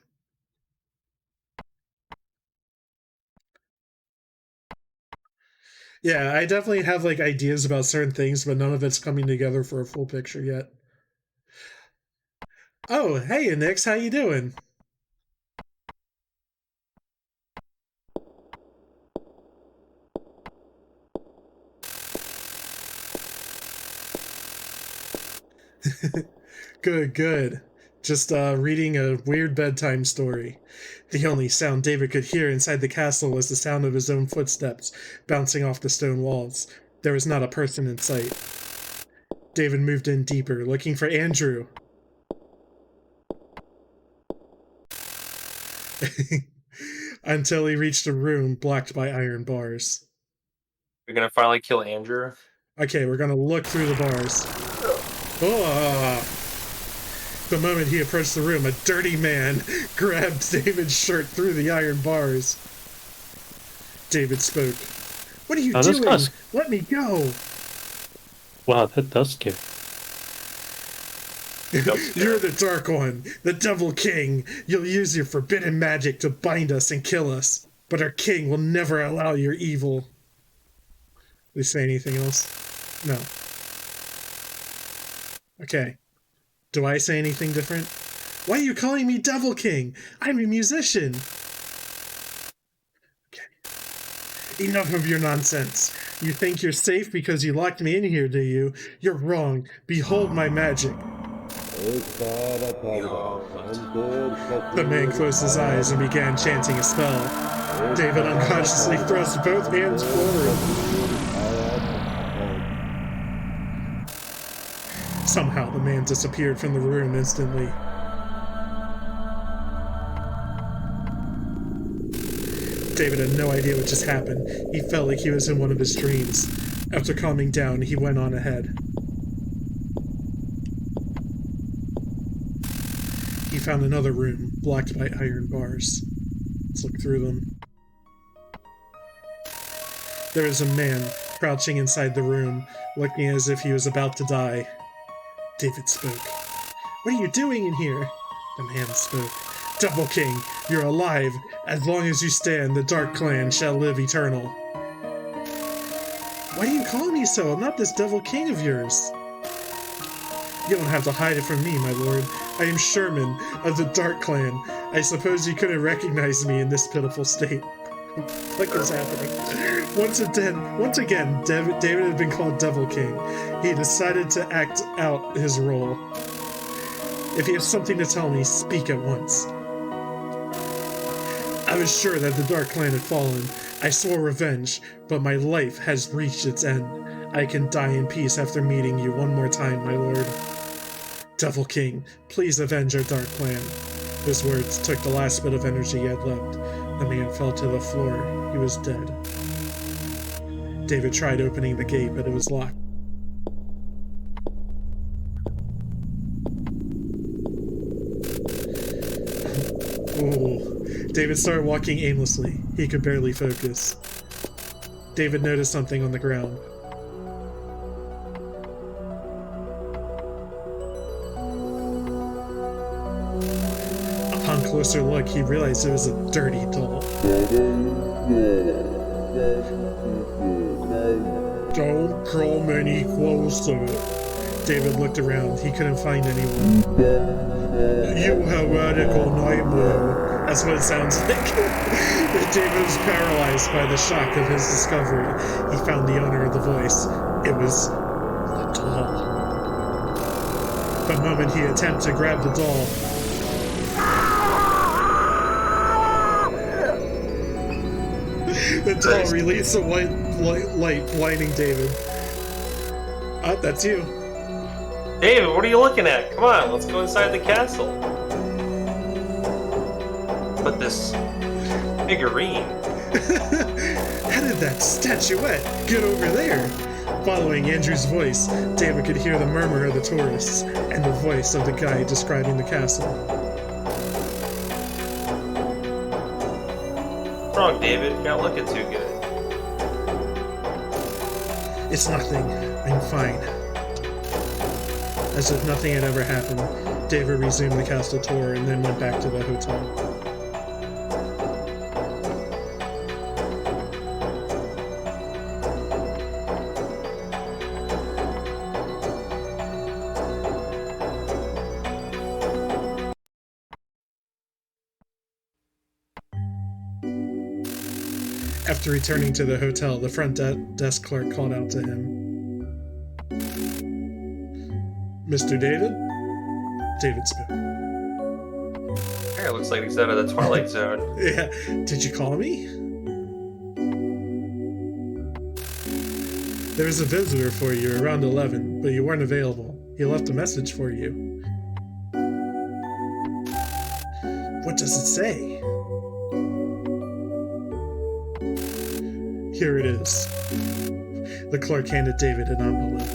Yeah, I definitely have like ideas about certain things, but none of it's coming together for a full picture yet. Oh, hey, Nix, how you doing? Good, good. Just reading a weird bedtime story. The only sound David could hear inside the castle was the sound of his own footsteps bouncing off the stone walls. There was not a person in sight. David moved in deeper, looking for Andrew. Until he reached a room blocked by iron bars. You're gonna finally kill Andrew? Okay, we're gonna look through the bars. Oh! The moment he approached the room, a dirty man grabbed David's shirt through the iron bars. David spoke. What are you doing? Let me go! Wow, that does scare. You're the Dark One, the Devil King. You'll use your forbidden magic to bind us and kill us. But our king will never allow your evil. Did they say anything else? No. Okay. Do I say anything different? Why are you calling me Devil King? I'm a musician. Okay. Enough of your nonsense. You think you're safe because you locked me in here, do you? You're wrong. Behold my magic. The man closed his eyes and began chanting a spell. David unconsciously thrust both hands forward. Somehow the man disappeared from the room instantly. David had no idea what just happened. He felt like he was in one of his dreams. After calming down, he went on ahead. He found another room, blocked by iron bars. Let's look through them. There is a man crouching inside the room, looking as if he was about to die. David spoke. What are you doing in here? The man spoke. Devil King, you're alive. As long as you stand, the Dark Clan shall live eternal. Why do you call me so? I'm not this Devil King of yours. You don't have to hide it from me, my lord. I am Sherman of the Dark Clan. I suppose you couldn't recognize me in this pitiful state. What is happening? Once again, David had been called Devil King. He decided to act out his role. If you have something to tell me, speak at once. I was sure that the Dark Clan had fallen. I swore revenge, but my life has reached its end. I can die in peace after meeting you one more time, my lord. Devil King, please avenge our Dark Clan. His words took the last bit of energy he had left. The man fell to the floor. He was dead. David tried opening the gate, but it was locked. Ooh. David started walking aimlessly. He could barely focus. David noticed something on the ground. closer look, he realized it was a dirty doll. Don't come any closer. David looked around. He couldn't find anyone. You heretical nightmare. That's what it sounds like. David was paralyzed by the shock of his discovery. He found the owner of the voice. It was the doll. The moment he attempted to grab the doll, the doll released a white light, blinding David. That's you. David, what are you looking at? Come on, let's go inside the castle. Put this figurine. How did that statuette get over there? Following Andrew's voice, David could hear the murmur of the tourists and the voice of the guy describing the castle. What's wrong, David? You're not looking too good. It's nothing. I'm fine. As if nothing had ever happened, David resumed the castle tour and then went back to the hotel. After returning to the hotel, the front desk clerk called out to him. Mr. David? David spoke. It looks like he's out of the Twilight Zone. Yeah. Did you call me? There was a visitor for you around 11, but you weren't available. He left a message for you. What does it say? Here it is. The clerk handed David an envelope.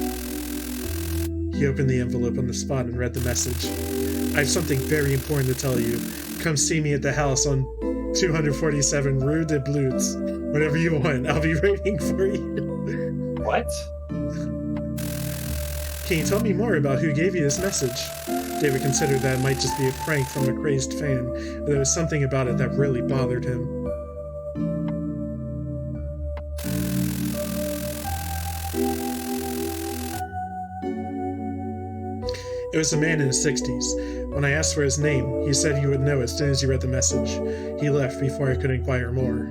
He opened the envelope on the spot and read the message. I have something very important to tell you. Come see me at the house on 247 Rue de Blutes. Whatever you want, I'll be waiting for you. What? Can you tell me more about who gave you this message? David considered that it might just be a prank from a crazed fan, but there was something about it that really bothered him. It was a man in his 60s. When I asked for his name, he said he would know as soon as he read the message. He left before I could inquire more.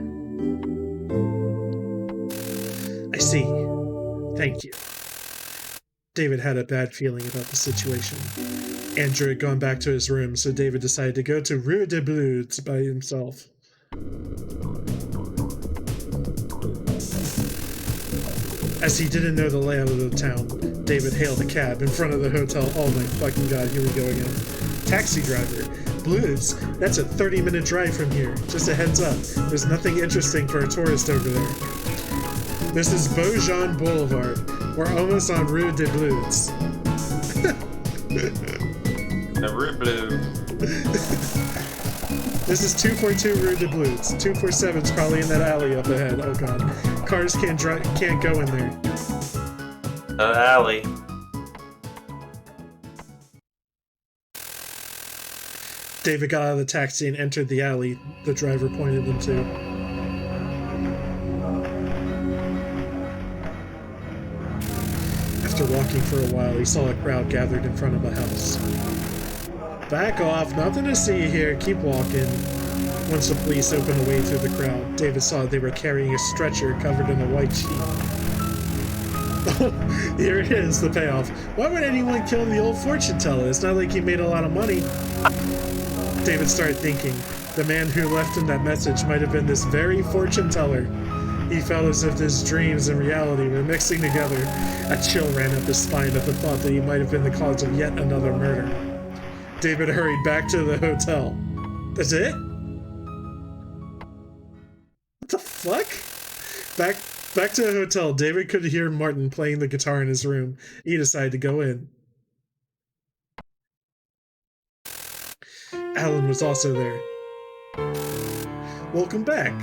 I see. Thank you. David had a bad feeling about the situation. Andrew had gone back to his room, so David decided to go to Rue de Blutes by himself. As he didn't know the layout of the town, David hailed a cab in front of the hotel. Oh my fucking god, here we go again. Taxi driver. Blues? That's a 30-minute drive from here. Just a heads up, there's nothing interesting for a tourist over there. This is Beaujean Boulevard. We're almost on Rue de Blutes. The Rue Blue. This is 242 Rue de Blutes. 247's probably in that alley up ahead. Oh god. Cars can't go in there. Alley. David got out of the taxi and entered the alley the driver pointed him to. After walking for a while, he saw a crowd gathered in front of a house. Back off, nothing to see here, keep walking. Once the police opened a way through the crowd, David saw they were carrying a stretcher covered in a white sheet. Oh, here it is, the payoff. Why would anyone kill the old fortune teller? It's not like he made a lot of money. David started thinking, the man who left him that message might have been this very fortune teller. He felt as if his dreams and reality were mixing together. A chill ran up his spine at the thought that he might have been the cause of yet another murder. David hurried back to the hotel. That's it? What the fuck? Back to the hotel, David could hear Martin playing the guitar in his room. He decided to go in. Alan was also there. Welcome back.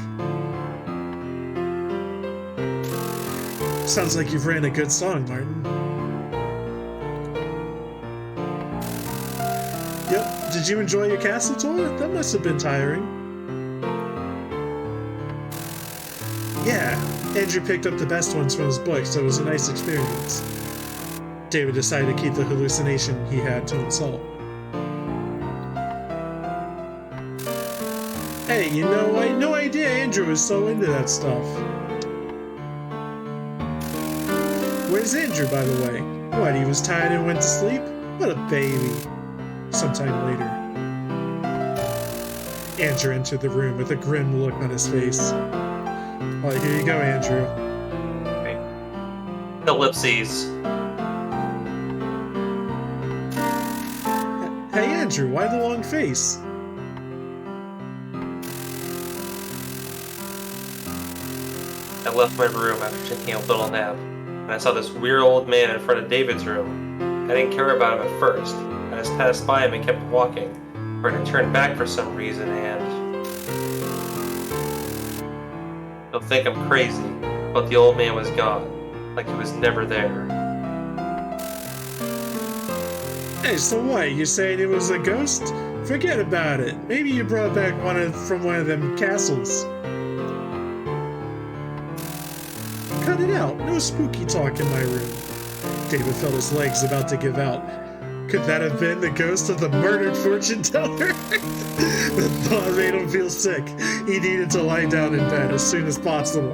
Sounds like you've ran a good song, Martin. Yep. Did you enjoy your castle tour? That must have been tiring. Yeah. Andrew picked up the best ones from his book, so it was a nice experience. David decided to keep the hallucination he had to himself. Hey, you know, I had no idea Andrew was so into that stuff. Where's Andrew, by the way? What, he was tired and went to sleep? What a baby. Sometime later. Andrew entered the room with a grim look on his face. Oh, here you go, Andrew. Okay. Ellipses. Hey, Andrew, why the long face? I left my room after taking a little nap, and I saw this weird old man in front of David's room. I didn't care about him at first. I just passed by him and kept walking, but I turned back for some reason, and you'll think I'm crazy, but the old man was gone, like he was never there. Hey, so what? You saying it was a ghost? Forget about it. Maybe you brought back from one of them castles. Cut it out. No spooky talk in my room. David felt his legs about to give out. Could that have been the ghost of the murdered fortune teller? The thought made him feel sick. He needed to lie down in bed as soon as possible.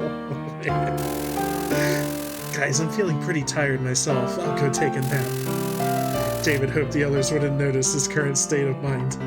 Guys, I'm feeling pretty tired myself. I'll go take a nap. David hoped the others wouldn't notice his current state of mind.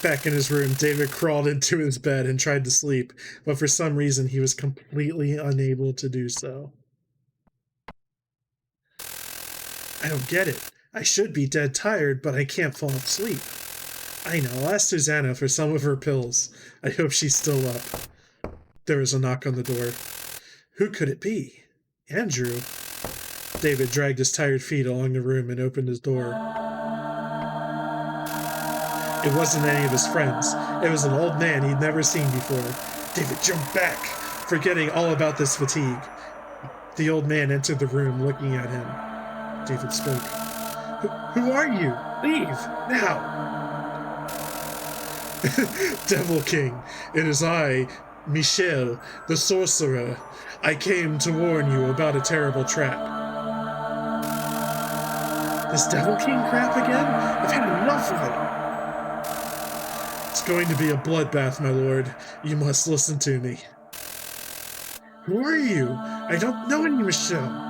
Back in his room, David crawled into his bed and tried to sleep, but for some reason he was completely unable to do so. I don't get it. I should be dead tired, but I can't fall asleep. I know, I'll ask Susanna for some of her pills. I hope she's still up. There was a knock on the door. Who could it be? Andrew. David dragged his tired feet along the room and opened his door. It wasn't any of his friends. It was an old man he'd never seen before. David jumped back, forgetting all about this fatigue. The old man entered the room, looking at him. David spoke. Who are you? Leave, now! Devil King, it is I, Michel, the sorcerer. I came to warn you about a terrible trap. This Devil King crap again? I've had enough of it. It's going to be a bloodbath, my lord. You must listen to me. Who are you? I don't know any Michelle.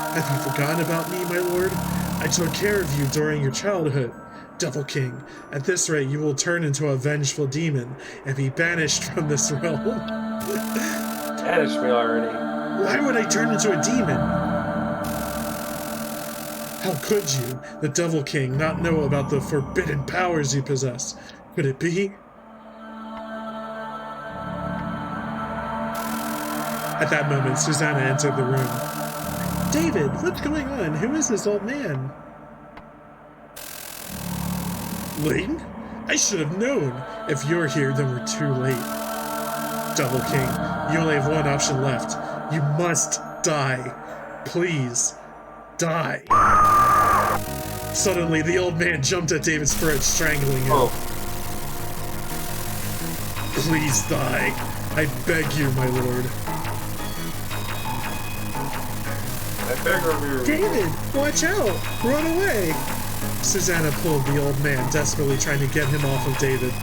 Have you forgotten about me, my lord? I took care of you during your childhood. Devil King, at this rate you will turn into a vengeful demon and be banished from this realm. Banished me already. Why would I turn into a demon? How could you, the Devil King, not know about the forbidden powers you possess? Could it be? At that moment, Susanna entered the room. David, what's going on? Who is this old man? Layton? I should have known. If you're here, then we're too late. Devil King, you only have one option left. You must die. Please, die. Suddenly, the old man jumped at David's throat, strangling him. Oh. Please die. I beg you, my lord. I beg of you. David, watch out! Run away! Susanna pulled the old man, desperately trying to get him off of David.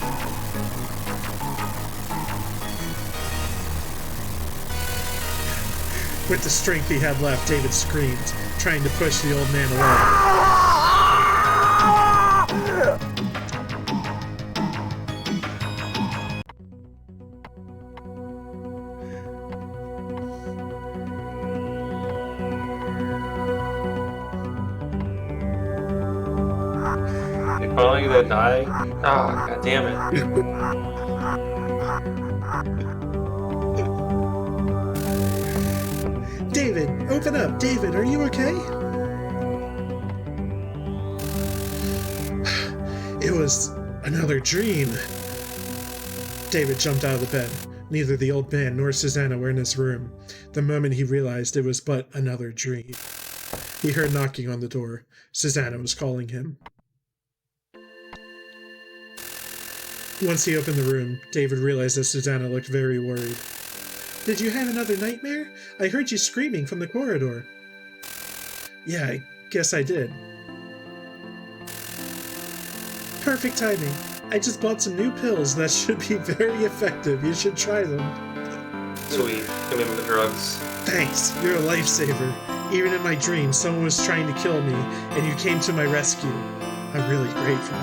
With the strength he had left, David screamed, trying to push the old man away. Finally gonna die? Ah, god damn it. David, open up! David, are you okay? It was another dream. David jumped out of the bed. Neither the old man nor Susanna were in his room. The moment he realized it was but another dream. He heard knocking on the door. Susanna was calling him. Once he opened the room, David realized that Susanna looked very worried. Did you have another nightmare? I heard you screaming from the corridor. Yeah, I guess I did. Perfect timing. I just bought some new pills that should be very effective. You should try them. Sweet. Give me the drugs. Thanks. You're a lifesaver. Even in my dreams, someone was trying to kill me, and you came to my rescue. I'm really grateful.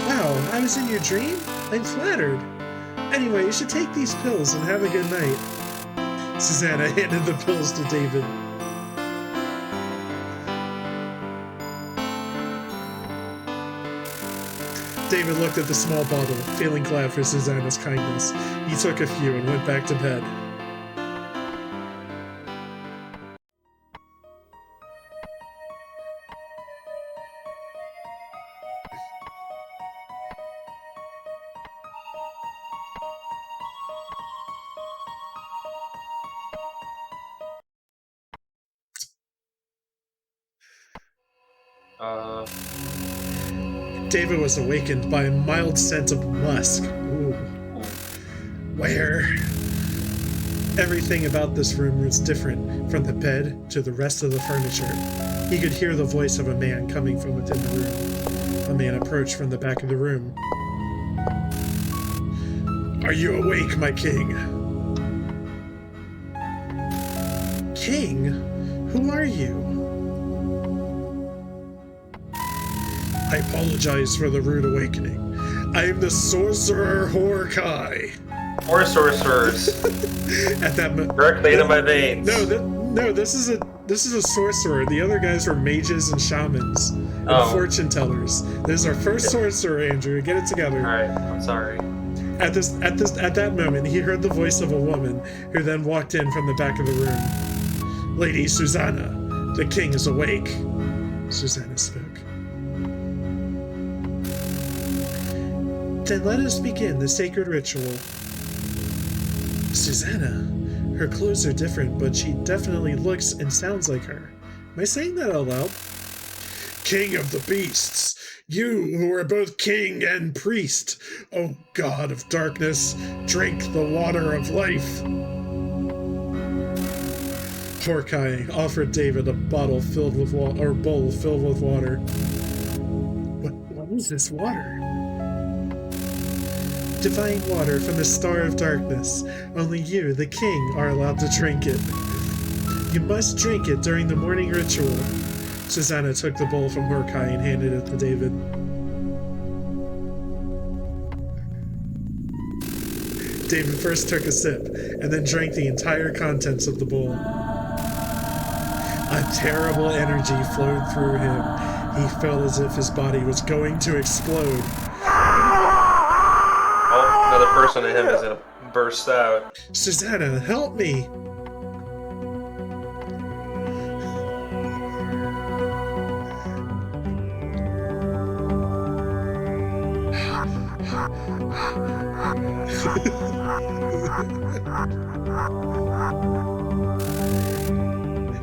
Wow, I was in your dream? I'm flattered. Anyway, you should take these pills and have a good night. Susanna handed the pills to David. David looked at the small bottle, feeling glad for Susanna's kindness. He took a few and went back to bed. David was awakened by a mild scent of musk. Ooh. Where? Everything about this room was different, from the bed to the rest of the furniture. He could hear the voice of a man coming from within the room. A man approached from the back of the room. Are you awake, my king? King? Who are you? I apologize for the rude awakening. I am the sorcerer Horkai. Or sorcerers. At that directly into my veins. No, this is a sorcerer. The other guys were mages and shamans and fortune tellers. This is our first sorcerer, Andrew. Get it together. All right, I'm sorry. At that moment, he heard the voice of a woman, who then walked in from the back of the room. Lady Susanna, the king is awake. Susanna spoke. Then let us begin the sacred ritual. Susanna, her clothes are different, but she definitely looks and sounds like her. Am I saying that out loud? King of the beasts, you who are both king and priest, O god of darkness, drink the water of life. Horkai offered David a bottle filled with water, or bowl filled with water. What is this water? Divine water from the Star of Darkness. Only you, the king, are allowed to drink it. You must drink it during the morning ritual. Susanna took the bowl from Horkai and handed it to David. David first took a sip, and then drank the entire contents of the bowl. A terrible energy flowed through him. He felt as if his body was going to explode. Another person in him is gonna burst out. Susanna, help me!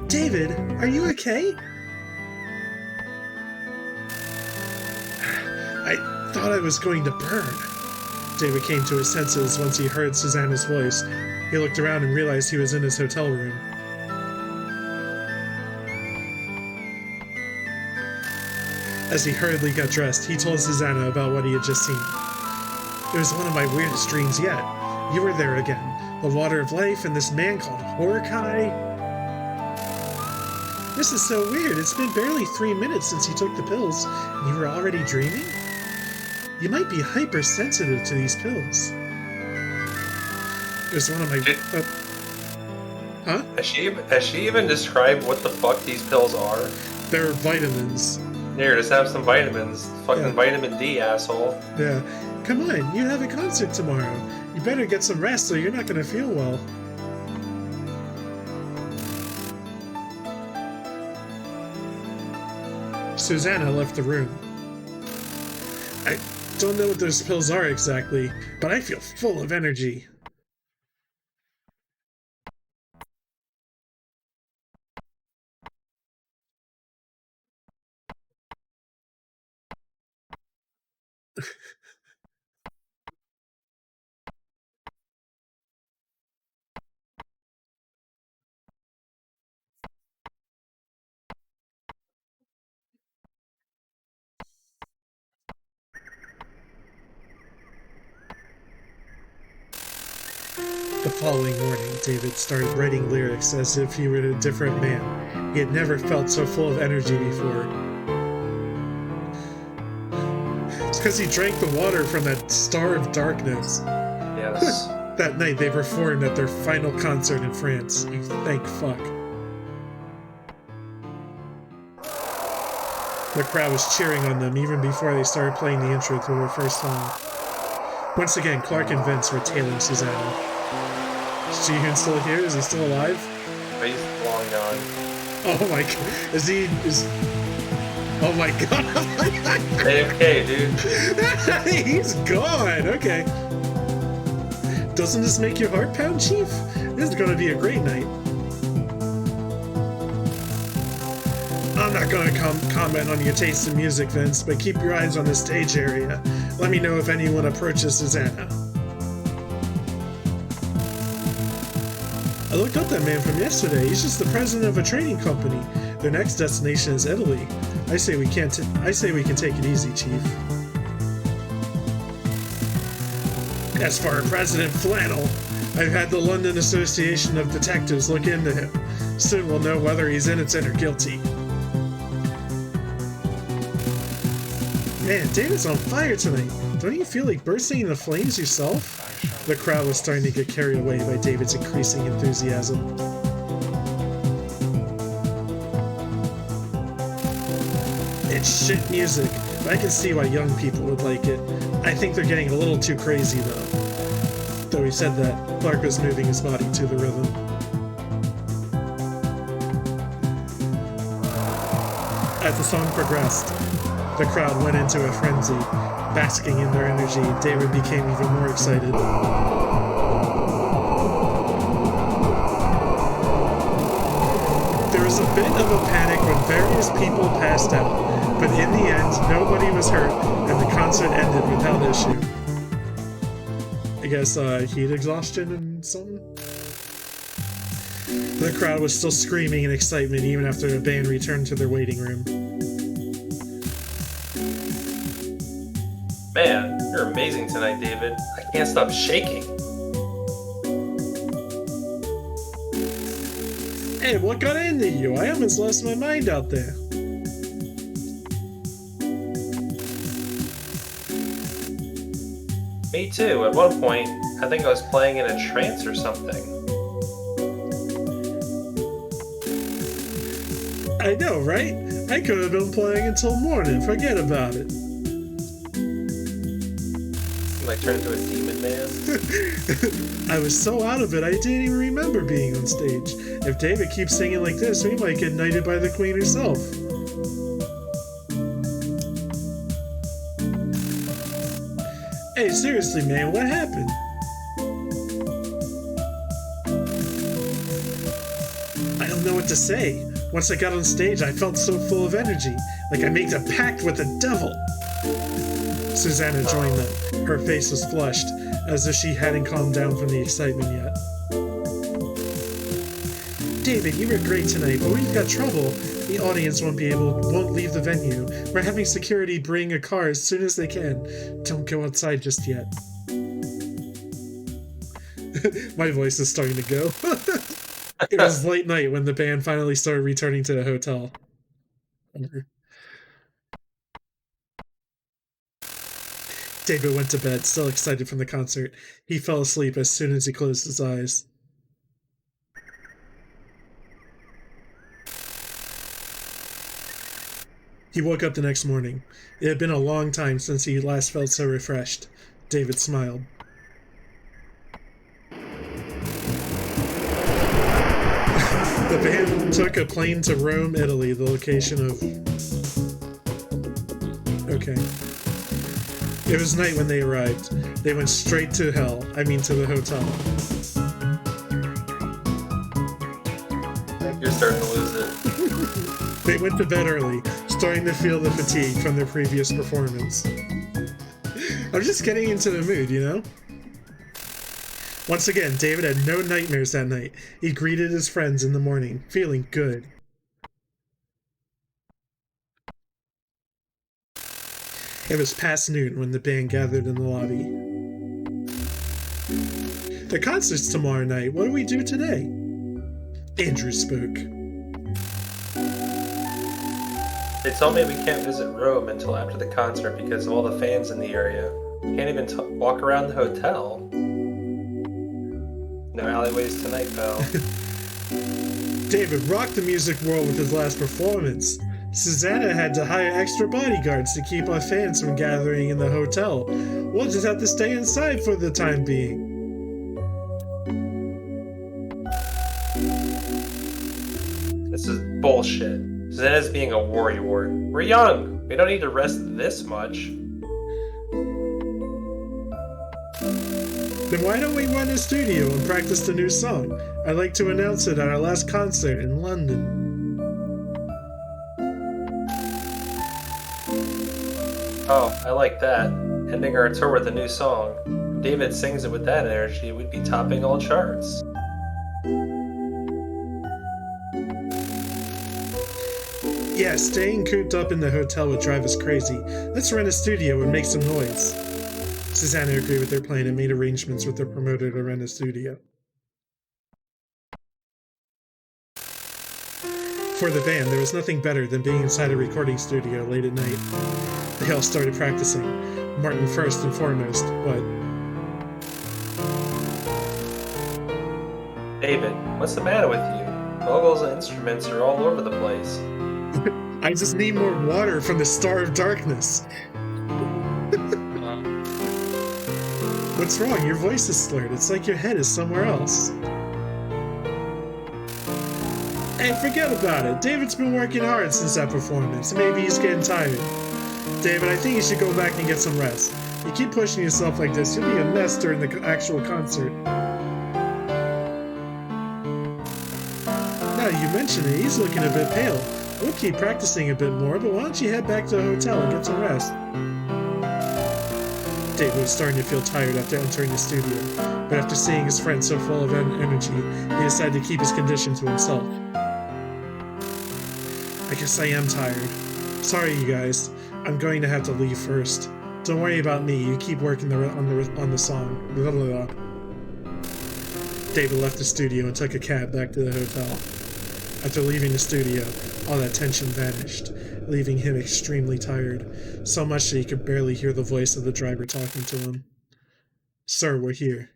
David, are you okay? I thought I was going to burn. David came to his senses once he heard Susanna's voice. He looked around and realized he was in his hotel room. As he hurriedly got dressed, he told Susanna about what he had just seen. It was one of my weirdest dreams yet. You were there again. The water of life and this man called Horkai. This is so weird. It's been barely 3 minutes since you took the pills, and you were already dreaming? You might be hypersensitive to these pills. It was one of my... Huh? Has she even described what the fuck these pills are? They're vitamins. Here, just have some vitamins. Fucking vitamin D, asshole. Yeah. Come on, you have a concert tomorrow. You better get some rest or you're not gonna feel well. Susanna left the room. I don't know what those pills are exactly, but I feel full of energy. The following morning, David started writing lyrics as if he were a different man. He had never felt so full of energy before. It's because he drank the water from that Star of Darkness. Yes. That night, they performed at their final concert in France. You thank fuck. The crowd was cheering on them even before they started playing the intro to their first song. Once again, Clark and Vince were tailing Susanna. Is Jihun still here? Is he still alive? He's long gone. Oh my god. Oh my god. AFK, dude. He's gone. Okay. Doesn't this make your heart pound, Chief? This is gonna be a great night. I'm not gonna comment on your taste in music, Vince, but keep your eyes on the stage area. Let me know if anyone approaches Susanna. I looked up that man from yesterday. He's just the president of a trading company. Their next destination is Italy. I say we can take it easy, Chief. As for our President Flannel, I've had the London Association of Detectives look into him. Soon we'll know whether he's innocent or guilty. Man, David's on fire tonight. Don't you feel like bursting into flames yourself? The crowd was starting to get carried away by David's increasing enthusiasm. It's shit music, but I can see why young people would like it. I think they're getting a little too crazy, though. Though he said that, Clark was moving his body to the rhythm. As the song progressed, the crowd went into a frenzy. Basking in their energy, David became even more excited. There was a bit of a panic when various people passed out, but in the end, nobody was hurt, and the concert ended without issue. I guess, heat exhaustion and something? The crowd was still screaming in excitement even after the band returned to their waiting room. Man, you're amazing tonight, David. I can't stop shaking. Hey, what got into you? I almost lost my mind out there. Me too. At one point, I think I was playing in a trance or something. I know, right? I could have been playing until morning. Forget about it. Like turn into a demon man. I was so out of it, I didn't even remember being on stage. If David keeps singing like this, we might get knighted by the queen herself. Hey, seriously, man, what happened? I don't know what to say. Once I got on stage, I felt so full of energy, like I made a pact with the devil. Susanna joined them. Her face was flushed, as if she hadn't calmed down from the excitement yet. David, you were great tonight, but we've got trouble. The audience won't leave the venue. We're having security bring a car as soon as they can. Don't go outside just yet. My voice is starting to go. It was late night when the band finally started returning to the hotel. David went to bed, still excited from the concert. He fell asleep as soon as he closed his eyes. He woke up the next morning. It had been a long time since he last felt so refreshed. David smiled. The band took a plane to Rome, Italy, the location of... Okay. It was night when they arrived. They went straight to hell. I mean, to the hotel. You're starting to lose it. They went to bed early, starting to feel the fatigue from their previous performance. I'm just getting into the mood, you know? Once again, David had no nightmares that night. He greeted his friends in the morning, feeling good. It was past noon when the band gathered in the lobby. The concert's tomorrow night. What do we do today? Andrew spoke. They told me we can't visit Rome until after the concert because of all the fans in the area. We can't even walk around the hotel. No alleyways tonight, pal. David rocked the music world with his last performance. Susanna had to hire extra bodyguards to keep our fans from gathering in the hotel. We'll just have to stay inside for the time being. This is bullshit. Susanna's being a worrywart. We're young. We don't need to rest this much. Then why don't we run a studio and practice the new song? I'd like to announce it at our last concert in London. Oh, I like that. Ending our tour with a new song. If David sings it with that energy, we'd be topping all charts. Yeah, staying cooped up in the hotel would drive us crazy. Let's rent a studio and make some noise. Susanna agreed with their plan and made arrangements with their promoter to rent a studio. For the band, there was nothing better than being inside a recording studio late at night. They all started practicing. Martin first and foremost, but... David, what's the matter with you? Vocals and instruments are all over the place. I just need more water from the Star of Darkness. What's wrong? Your voice is slurred. It's like your head is somewhere else. Hey, forget about it. David's been working hard since that performance. Maybe he's getting tired. David, I think you should go back and get some rest. You keep pushing yourself like this, you'll be a mess during the actual concert. Now you mention it, he's looking a bit pale. We'll keep practicing a bit more, but why don't you head back to the hotel and get some rest? David was starting to feel tired after entering the studio, but after seeing his friend so full of energy, he decided to keep his condition to himself. I guess I am tired. Sorry, you guys. I'm going to have to leave first. Don't worry about me. You keep working on the song. Blah, blah, blah. David left the studio and took a cab back to the hotel. After leaving the studio, all that tension vanished, leaving him extremely tired, so much that he could barely hear the voice of the driver talking to him. Sir, we're here.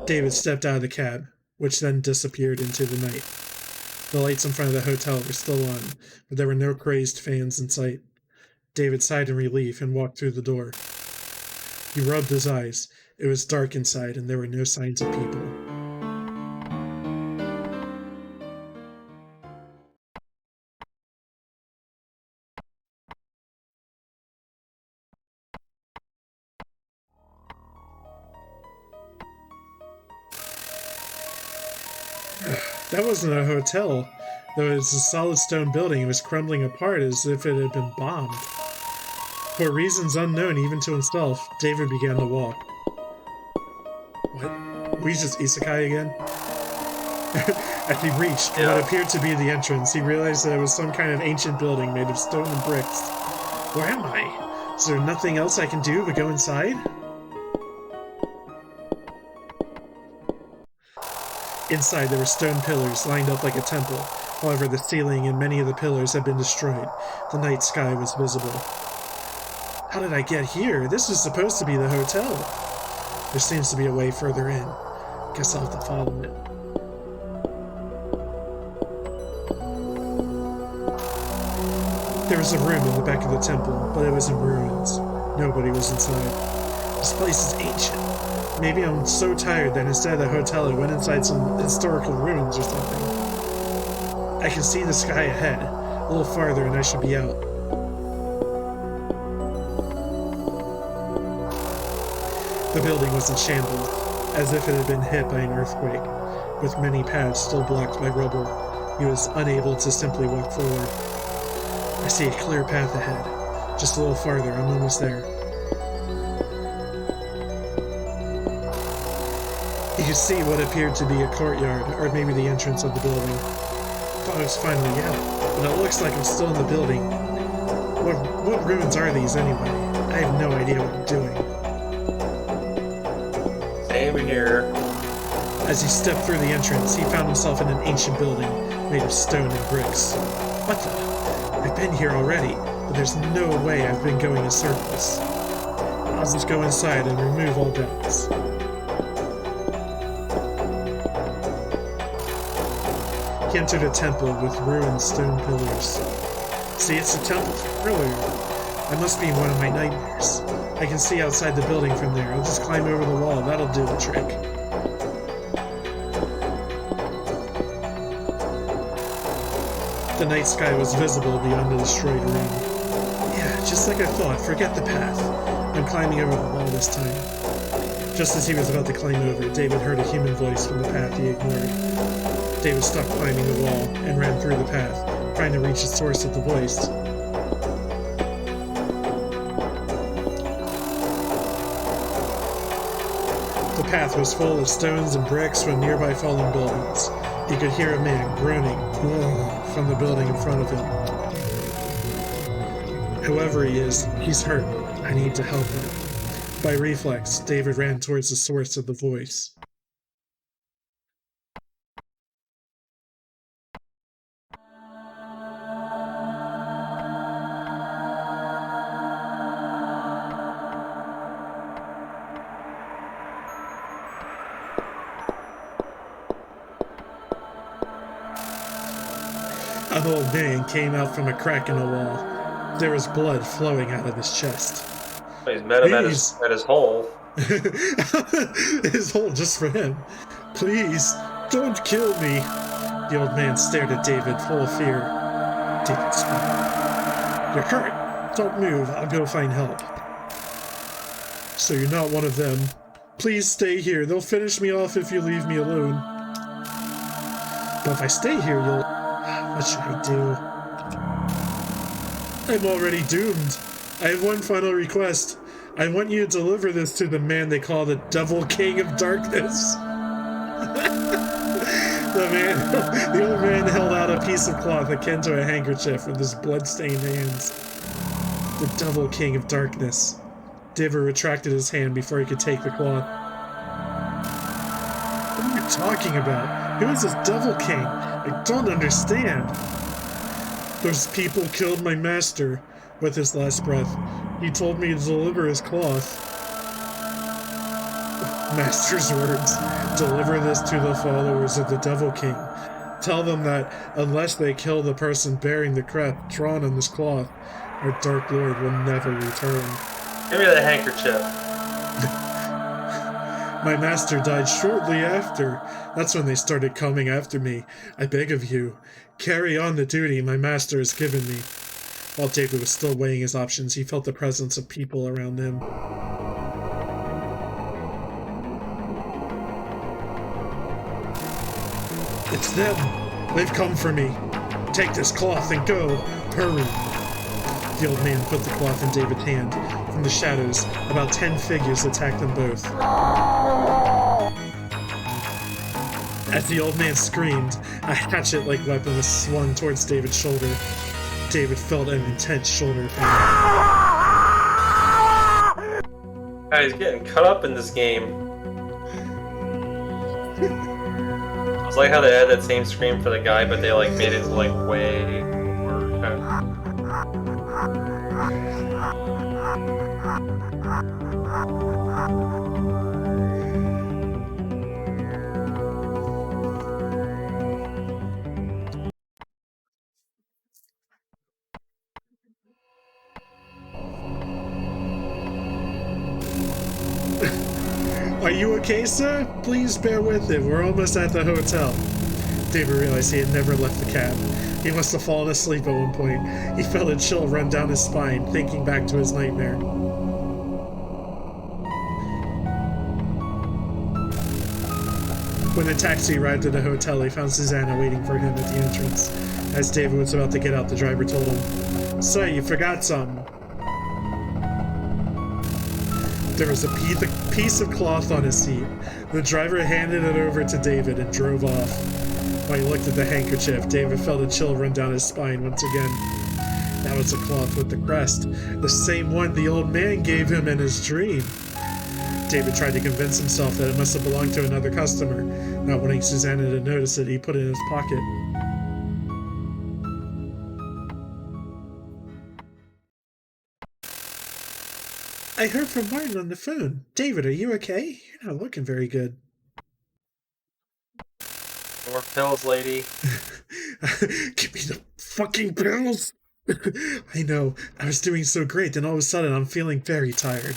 David stepped out of the cab, which then disappeared into the night. The lights in front of the hotel were still on, but there were no crazed fans in sight. David sighed in relief and walked through the door. He rubbed his eyes. It was dark inside, and there were no signs of people. That wasn't a hotel. Though it was a solid stone building, it was crumbling apart as if it had been bombed. For reasons unknown even to himself, David began to walk. What? We just isekai again? As he reached what appeared to be the entrance, he realized that it was some kind of ancient building made of stone and bricks. Where am I? Is there nothing else I can do but go inside? Inside, there were stone pillars lined up like a temple. However, the ceiling and many of the pillars had been destroyed. The night sky was visible. How did I get here? This is supposed to be the hotel. There seems to be a way further in. Guess I'll have to follow it. There was a room in the back of the temple, but it was in ruins. Nobody was inside. This place is ancient. Maybe I'm so tired that instead of the hotel I went inside some historical ruins or something. I can see the sky ahead. A little farther and I should be out. The building was in shambles, as if it had been hit by an earthquake. With many paths still blocked by rubble, he was unable to simply walk forward. I see a clear path ahead. Just a little farther, I'm almost there. You can see what appeared to be a courtyard, or maybe the entrance of the building. I thought I was finally out, but it looks like I'm still in the building. What ruins are these anyway? I have no idea what I'm doing. Same here. As he stepped through the entrance, he found himself in an ancient building made of stone and bricks. What the? I've been here already, but there's no way I've been going in circles. I'll just go inside and remove all doubts. He entered a temple with ruined stone pillars. See, it's the temple from earlier. I must be in one of my nightmares. I can see outside the building from there. I'll just climb over the wall. That'll do the trick. The night sky was visible beyond the destroyed room. Yeah, just like I thought. Forget the path. I'm climbing over the wall this time. Just as he was about to climb over, David heard a human voice from the path he ignored. David stopped climbing the wall and ran through the path, trying to reach the source of the voice. The path was full of stones and bricks from nearby fallen buildings. He could hear a man groaning from the building in front of him. Whoever he is, he's hurt. I need to help him. By reflex, David ran towards the source of the voice. An old man came out from a crack in the wall. There was blood flowing out of his chest. He's met him at his hole. His hole just for him. Please, don't kill me. The old man stared at David, full of fear. David spoke. You're hurt. Don't move. I'll go find help. So you're not one of them. Please stay here. They'll finish me off if you leave me alone. But if I stay here, you'll... What should I do? I'm already doomed. I have one final request. I want you to deliver this to the man they call the Devil King of Darkness. The old man held out a piece of cloth akin to a handkerchief with his blood-stained hands. The Devil King of Darkness. David retracted his hand before he could take the cloth. What are you talking about? Who is this Devil King? I don't understand. Those people killed my master. With his last breath, he told me to deliver his cloth. Master's words. Deliver this to the followers of the Devil King. Tell them that unless they kill the person bearing the crest drawn on this cloth, our Dark Lord will never return. Give me that handkerchief. My master died shortly after. That's when they started coming after me. I beg of you, carry on the duty my master has given me. While David was still weighing his options, he felt the presence of people around him. It's them! They've come for me! Take this cloth and go! Hurry! The old man put the cloth in David's hand. From the shadows, about 10 figures attacked them both. As the old man screamed, a hatchet-like weapon was swung towards David's shoulder. David felt an intense shoulder pain. God, he's getting cut up in this game. It's like how they had that same scream for the guy, but they like made it like way more. Are you okay, sir? Please bear with it. We're almost at the hotel. David realized he had never left the cab. He must have fallen asleep at one point. He felt a chill run down his spine, thinking back to his nightmare. When the taxi arrived at the hotel, he found Susanna waiting for him at the entrance. As David was about to get out, the driver told him, "Sir, you forgot something." There was a piece of cloth on his seat. The driver handed it over to David and drove off. While he looked at the handkerchief, David felt a chill run down his spine once again. That was a cloth with the crest, the same one the old man gave him in his dream. David tried to convince himself that it must have belonged to another customer. Not wanting Susanna to notice it, he put it in his pocket. I heard from Martin on the phone. David, are you okay? You're not looking very good. More pills, lady. Give me the fucking pills! I know, I was doing so great, then all of a sudden I'm feeling very tired.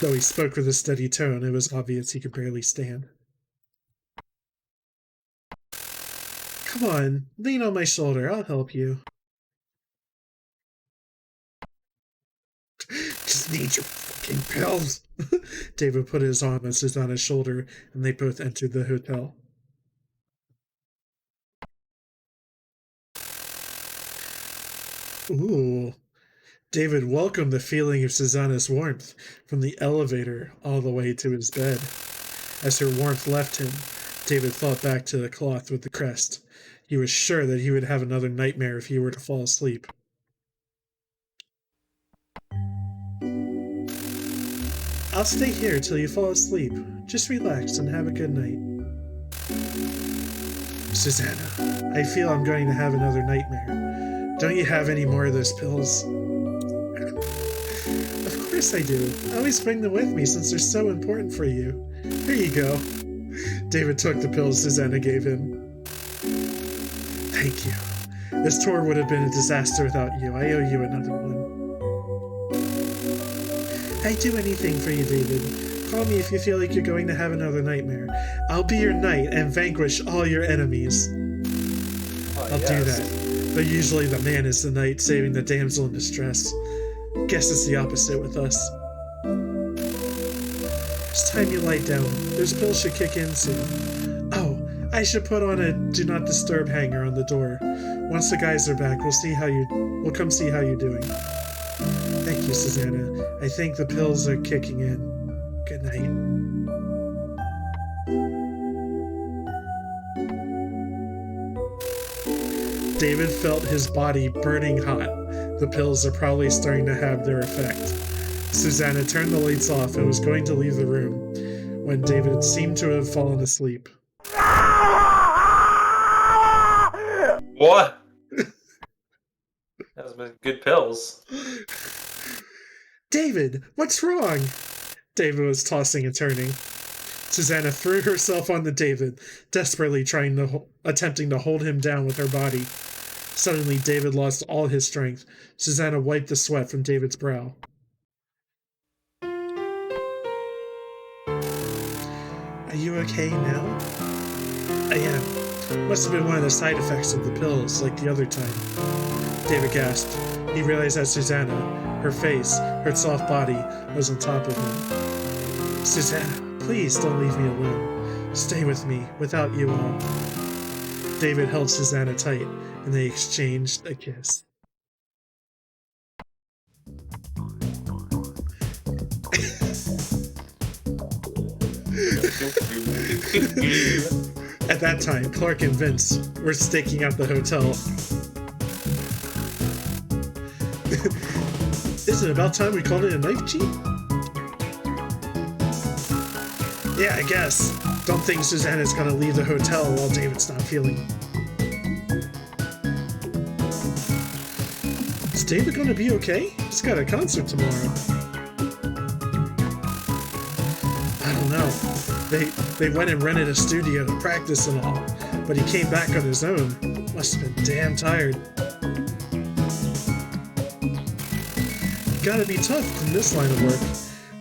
Though he spoke with a steady tone, it was obvious he could barely stand. Come on, lean on my shoulder, I'll help you. Just need your fucking pills. David put his arm on Susanna's shoulder, and they both entered the hotel. Ooh. David welcomed the feeling of Susanna's warmth from the elevator all the way to his bed. As her warmth left him, David thought back to the cloth with the crest. He was sure that he would have another nightmare if he were to fall asleep. I'll stay here till you fall asleep. Just relax and have a good night. Susanna, I feel I'm going to have another nightmare. Don't you have any more of those pills? Of course I do. I always bring them with me since they're so important for you. Here you go. David took the pills Susanna gave him. Thank you. This tour would have been a disaster without you. I owe you another one. I'd do anything for you, David. Call me if you feel like you're going to have another nightmare. I'll be your knight and vanquish all your enemies. I'll do that. But usually the man is the knight saving the damsel in distress. Guess it's the opposite with us. It's time you lie down. Those pills should kick in soon. Oh, I should put on a do not disturb hanger on the door. Once the guys are back, we'll come see how you're doing. Thank you, Susanna. I think the pills are kicking in. Good night. David felt his body burning hot. The pills are probably starting to have their effect. Susanna turned the lights off and was going to leave the room when David seemed to have fallen asleep. What? That was good pills. David, what's wrong? David was tossing and turning. Susanna threw herself onto David, desperately attempting to hold him down with her body. Suddenly, David lost all his strength. Susanna wiped the sweat from David's brow. Are you okay now? I am. Must have been one of the side effects of the pills, like the other time. David gasped. He realized that Susanna, her face, her soft body, was on top of him. Susanna, please don't leave me alone. Stay with me, without you all. David held Susanna tight, and they exchanged a kiss. At that time, Clark and Vince were staking out the hotel. Is it about time we called it a night, Chief? Yeah, I guess. Don't think Susanna's gonna leave the hotel while David's not feeling. Is David gonna be okay? He's got a concert tomorrow. I don't know. They went and rented a studio to practice and all, but he came back on his own. Must have been damn tired. Gotta be tough in this line of work,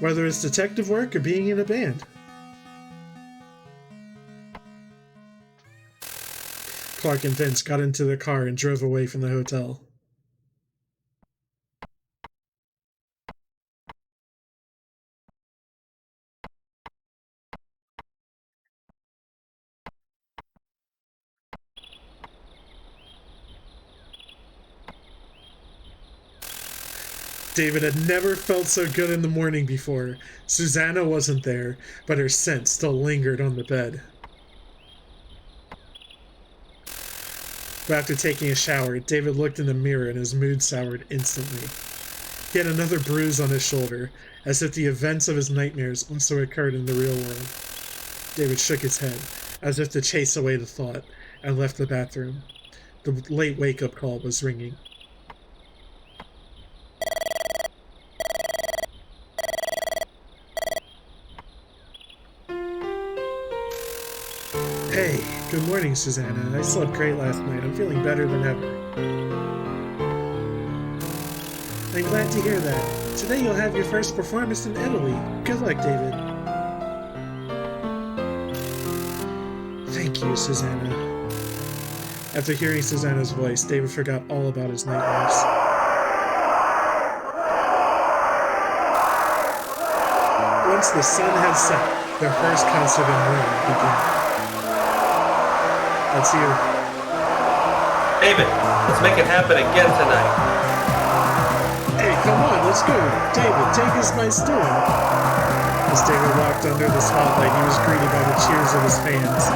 whether it's detective work or being in a band. Clark and Vince got into their car and drove away from the hotel. David had never felt so good in the morning before. Susanna wasn't there, but her scent still lingered on the bed. But after taking a shower, David looked in the mirror and his mood soured instantly. He had another bruise on his shoulder, as if the events of his nightmares also occurred in the real world. David shook his head, as if to chase away the thought, and left the bathroom. The late wake-up call was ringing. Hey, good morning, Susanna. I slept great last night. I'm feeling better than ever. I'm glad to hear that. Today you'll have your first performance in Italy. Good luck, David. Thank you, Susanna. After hearing Susanna's voice, David forgot all about his nightmares. Once the sun had set, their first concert in Rome began. That's you. David, let's make it happen again tonight. Hey, come on, let's go. David, take us by storm. As David walked under the spotlight, he was greeted by the cheers of his fans.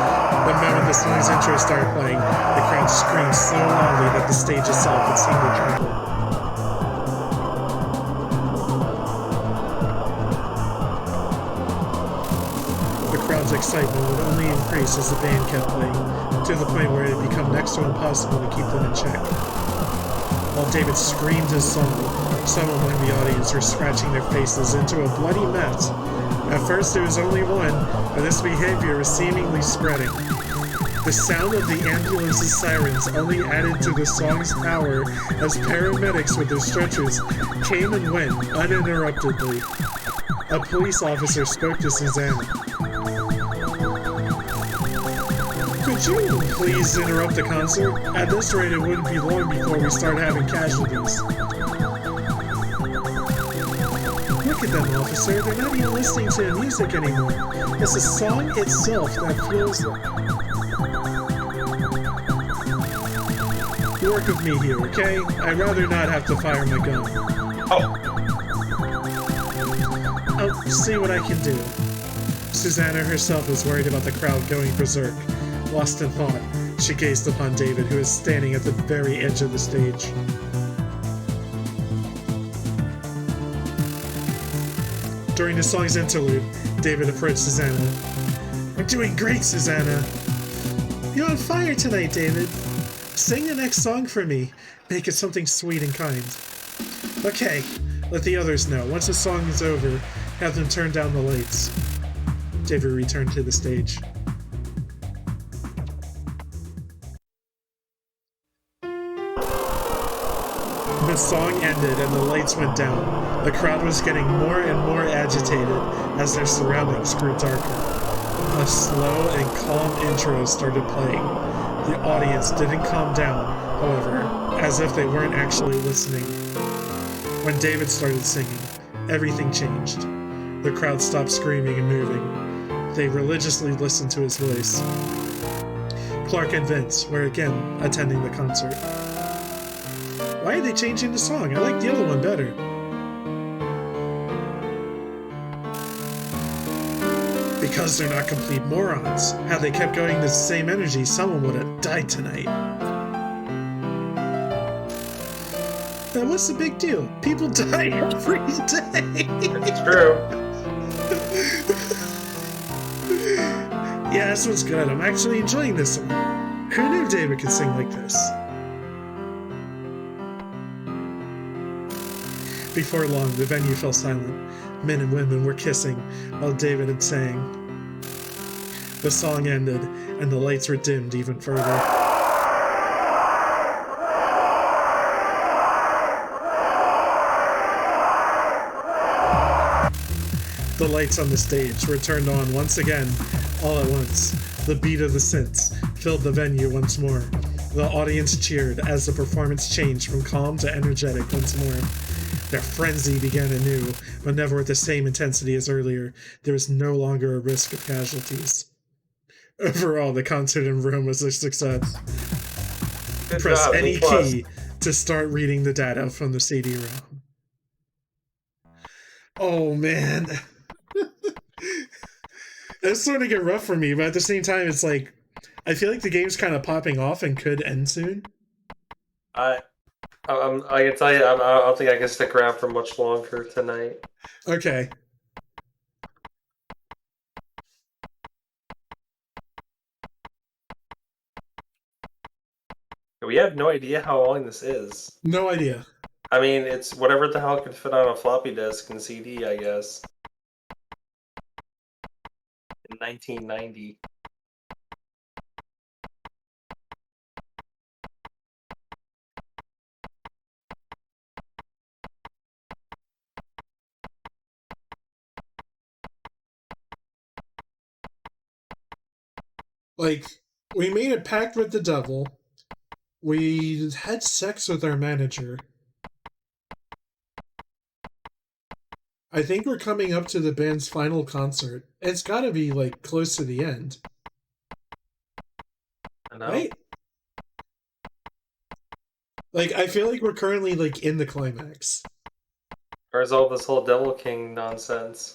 The moment the song's intro started playing, the crowd screamed so loudly that the stage itself would seem to tremble. The crowd's excitement would only increase as the band kept playing, to the point where it had become next to impossible to keep them in check. While David screamed his song, some among the audience were scratching their faces into a bloody mess. At first there was only one, but this behavior was seemingly spreading. The sound of the ambulance's sirens only added to the song's power as paramedics with their stretchers came and went uninterruptedly. A police officer spoke to Susanna. Could you please interrupt the concert? At this rate, it wouldn't be long before we start having casualties. Look at them, officer. They're not even listening to the music anymore. It's the song itself that feels like... You work with me here, okay? I'd rather not have to fire my gun. I'll see what I can do. Susanna herself was worried about the crowd going berserk. Lost in thought, she gazed upon David, who was standing at the very edge of the stage. During the song's interlude, David approached Susanna. "I'm doing great, Susanna." "You're on fire tonight, David. Sing the next song for me. Make it something sweet and kind." "Okay, let the others know. Once the song is over, have them turn down the lights." David returned to the stage. The song ended and the lights went down. The crowd was getting more and more agitated as their surroundings grew darker. A slow and calm intro started playing. The audience didn't calm down, however, as if they weren't actually listening. When David started singing, everything changed. The crowd stopped screaming and moving. They religiously listened to his voice. Clark and Vince were again attending the concert. Why are they changing the song? I like the other one better. Because they're not complete morons. Had they kept going the same energy, someone would have died tonight. Then what's the big deal? People die every day. It's true. Yeah, this one's good. I'm actually enjoying this one. Who knew David could sing like this? Before long, the venue fell silent. Men and women were kissing while David had sang. The song ended, and the lights were dimmed even further. The lights on the stage were turned on once again, all at once. The beat of the synths, filled the venue once more. The audience cheered as the performance changed from calm to energetic once more. Their frenzy began anew, but never with the same intensity as earlier. There was no longer a risk of casualties. Overall, the concert in Rome was a success. Good Press job, any B+. key to start reading the data from the CD-ROM. Oh, man. It's starting to get rough for me, but at the same time, it's like, I feel like the game's kind of popping off and could end soon. I can tell you, I don't think I can stick around for much longer tonight. Okay. We have no idea how long this is. No idea. I mean, it's whatever the hell can fit on a floppy disk and CD, I guess. In 1990. Like, we made a pact with the devil. We had sex with our manager. I think we're coming up to the band's final concert. It's gotta be, like, close to the end. I know. Right? Like, I feel like we're currently, like, in the climax. Where's all this whole Devil King nonsense?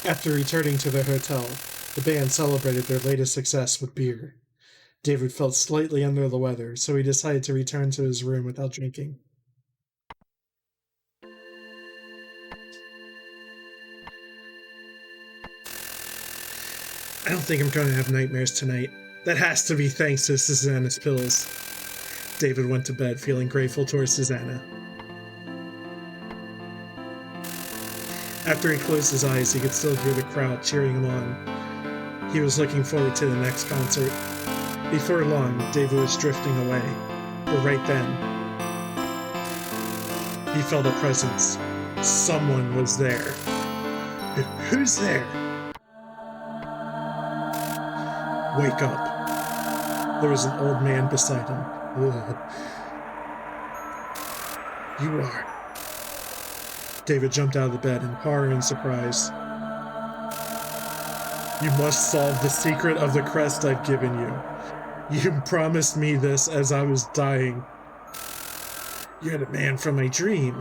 After returning to their hotel, the band celebrated their latest success with beer. David felt slightly under the weather, so he decided to return to his room without drinking. I don't think I'm going to have nightmares tonight. That has to be thanks to Susanna's pills. David went to bed feeling grateful towards Susanna. After he closed his eyes, he could still hear the crowd cheering him on. He was looking forward to the next concert. Before long, David was drifting away, but right then, he felt a presence. Someone was there. Who's there? Wake up. There was an old man beside him. Ugh. You are. David jumped out of the bed in horror and surprise. You must solve the secret of the crest I've given you. You promised me this as I was dying. You're the man from my dream.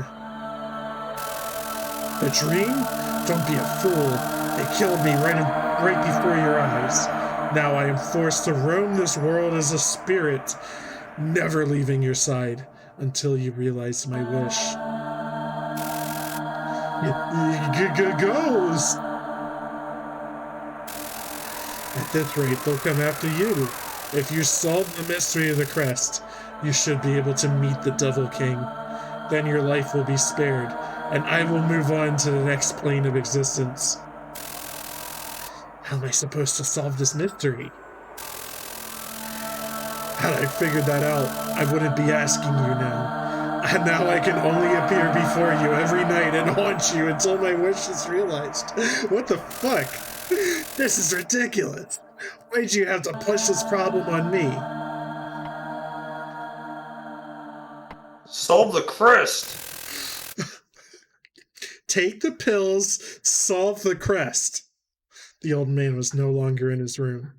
A dream? Don't be a fool. They killed me right before your eyes. Now I am forced to roam this world as a spirit, never leaving your side until you realize my wish. Goes! At this rate, they'll come after you. If you solve the mystery of the crest, you should be able to meet the Devil King. Then your life will be spared, and I will move on to the next plane of existence. How am I supposed to solve this mystery? Had I figured that out, I wouldn't be asking you now. And now I can only appear before you every night and haunt you until my wish is realized. What the fuck? This is ridiculous. Why'd you have to push this problem on me? Solve the crest! Take the pills, solve the crest. The old man was no longer in his room.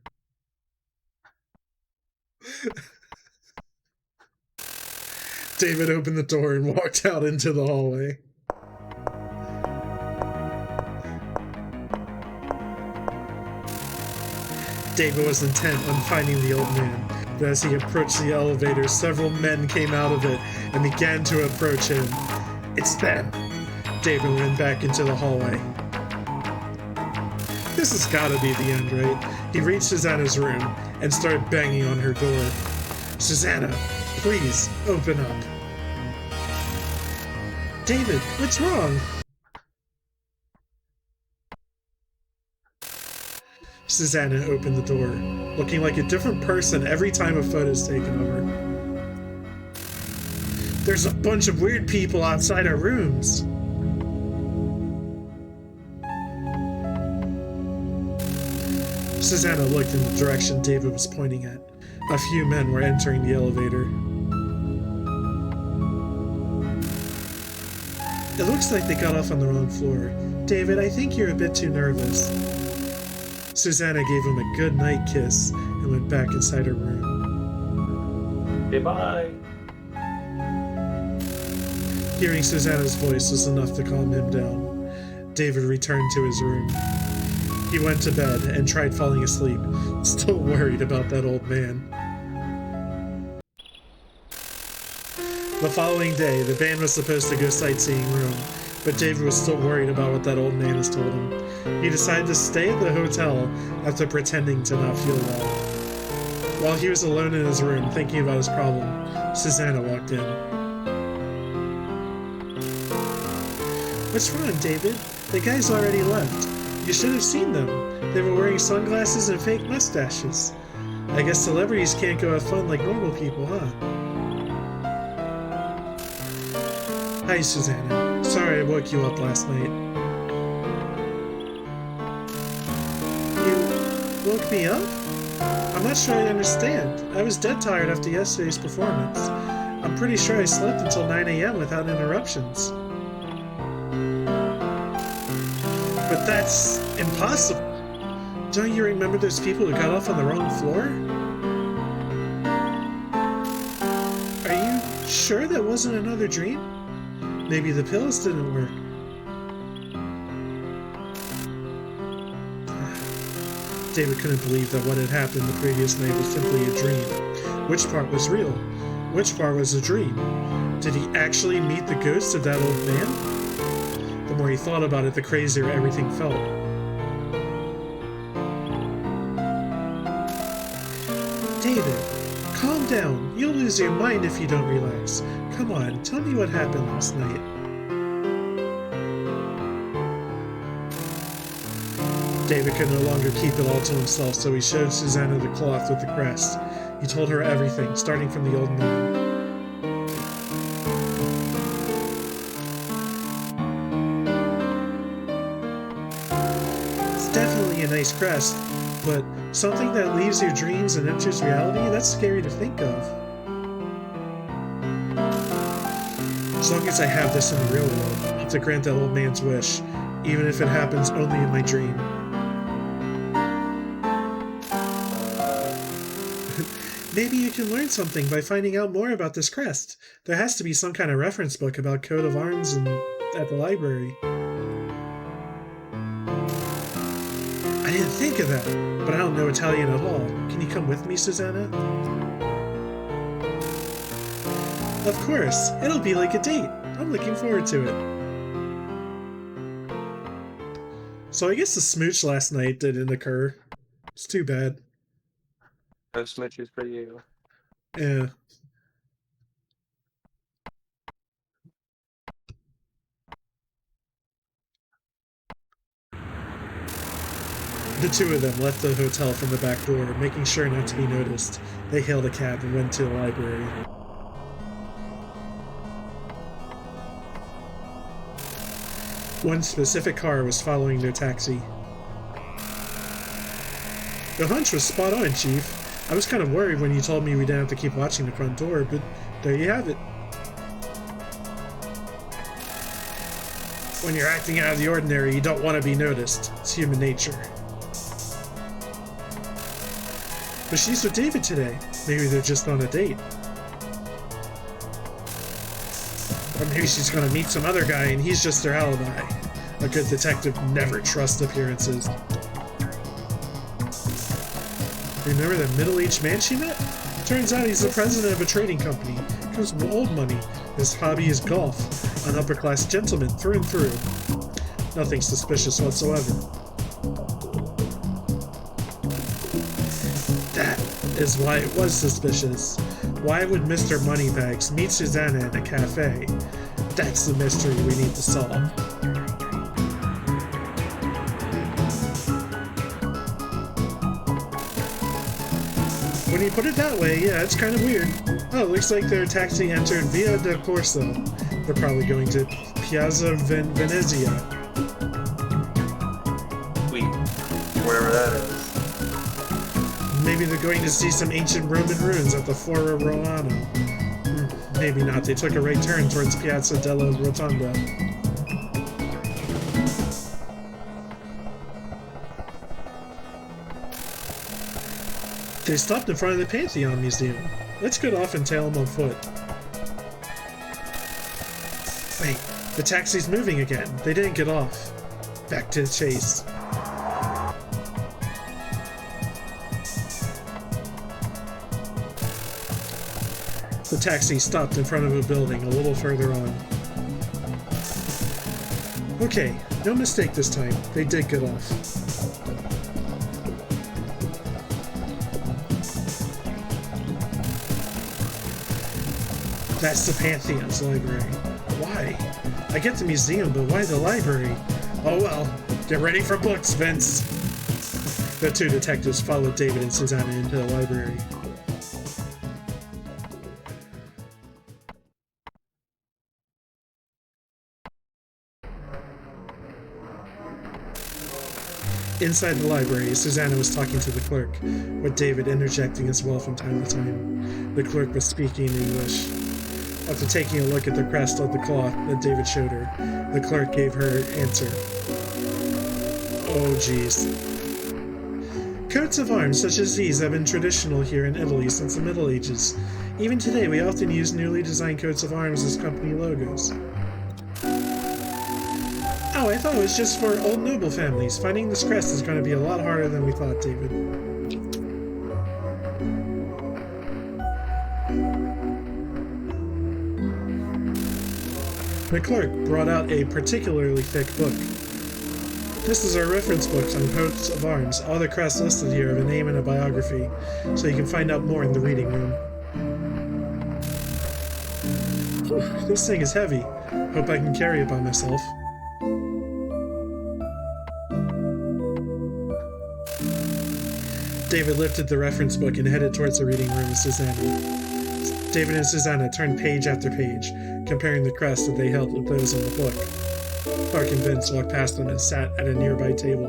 David opened the door and walked out into the hallway. David was intent on finding the old man, But as he approached the elevator, several men came out of it and began to approach him. It's them. David went back into the hallway. This has gotta be the end, right? He reached Susanna's room and started banging on her door. Susanna, please, open up. David, what's wrong? Susanna opened the door, looking like a different person every time a photo's taken of her. There's a bunch of weird people outside our rooms. Susanna looked in the direction David was pointing at. A few men were entering the elevator. It looks like they got off on the wrong floor. David, I think you're a bit too nervous. Susanna gave him a good night kiss and went back inside her room. Goodbye. Hearing Susanna's voice was enough to calm him down. David returned to his room. He went to bed and tried falling asleep, still worried about that old man. The following day, the band was supposed to go sightseeing Rome, but David was still worried about what that old man has told him. He decided to stay at the hotel after pretending to not feel well. While he was alone in his room thinking about his problem, Susanna walked in. What's wrong, David? The guys already left. You should have seen them. They were wearing sunglasses and fake mustaches. I guess celebrities can't go have fun like normal people, huh? Hi, Susanna. Sorry I woke you up last night. You woke me up? I'm not sure I understand. I was dead tired after yesterday's performance. I'm pretty sure I slept until 9 a.m. without interruptions. But that's impossible. Don't you remember those people who got off on the wrong floor? Are you sure that wasn't another dream? Maybe the pills didn't work. David couldn't believe that what had happened the previous night was simply a dream. Which part was real? Which part was a dream? Did he actually meet the ghost of that old man? The more he thought about it, the crazier everything felt. David, calm down. You'll lose your mind if you don't relax. Come on, tell me what happened last night. David could no longer keep it all to himself, so he showed Susanna the cloth with the crest. He told her everything, starting from the old man. It's definitely a nice crest, but something that leaves your dreams and enters reality, that's scary to think of. As long as I have this in the real world, I'll have to grant that old man's wish, even if it happens only in my dream. Maybe you can learn something by finding out more about this crest. There has to be some kind of reference book about coat of arms at the library. I didn't think of that, but I don't know Italian at all. Can you come with me, Susanna? Of course, it'll be like a date. I'm looking forward to it. So I guess the smooch last night didn't occur. It's too bad. No smooches for you. Yeah. The two of them left the hotel from the back door, making sure not to be noticed. They hailed a cab and went to the library. One specific car was following their taxi. The hunch was spot on, Chief. I was kind of worried when you told me we didn't have to keep watching the front door, but there you have it. When you're acting out of the ordinary, you don't want to be noticed. It's human nature. But she's with David today. Maybe they're just on a date. Or maybe she's gonna meet some other guy and he's just their alibi. A good detective never trusts appearances. Remember the middle-aged man she met? Turns out he's the president of a trading company. Comes from old money. His hobby is golf. An upper-class gentleman through and through. Nothing suspicious whatsoever. That is why it was suspicious. Why would Mr. Moneybags meet Susanna in a cafe? That's the mystery we need to solve. When you put it that way, yeah, it's kind of weird. Oh, it looks like their taxi entered Via del Corso. They're probably going to Piazza Venezia. Sweet. Wherever that is. Maybe they're going to see some ancient Roman ruins at the Fora Romano. Maybe not. They took a right turn towards Piazza della Rotonda. They stopped in front of the Pantheon Museum. Let's get off and tail them on foot. Wait, the taxi's moving again. They didn't get off. Back to the chase. The taxi stopped in front of a building a little further on. Okay, no mistake this time. They did get off. That's the Pantheon's library. Why? I get the museum, but why the library? Oh well, get ready for books, Vince. The two detectives followed David and Susanna into the library. Inside the library, Susanna was talking to the clerk, with David interjecting as well from time to time. The clerk was speaking in English. After taking a look at the crest of the cloth that David showed her, the clerk gave her answer. Oh jeez. Coats of arms such as these have been traditional here in Italy since the Middle Ages. Even today, we often use newly designed coats of arms as company logos. Oh, I thought it was just for old noble families. Finding this crest is going to be a lot harder than we thought, David. The clerk brought out a particularly thick book. This is our reference books on coats of arms. All the crests listed here have a name and a biography, so you can find out more in the reading room. This thing is heavy. Hope I can carry it by myself. David lifted the reference book and headed towards the reading room with Susanna. David and Susanna turned page after page, comparing the crests that they held with those on the book. Clark and Vince walked past them and sat at a nearby table,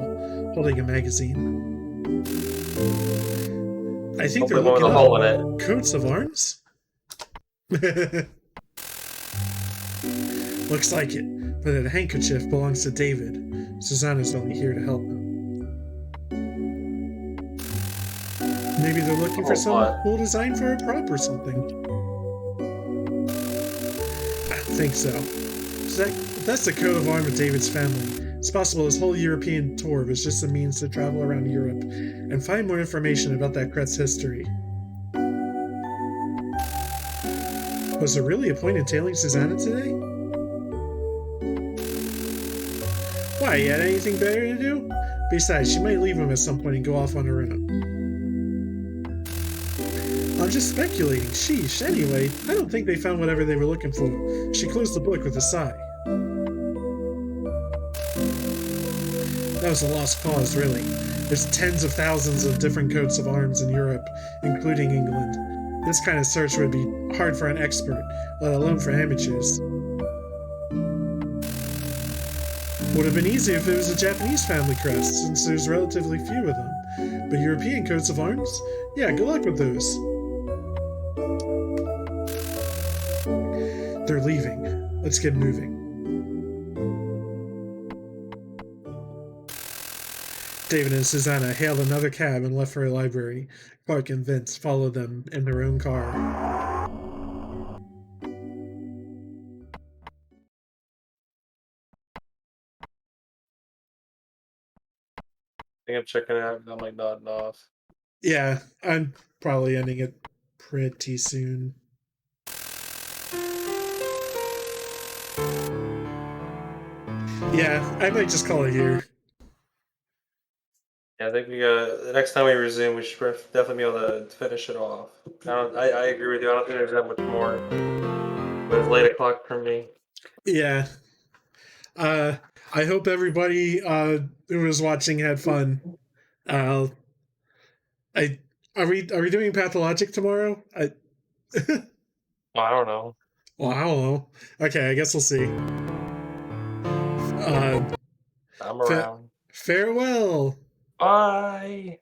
holding a magazine. I think they're looking up coats of arms? Looks like it, but the handkerchief belongs to David. Susanna's only here to help him. Maybe they're looking for some cool design for a prop or something. I think so. If that's the coat of arms of David's family, it's possible his whole European tour was just a means to travel around Europe and find more information about that crest's history. Was there really a point in tailing Susanna today? Why, you had anything better to do? Besides, she might leave him at some point and go off on her own. I'm just speculating. Sheesh. Anyway, I don't think they found whatever they were looking for. She closed the book with a sigh. That was a lost cause, really. There's tens of thousands of different coats of arms in Europe, including England. This kind of search would be hard for an expert, let alone for amateurs. Would have been easy if it was a Japanese family crest, since there's relatively few of them. But European coats of arms? Yeah, good luck with those. They're leaving. Let's get moving. David and Susanna hailed another cab and left for a library. Clark and Vince followed them in their own car. I think I'm checking out. I'm like nodding off. Yeah, I'm probably ending it pretty soon. Yeah, I might just call it here. Yeah, I think the next time we resume, we should definitely be able to finish it off. I agree with you. I don't think there's that much more. But it's late o'clock for me. Yeah. I hope everybody who was watching had fun. Are we doing Pathologic tomorrow? I don't know. Well, I don't know. Okay, I guess we'll see. I'm around. Farewell. Bye.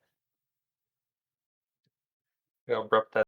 Abrupt that.